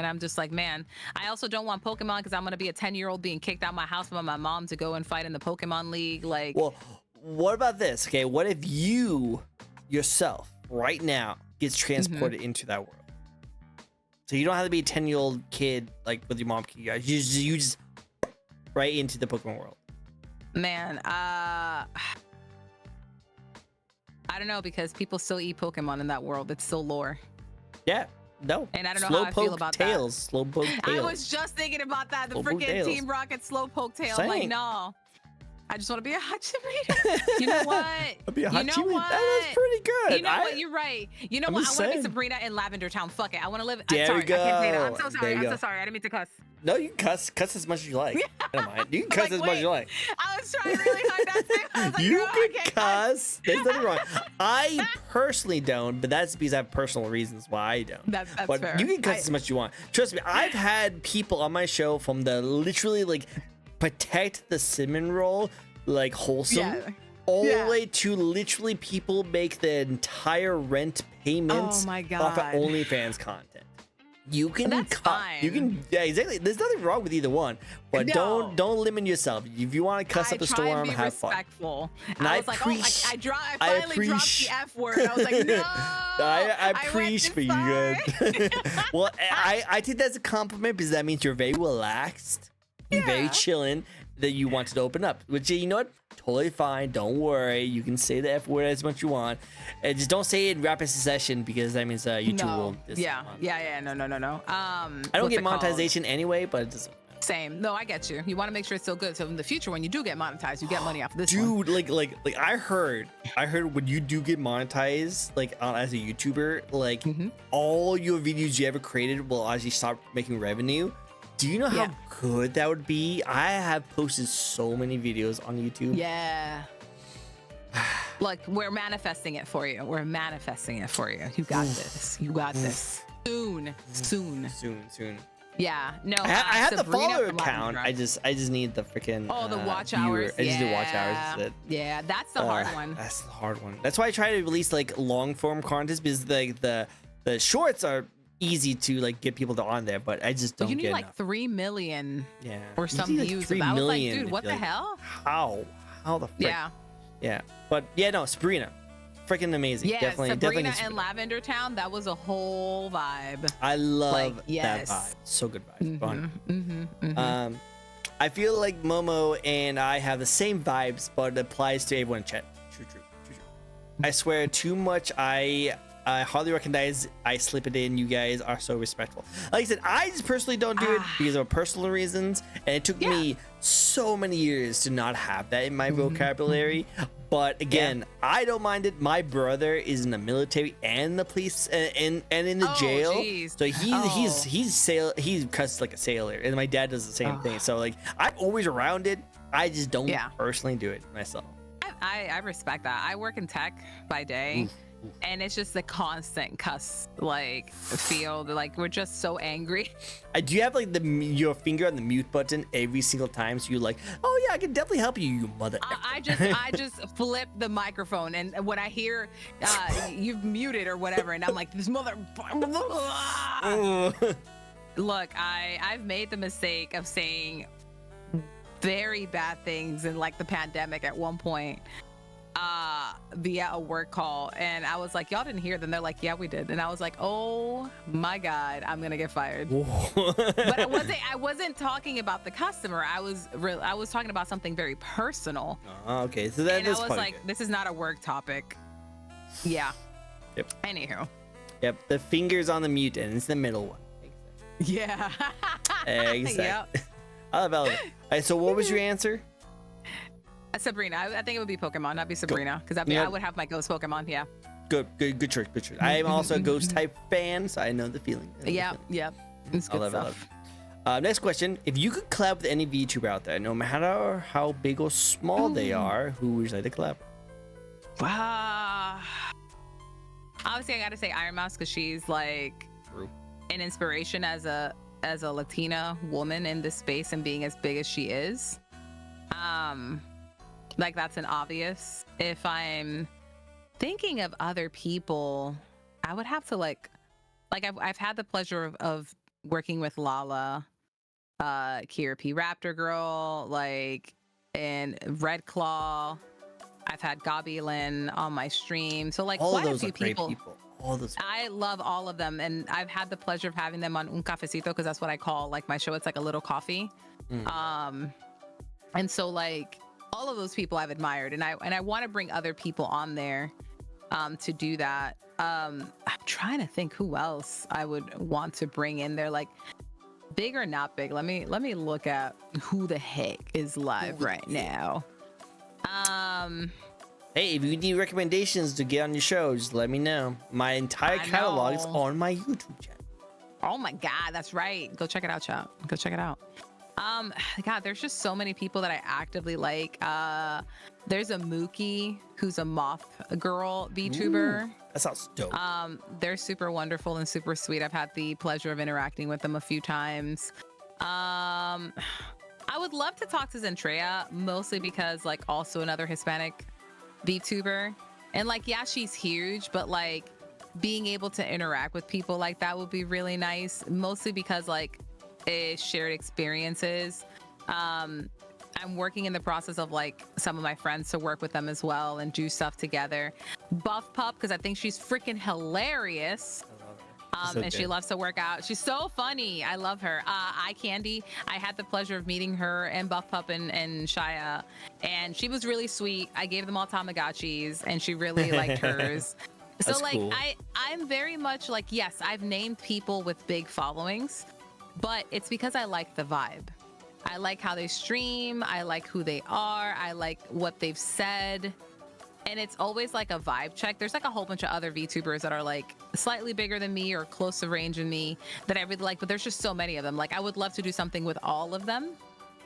I'm just like, man, I also don't want Pokemon because I'm gonna be a 10-year-old being kicked out of my house by my mom to go and fight in the Pokemon League. Like, Well, what about this? Okay, what if you yourself right now gets transported into that world? So you don't have to be a 10-year-old kid like with your mom. You just right into the Pokemon world. Man, I don't know, because people still eat Pokemon in that world. It's still lore. Yeah, no. And I don't know how I feel about that. Slowpoke Tails. I was just thinking about that. The Slowpoke freaking Tails. Team Rocket Slowpoke Tail. Same. Like, no. I just want to be a Hachimura. You know what? Be a You know Hachimura. what? That is pretty good. You know what? You're right. You know I'm what? I just want to be saying. Sabrina in Lavender Town. Fuck it. I want to live. There sorry, we go. I can't say that. I'm so There sorry. you I'm go. so sorry. I didn't mean to cuss. No, you can cuss as much as you like. I don't mind. You can cuss like, as much as you like. I was trying really hard not to. I was like, You no, I can can't cuss. There's nothing wrong. I personally don't, but that's because I have personal reasons why I don't. That's but fair. you can cuss as much as you want. Trust me, I've had people on my show from the literally like protect the cinnamon roll, like wholesome, Yeah. all Yeah. the way to literally people make the entire rent payments Oh my off of God. OnlyFans content. You can That's You fine. can, yeah, exactly. There's nothing wrong with either one, but No. don't limit yourself. If you want to cuss I up a try and storm, be have fun. respectful. And I I was like, appreciate- I I finally dropped appreciate- the F word. I was like, no. I went appreciate this you far. good. Well, I think that's a compliment because that means you're very relaxed, you're very Yeah. chilling, that you wanted to open up. Which, you know what? Totally fine. Don't worry. You can say the F word as much as you want, and just don't say it in rapid succession because that means YouTube will. Yeah. No. I don't get monetization anyway, but it doesn't. Same. No, I get you. You want to make sure it's still good, so in the future when you do get monetized, you get money off of this one. Dude, like I heard when you do get monetized, like as a YouTuber, like Mm-hmm. all your videos you ever created will actually start making revenue. Do you know how Yeah. good that would be? I have posted so many videos on YouTube. Yeah. Look, we're manifesting it for you. We're manifesting it for you. You got this. You got this. Soon. Soon. Yeah. No. I have the Sabrina follower from account. Lavender. I just need the freaking The watch viewer. hours. I just do watch hours. That's it. Yeah, that's the hard one. That's the hard one. That's why I try to release like long form content because like the shorts are easy to like get people to on there, but I just don't You need get like enough. 3 million Yeah. or You some need, like, views. 3 I was like, million dude, if what you, the like, hell? How the frick? Yeah. But yeah, no, Sabrina, freaking amazing. Yeah, definitely Sabrina definitely and Lavender Town, that was a whole vibe. I love like, that yes. vibe. So good vibe. Fun. Mhm. I feel like Momo and I have the same vibes, but it applies to everyone in chat. True. I swear, too much I I highly recognize I slip it in. You guys are so respectful. Like I said, I just personally don't do it because of personal reasons, and it took me so many years to not have that in my vocabulary. But again, I don't mind it. My brother is in the military and the police and in the jail, geez. so he cuts like a sailor, and my dad does the same thing. So like I'm always around it. I just don't personally do it myself. I respect that. I work in tech by day. And it's just the constant cuss like field. Like we're just so angry. Do you have like your finger on the mute button every single time? So you're like, oh yeah, I can definitely help you, you mother. I just flip the microphone, and when I hear you've muted or whatever, and I'm like, this mother. Look, I've made the mistake of saying very bad things in like the pandemic at one point. Via a work call, and I was like, y'all didn't hear them. They're like, yeah, we did. And I was like, oh my god, I'm gonna get fired. But I wasn't talking about the customer. I was talking about something very personal. Okay, so that is, and I was like, this is not a work topic. Yep. Anywho. Yep, the finger's on the mute and it's the middle one. Yeah. Exactly. Yep. I love it. All right, so what was your answer? Sabrina. I think it would be Pokemon, not be Sabrina, because I would have my ghost Pokemon. Yeah. Good choice. I am also a ghost type fan, so I know the feeling. Yep. It's good stuff. Next question: if you could collab with any VTuber out there, no matter how big or small they are, who would you like to collab? Obviously, I gotta say Iron Mouse, because she's like an inspiration as a Latina woman in this space and being as big as she is. Like that's an obvious. If I'm thinking of other people, I would have to like I've had the pleasure of working with Lala, Kira P Raptor Girl, like and Red Claw. I've had Gabi Lynn on my stream, so like all quite of those a few are great people. All those. I love all of them, and I've had the pleasure of having them on Un Cafecito, because that's what I call like my show. It's like a little coffee. And so like all of those people I've admired, and I want to bring other people on there to do that. I'm trying to think who else I would want to bring in there, like big or not big. Let me look at who the heck is live right now. Hey, if you need recommendations to get on your show, just let me know. My entire catalog is on my YouTube channel. Oh my god, that's right. Go check it out, chat. Go check it out. God, there's just so many people that I actively like. There's a Mookie who's a moth girl VTuber. That sounds dope. They're super wonderful and super sweet. I've had the pleasure of interacting with them a few times. I would love to talk to Zentrea, mostly because like also another Hispanic VTuber, and like yeah, she's huge, but like being able to interact with people like that would be really nice, mostly because like shared experiences. I'm working in the process of like some of my friends to work with them as well and do stuff together. Buff Pup, because I think she's freaking hilarious. And she loves to work out. She's so funny. I love her. Eye Candy. I had the pleasure of meeting her and Buff Pup and Shia, and she was really sweet. I gave them all Tamagotchis, and she really liked hers. So like cool. I'm very much like, yes, I've named people with big followings, but it's because I like the vibe. I like how they stream. I like who they are. I like what they've said. And it's always like a vibe check. There's like a whole bunch of other VTubers that are like slightly bigger than me or close to range than me that I really like, but there's just so many of them. Like I would love to do something with all of them.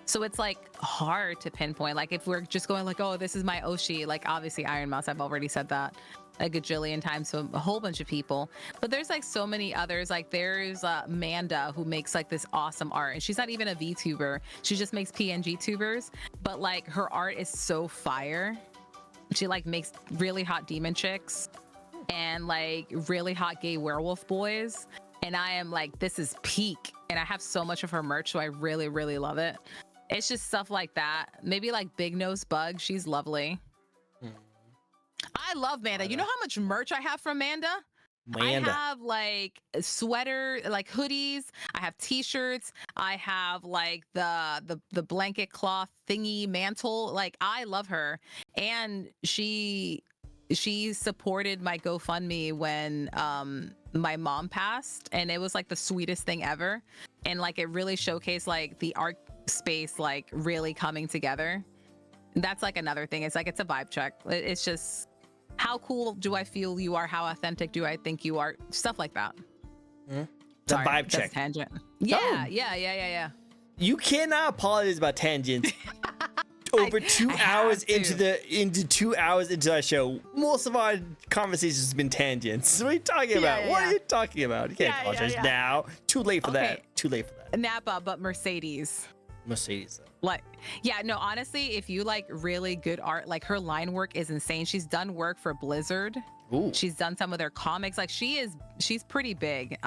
So it's like hard to pinpoint. Like if we're just going like, oh, this is my Oshi, like obviously Iron Mouse, I've already said that a gajillion times to a whole bunch of people, but there's like so many others. Like there's Manda, who makes like this awesome art, and she's not even a VTuber. She just makes PNG tubers, but like her art is so fire. She like makes really hot demon chicks and like really hot gay werewolf boys. And I am like, this is peak. And I have so much of her merch, so I really, really love it. It's just stuff like that. Maybe like Big Nose Bug. She's lovely. I love Manda. You know how much merch I have from Manda? I have like sweater, like hoodies. I have t-shirts. I have like the blanket cloth thingy mantle. Like I love her, and she she supported my GoFundMe when my mom passed, and it was like the sweetest thing ever. And like it really showcased like the art space like really coming together. That's like another thing. It's like it's a vibe check. It's just how cool do I feel you are? How authentic do I think you are? Stuff like that. The Sorry, vibe that's check. Tangent. No. Yeah. You cannot apologize about tangents. Over 2 hours into 2 hours into our show, most of our conversations has been tangents. What are you talking about? What are you talking about? You can't apologize now. Too late for that. Too late for that. Napa, but Mercedes. Mercedes. Like, yeah, no, honestly, if you like really good art, like her line work is insane. She's done work for Blizzard. Ooh. She's done some of their comics. Like she's pretty big.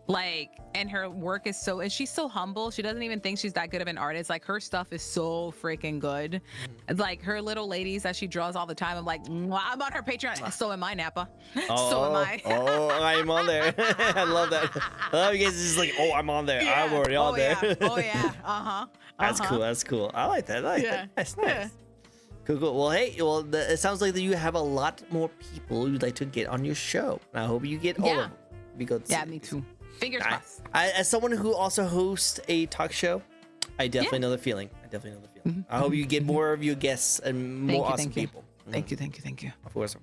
Like, and her work is so, and she's so humble. She doesn't even think she's that good of an artist. Like her stuff is so freaking good. It's like her little ladies that she draws all the time. I'm like, mwah, I'm on her Patreon. So am I, Napa. So am I. I'm on there. I love that. I love you guys just like, I'm on there. I'm already on there. That's cool. That's cool. I like that. I like that. That's nice. Yeah. Cool. Well, hey, it sounds like that you have a lot more people you'd like to get on your show. I hope you get all of them. Because me too. Fingers crossed. As someone who also hosts a talk show, I definitely know the feeling. I hope you get more of your guests and more awesome people. Thank you. Of course. All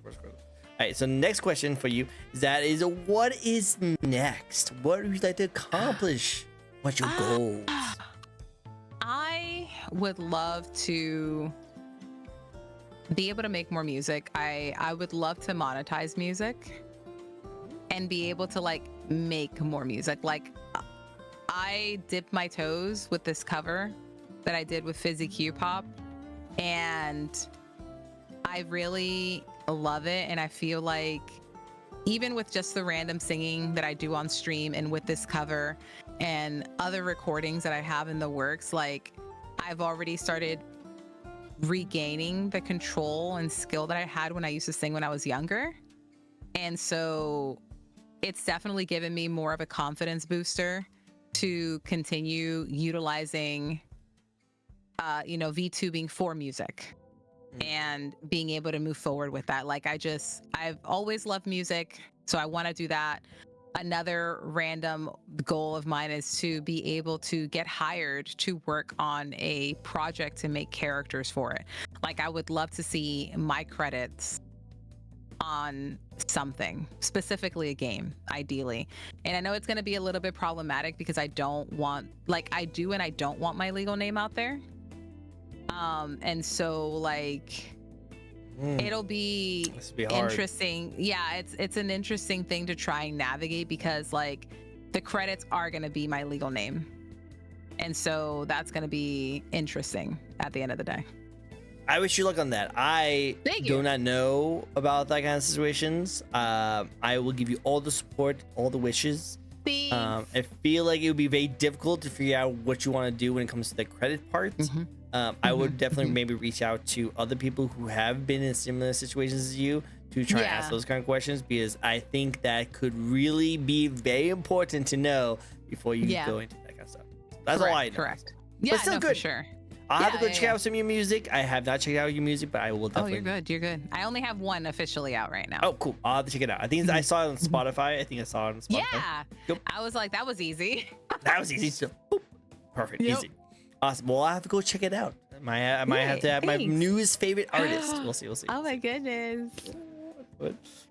right. So next question for you is what is next? What would you like to accomplish? What's your goals? I would love to be able to make more music. I would love to monetize music and be able to like make more music. Like I dipped my toes with this cover that I did with Fizzy Q Pop, and I really love it. And I feel like even with just the random singing that I do on stream and with this cover and other recordings that I have in the works, like I've already started regaining the control and skill that I had when I used to sing when I was younger. And so it's definitely given me more of a confidence booster to continue utilizing, VTubing for music and being able to move forward with that. Like I've always loved music, so I want to do that. Another random goal of mine is to be able to get hired to work on a project to make characters for it. Like I would love to see my credits on something, specifically a game, ideally. And I know it's going to be a little bit problematic because I don't want, like I do and I don't want my legal name out there. And so like it'll be interesting. Yeah, it's an interesting thing to try and navigate because like the credits are going to be my legal name. And so that's going to be interesting at the end of the day. I wish you luck on that. I do not know about that kind of situations. I will give you all the support, all the wishes. I feel like it would be very difficult to figure out what you want to do when it comes to the credit part. I would definitely maybe reach out to other people who have been in similar situations as you to try and ask those kind of questions, because I think that could really be very important to know before you go into that kind of stuff. That's all I know. Correct. Yeah, but still good. For sure. I'll have to go check out some of your music. I have not checked out your music, but I will definitely. You're good. I only have one officially out right now. Oh, cool. I'll have to check it out. I think I saw it on Spotify. Yeah. Yep. I was like, that was easy. That was easy. So, boop. Perfect. Yep. Easy. Awesome. Well, I have to go check it out. I might have to have my newest favorite artist. We'll see. Oh my goodness.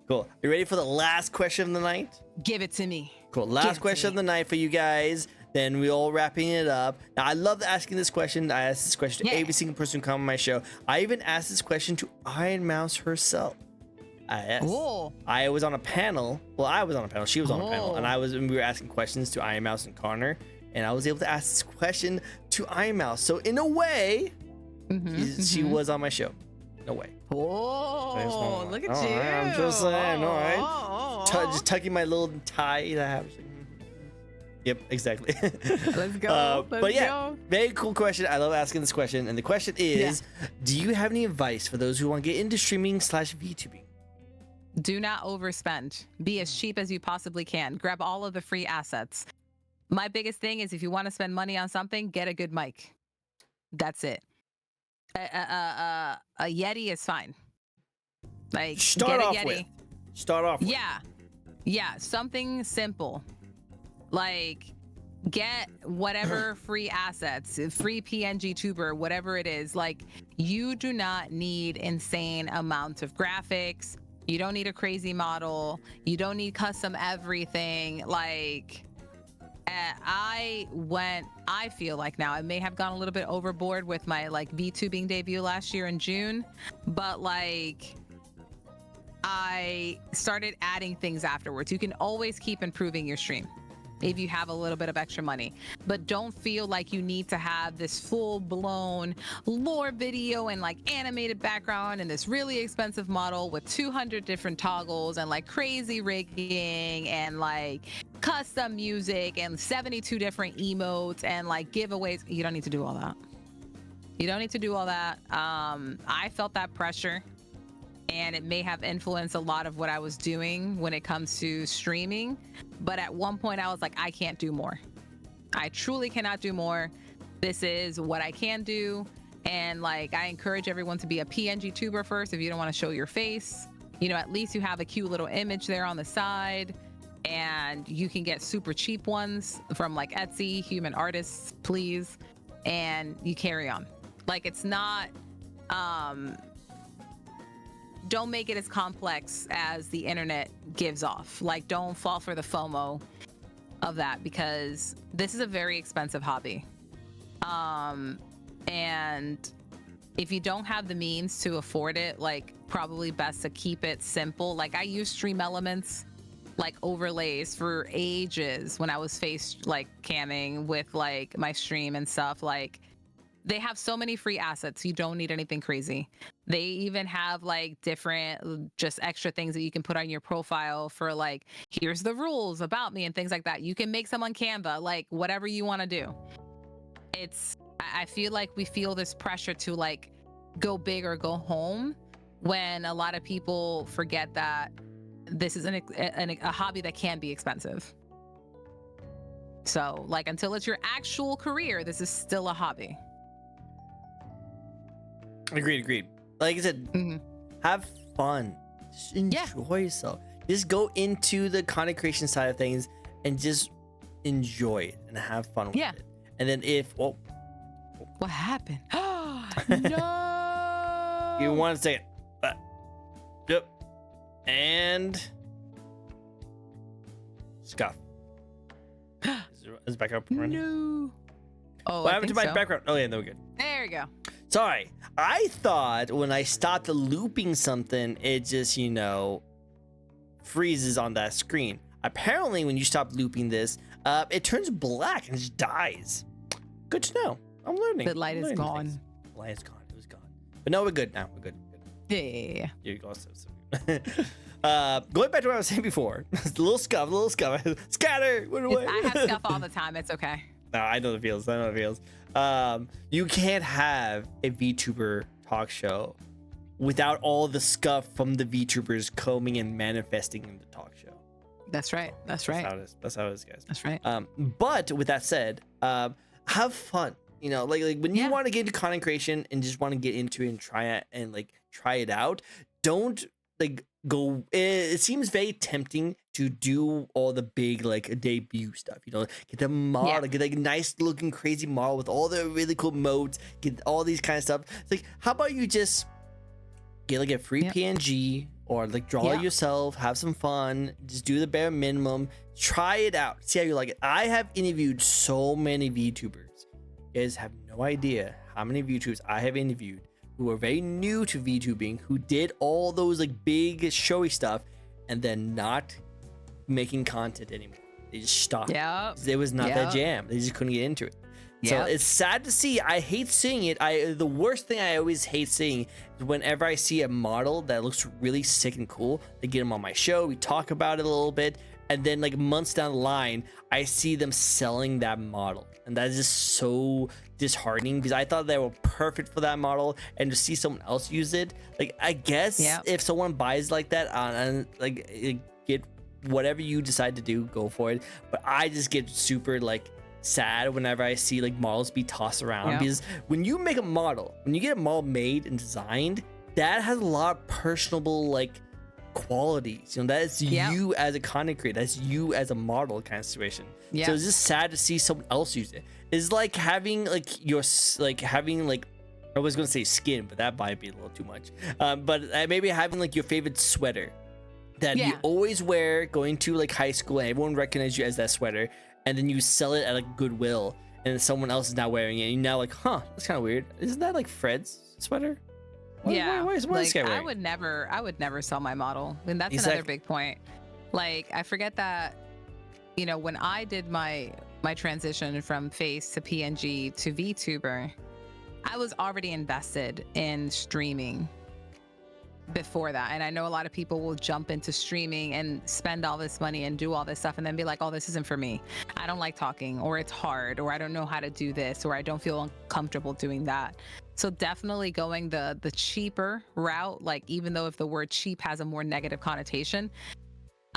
Cool. You ready for the last question of the night? Give it to me. Cool. Last question of the night for you guys. Then we all wrapping it up. Now, I love asking this question. I ask this question to every single person who comes on my show. I even asked this question to Iron Mouse herself. I was on a panel. Well, I was on a panel. She was on a panel, and we were asking questions to Iron Mouse and Connor, and I was able to ask this question to Iron Mouse. So in a way, she was on my show. No way. Oh, look at you! I'm just saying. All right. Just tucking my little tie that I have. Yep, exactly. Let's go. But yeah, very cool question. I love asking this question. And the question is, do you have any advice for those who want to get into streaming / VTubing? Do not overspend. Be as cheap as you possibly can. Grab all of the free assets. My biggest thing is if you want to spend money on something, get a good mic. That's it. A Yeti is fine. Like Start off Getty. with. Start off with. Yeah, something simple. Like get whatever free assets, free PNG tuber, whatever it is. Like you do not need insane amounts of graphics. You don't need a crazy model. You don't need custom everything. Like I feel like now I may have gone a little bit overboard with my like VTubing debut last year in June, but like I started adding things afterwards. You can always keep improving your stream if you have a little bit of extra money, but don't feel like you need to have this full-blown lore video and like animated background and this really expensive model with 200 different toggles and like crazy rigging and like custom music and 72 different emotes and like giveaways. You don't need to do all that. You don't need to do all that. I felt that pressure, and it may have influenced a lot of what I was doing when it comes to streaming. But at one point I was like, I can't do more. I truly cannot do more. This is what I can do. And like, I encourage everyone to be a PNG tuber first. If you don't want to show your face, you know, at least you have a cute little image there on the side, and you can get super cheap ones from like Etsy, human artists, please. And you carry on. Like, it's not, don't make it as complex as the internet gives off. Like, don't fall for the FOMO of that, because this is a very expensive hobby. And if you don't have the means to afford it, like, probably best to keep it simple. Like, I use Stream Elements, like overlays for ages when I was face like camming with like my stream and stuff. Like, they have so many free assets. You don't need anything crazy. They even have like different, just extra things that you can put on your profile for like, here's the rules about me and things like that. You can make some on Canva, like whatever you want to do. I feel like we feel this pressure to like go big or go home, when a lot of people forget that this is a hobby that can be expensive. So like, until it's your actual career, this is still a hobby. Agreed. Like I said, have fun. Just enjoy yourself. Just go into the content creation side of things and just enjoy it and have fun with it. And then what happened? No. You want to say it. Yep. And scuff. Is background running? No. Oh, what happened to my background? Oh yeah, no, we're good. There we go. Sorry, I thought when I stopped looping something, it just, you know, freezes on that screen. Apparently, when you stop looping this, it turns black and just dies. Good to know. I'm learning. The light is gone. Things. The light is gone. It was gone. But no, we're good now. We're good. Yeah. Here you go. Going back to what I was saying before. A little scuff. Scatter. Went away. I have scuff all the time. It's okay. No, I know the feels. You can't have a VTuber talk show without all the scuff from the VTubers combing and manifesting in the talk show. That's right. That's how it is. That's how it is, guys. That's right. But with that said, have fun. You know, like when you want to get into content creation and just want to get into it and try it out, don't like go. It seems very tempting to do all the big like debut stuff. You know, get the model, get like a nice looking crazy model with all the really cool modes, get all these kind of stuff. It's like, how about you just get like a free PNG or like draw it yourself, have some fun, just do the bare minimum, try it out, see how you like it. I have interviewed so many VTubers. You guys have no idea how many VTubers I have interviewed who are very new to VTubing, who did all those like big showy stuff and then not making content anymore. They just stopped. It was not their jam. They just couldn't get into it. So it's sad to see. I hate seeing it. The worst thing I always hate seeing is whenever I see a model that looks really sick and cool, they get them on my show, we talk about it a little bit, and then like months down the line, I see them selling that model. And that is just so disheartening, because I thought they were perfect for that model, and to see someone else use it, like, I guess if someone buys like that and like get whatever you decide to do, go for it. But I just get super like sad whenever I see like models be tossed around, because when you make a model, when you get a model made and designed, that has a lot of personable like qualities. You know, that is you as a content creator, that's you as a model kind of situation. So it's just sad to see someone else use it. It's like having like your I was gonna say skin, but that might be a little too much. But maybe having like your favorite sweater that you always wear going to like high school and everyone recognizes you as that sweater, and then you sell it at like Goodwill and then someone else is not wearing it and you're now like, huh, that's kind of weird. Isn't that like Fred's sweater? What is this guy wearing? I would never sell my model, and that's another big point. Like, I forget that, you know, when I did my transition from face to PNG to VTuber, I was already invested in streaming before that. And I know a lot of people will jump into streaming and spend all this money and do all this stuff and then be like, oh, this isn't for me. I don't like talking, or it's hard, or I don't know how to do this, or I don't feel uncomfortable doing that. So definitely going the cheaper route, like, even though if the word cheap has a more negative connotation,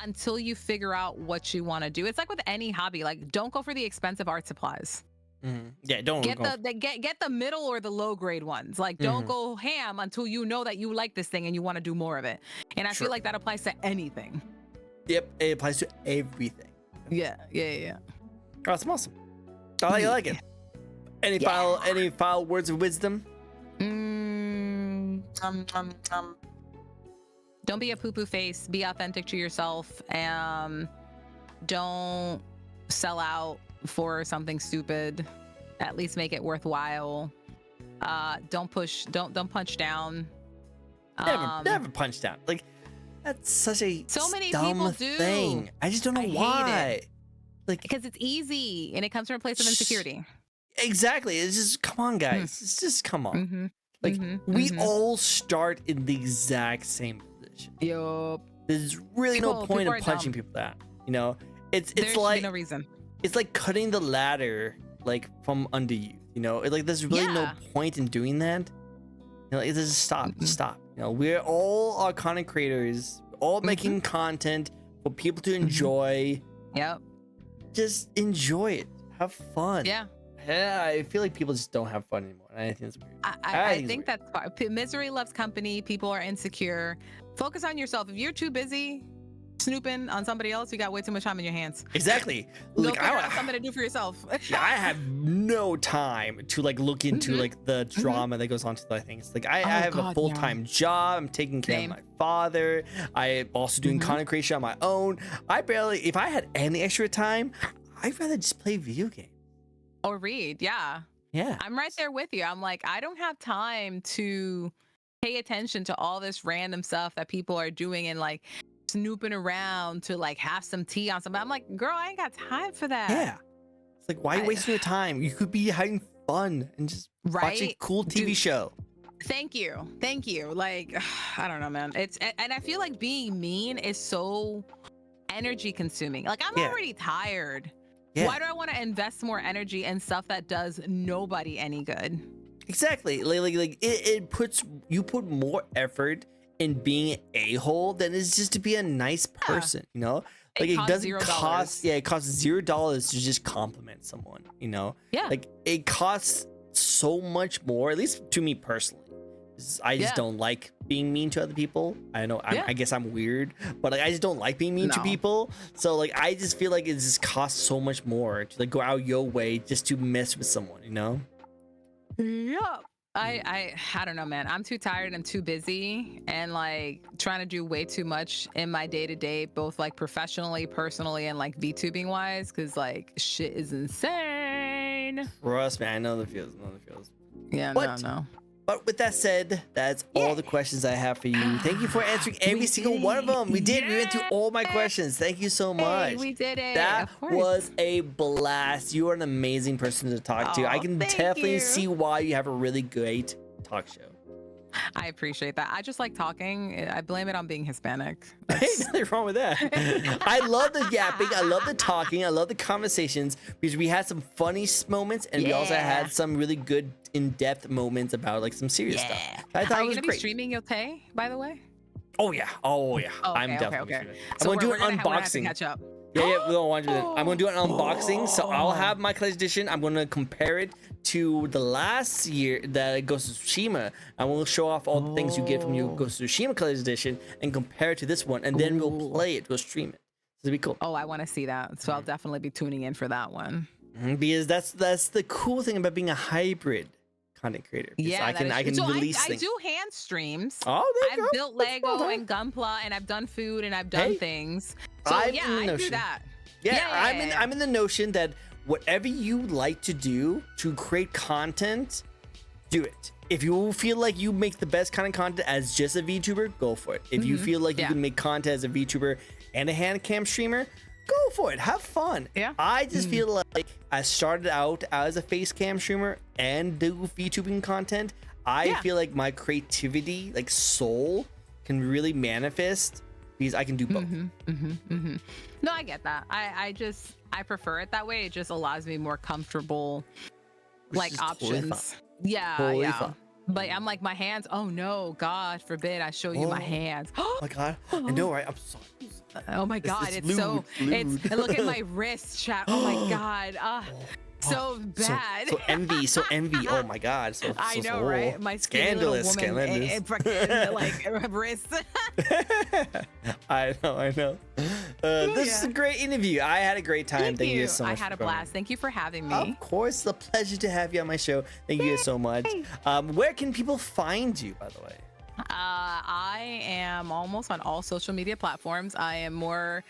until you figure out what you want to do. It's like with any hobby, like, don't go for the expensive art supplies. Yeah, don't get the middle or the low grade ones. Like, don't go ham until you know that you like this thing and you want to do more of it. And I feel like that applies to anything. Yep, it applies to everything. Yeah. Oh, that's awesome. I like it. Any final words of wisdom? Don't be a poo-poo face. Be authentic to yourself. Don't sell out for something stupid. At least make it worthwhile. Don't punch down. Never punch down. Like, that's such a many dumb people do thing. I just don't know why. Like, because it's easy and it comes from a place of insecurity. Exactly. It's just, come on, guys. It's just, come on. We all start in the exact same position. Yup. There's really no point in punching people out. You know, it's like no reason. It's like cutting the ladder like from under you. You know, like there's really no point in doing that. You know, it's just stop. You know, we're all our content creators, all making content for people to enjoy. Yep. Just enjoy it. Have fun. Yeah. I feel like people just don't have fun anymore. And I think it's weird. I think that's fine. Misery loves company. People are insecure. Focus on yourself. If you're too busy snooping on somebody else, you got way too much time in your hands. Exactly. Go figure out something to do for yourself. I have no time to like look into like the drama that goes on to the things. Like I have a full-time job. I'm taking care of my father. I'm also doing content creation on my own. If I had any extra time, I'd rather just play video games. Or read. Yeah. I'm right there with you. I'm like, I don't have time to pay attention to all this random stuff that people are doing and like snooping around to like have some tea on something. I'm like, girl, I ain't got time for that. Yeah. It's like, why are you wasting your time? You could be having fun and just watch a cool TV show. Thank you. Like, I don't know, man. And I feel like being mean is so energy consuming. Like, I'm already tired. Yeah. Why do I want to invest more energy in stuff that does nobody any good? Exactly. Like you put more effort in being an a-hole than it's just to be a nice person, you know? Like it doesn't cost it costs $0 to just compliment someone, you know? Yeah. Like it costs so much more, at least to me personally. I just don't like being mean to other people. I know I guess I'm weird, but like I just don't like being mean to people. So like I just feel like it just costs so much more to like go out your way just to mess with someone, you know? Yeah. I don't know, man. I'm too tired and too busy and like trying to do way too much in my day-to-day, both like professionally, personally, and like VTubing wise, because like shit is insane. Trust me, I know the feels. Yeah, no. But with that said, that's all the questions I have for you. Thank you for answering every single one of them. We did. We went through all my questions. Thank you so much. Hey, we did it. That was a blast. You are an amazing person to talk to. I can definitely see why you have a really great talk show. I appreciate that. I just like talking. I blame it on being Hispanic. Hey, nothing wrong with that. I love the yapping. I love the talking. I love the conversations because we had some funny moments and we also had some really good in-depth moments about like some serious stuff. I thought Are it you was gonna great. be streaming Yote, by the way? Oh yeah. Okay, I'm definitely okay. I'm gonna do an We're gonna have to unboxing. catch up. Yeah, we don't want to do that. I'm gonna do an unboxing, so I'll have my collector's edition. I'm gonna compare it to the last year that Ghost of Tsushima. I will show off all the things you get from your Ghost of Tsushima collector's edition and compare it to this one, and then we'll play it. We'll stream it. This will be cool. Oh, I want to see that. So I'll definitely be tuning in for that one. Because that's the cool thing about being a hybrid content creator. Yeah, I can release I things. do hand streams. Oh, there you I've go. built Lego and Gunpla, and I've done food, and I've done things. So I'm yeah, in the I do notion. that. Yeah, I'm in the notion that whatever you like to do to create content, do it. If you feel like you make the best kind of content as just a VTuber, go for it. If you feel like you can make content as a VTuber and a hand cam streamer, go for it. Have fun. Yeah. I just feel like I started out as a face cam streamer and do VTubing content. I feel like my creativity, like soul, can really manifest because I can do both. No, I get that. I prefer it that way. It just allows me more comfortable like is options. totally fine. Yeah, Totally yeah. fine. But I'm like, my hands. Oh no, God forbid I show you my hands. Oh my God. I know, right? I'm sorry. Oh my God, it's it's so. lewd. It's look at my wrist, chat. Oh my God. So bad. So envy. Oh my God. I know, right? My skinny scandalous. little woman, like wrist. I know. This is a great interview. I had a great time. Thank you guys so much. I had a for coming. blast. Thank you for having me. Of course, it's a pleasure to have you on my show. Thank you guys so much. Where can people find you, by the way? I am almost on all social media platforms. I am more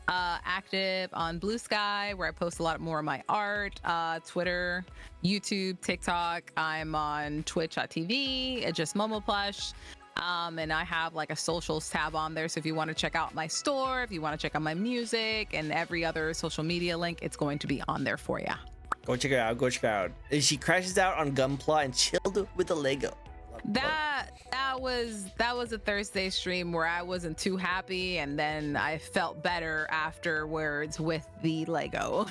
active on Blue Sky, where I post a lot more of my art, Twitter, YouTube, TikTok. I'm on Twitch.tv, just Momo Plush. And I have like a socials tab on there. So if you want to check out my store, if you want to check out my music and every other social media link, it's going to be on there for you. Go check her out. And she crashes out on Gunpla and chilled with a Lego. That was a Thursday stream where I wasn't too happy, and then I felt better afterwards with the Lego.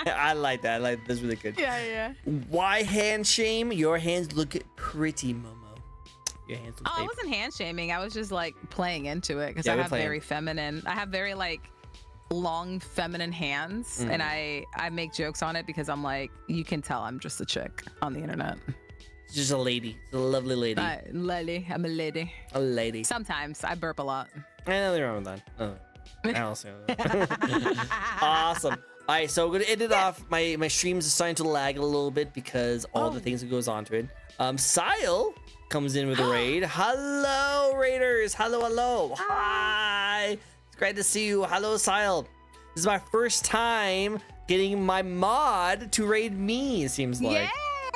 I like that. That's really good. Yeah. Why hand shame? Your hands look pretty, Momo. Your hands look I pretty. wasn't hand shaming. I was just like playing into it because Yeah, I we're have playing. very feminine. I have very like long feminine hands, and I make jokes on it because I'm like, you can tell I'm just a chick on the internet. Just a lady. It's a lovely lady. Lady, I'm a lady. A lady. Sometimes I burp a lot. Nothing wrong with that. I don't see that. Awesome. All right, so we're gonna end it off. My streams are starting to lag a little bit because all the things that goes on to it. Sile comes in with a raid. Hello, raiders. Hello. Hi. It's great to see you. Hello, Sile. This is my first time getting my mod to raid me. It seems like.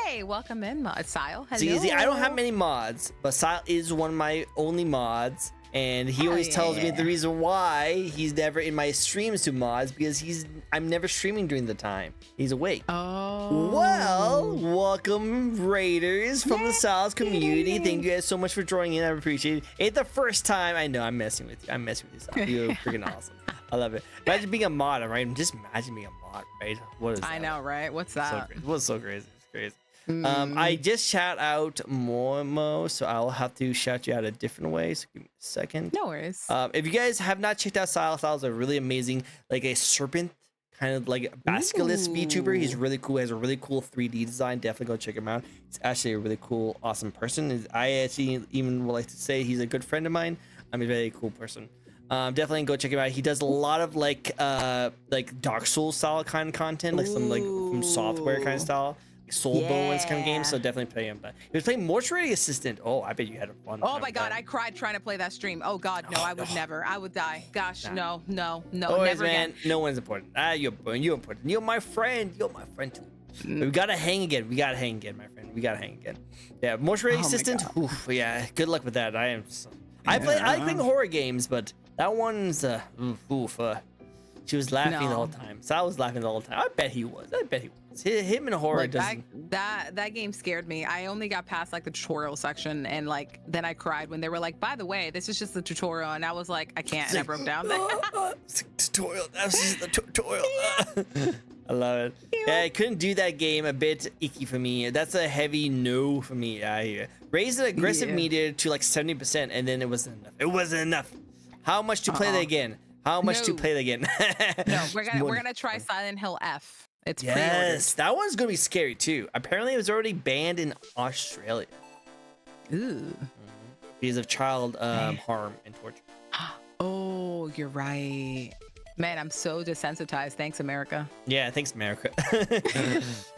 Yay! Welcome in, Sile. Hello. See, I don't have many mods, but Sile is one of my only mods. And he always tells me the reason why he's never in my streams to mods because I'm never streaming during the time he's awake. Oh. Well, welcome raiders from the Sal's community. Thank you guys so much for joining in. I appreciate it. It's the first time. I know I'm messing with you. Sal. You're freaking awesome. I love it. Imagine being a mod, right? Just imagine being a mod, right? What is that? I know, right? What's that? What's so crazy? It's crazy. I just shout out Momo, so I'll have to shout you out a different way. So give me a second. No worries. If you guys have not checked out Sile's a really amazing, like a serpent kind of like basilisk VTuber. He's really cool. He has a really cool 3D design. Definitely go check him out. He's actually a really cool, awesome person. I actually even would like to say he's a good friend of mine. I'm a very cool person. Definitely go check him out. He does a lot of like Dark Souls style kind of content, like some like from software kind of style. Soulbones kind of game, so definitely play him. But he was playing Mortuary Assistant. Oh, I bet you had a fun time. Oh my God, I cried trying to play that stream. Oh God, no, I would never. I would die. Gosh, no, Always, never man. again. No one's important. You're important. You're my friend. You're my friend too. But we gotta hang again. My friend. We gotta hang again. Yeah, Mortuary Assistant. Oof, yeah, good luck with that. I like playing horror games, but that one's she was laughing the whole time. Sal was laughing the whole time. I bet he was. Him in horror doesn't. That game scared me. I only got past like the tutorial section, and like then I cried when they were like, by the way, this is just the tutorial, and I was like, I can't, and I broke down. Tutorial. That's just the tutorial. I love it. Yeah, I couldn't do that game. A bit icky for me. That's a heavy no for me. I raised the aggressive meter to like 70%, and then it wasn't enough. How much to play that again? How much to No. play it again? No, we're gonna try Silent Hill F. It's yes, that one's gonna be scary too. Apparently, it was already banned in Australia. Ooh. Because of child harm and torture. Oh, you're right. Man, I'm so desensitized. Thanks, America. Yeah, thanks, America.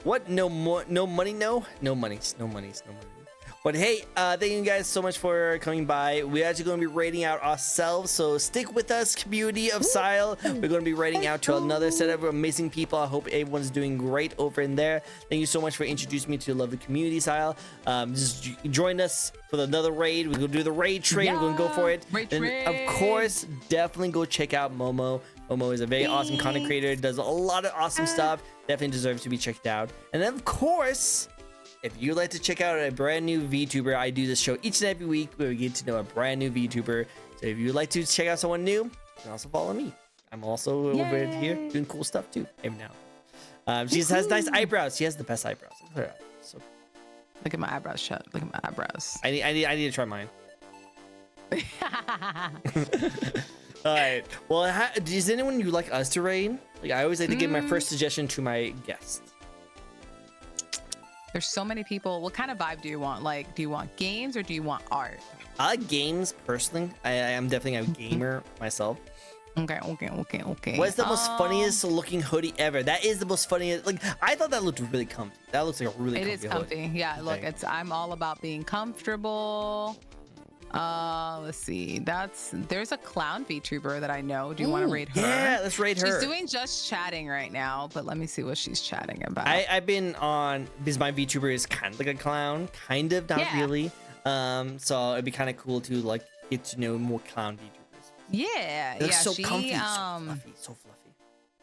What? No more? No money? No monies. No monies. No money. But hey, thank you guys so much for coming by. We're actually going to be rating out ourselves, so stick with us, community of Sile. We're going to be rating out to another set of amazing people. I hope everyone's doing great over in there. Thank you so much for introducing me to the lovely community, Sile. Just join us for another raid. We're going to do the raid trade. We're going to go for it. And of course, definitely go check out Momo. Momo is a very awesome content creator. Does a lot of awesome stuff. Definitely deserves to be checked out. And then, of course, if you'd like to check out a brand new VTuber, I do this show each and every week where we get to know a brand new VTuber. So if you'd like to check out someone new, you can also follow me. I'm also over here doing cool stuff too every now. She has nice eyebrows. She has the best eyebrows. Look at her. So Look at my eyebrows shut. Look at my eyebrows. I need to try mine. All right. Well, is anyone you like us to raid? Like I always like to give my first suggestion to my guests. There's so many people. What kind of vibe do you want? Like, do you want games or do you want art? I like games personally. I am definitely a gamer myself. Okay. What's the most funniest looking hoodie ever? That is the most funniest. Like I thought that looked really comfy. That looks like a really comfy comfy. Hoodie. Yeah, look, I'm all about being comfortable. Let's see. There's a clown VTuber that I know. Do you want to raid her? Yeah, let's raid her. She's doing just chatting right now, but let me see what she's chatting about. I've been on because my VTuber is kind of like a clown, kind of, not really. So it'd be kind of cool to like get to know more clown VTubers. Yeah, So she comfy, so fluffy.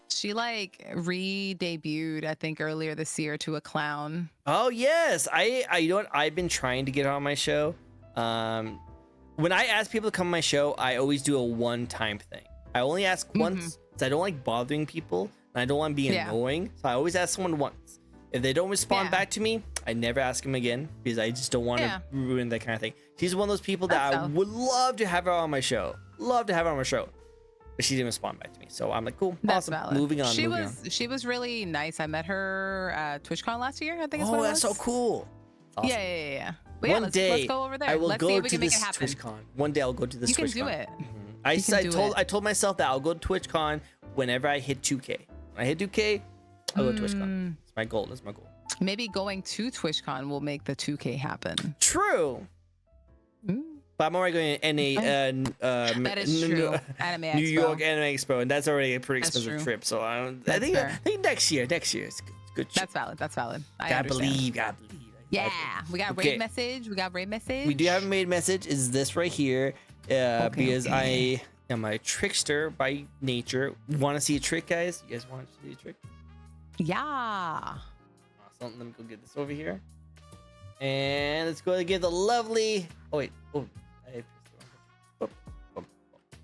She like re-debuted, I think, earlier this year to a clown. Oh yes, I you know what? I've been trying to get her on my show. When I ask people to come on my show, I always do a one-time thing. I only ask once because I don't like bothering people and I don't want to be annoying. So I always ask someone once. If they don't respond back to me, I never ask them again because I just don't want to ruin that kind of thing. She's one of those people that I would love to have her on my show. Love to have her on my show. But she didn't respond back to me. So I'm like, cool, That's awesome. valid. Moving on. She was really nice. I met her at TwitchCon last year, I think it's what it was. That's so cool. Awesome. Yeah. But One day, let's go over there. I will let's go see if we to can make this it happen. TwitchCon. One day I'll go to this TwitchCon. You can do it. I told myself that I'll go to TwitchCon whenever I hit 2K. When I hit 2K, I'll go to TwitchCon. It's my goal. That's my goal. Maybe going to TwitchCon will make the 2K happen. True. But I'm already going to NA. That is true. Anime Expo. New York Anime Expo, and that's already a pretty expensive trip. So I think next year is good. That's valid. Gotta believe. Yeah, we got raid message. We do have a raid message. Is this right here? Because I am a trickster by nature. Want to see a trick, guys? You guys want to see a trick? Yeah. Awesome. Let me go get this over here. And let's go and get the lovely. Oh wait.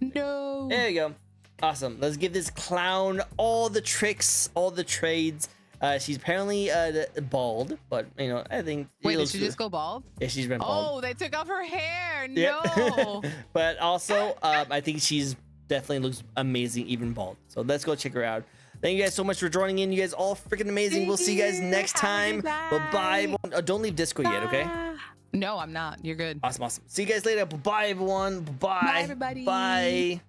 No. There you go. Awesome. Let's give this clown all the tricks, all the trades. She's apparently bald, but you know, I think. Wait, did she just go bald? Yeah, she's been bald. Oh, they took off her hair. Yep. No. But also, I think she's definitely looks amazing, even bald. So let's go check her out. Thank you guys so much for joining in. You guys all freaking amazing. We'll see you guys next time. Bye-bye. Everyone. Don't leave Discord yet, okay? No, I'm not. You're good. Awesome. See you guys later. Bye-bye, everyone. Bye. Bye, everybody. Bye.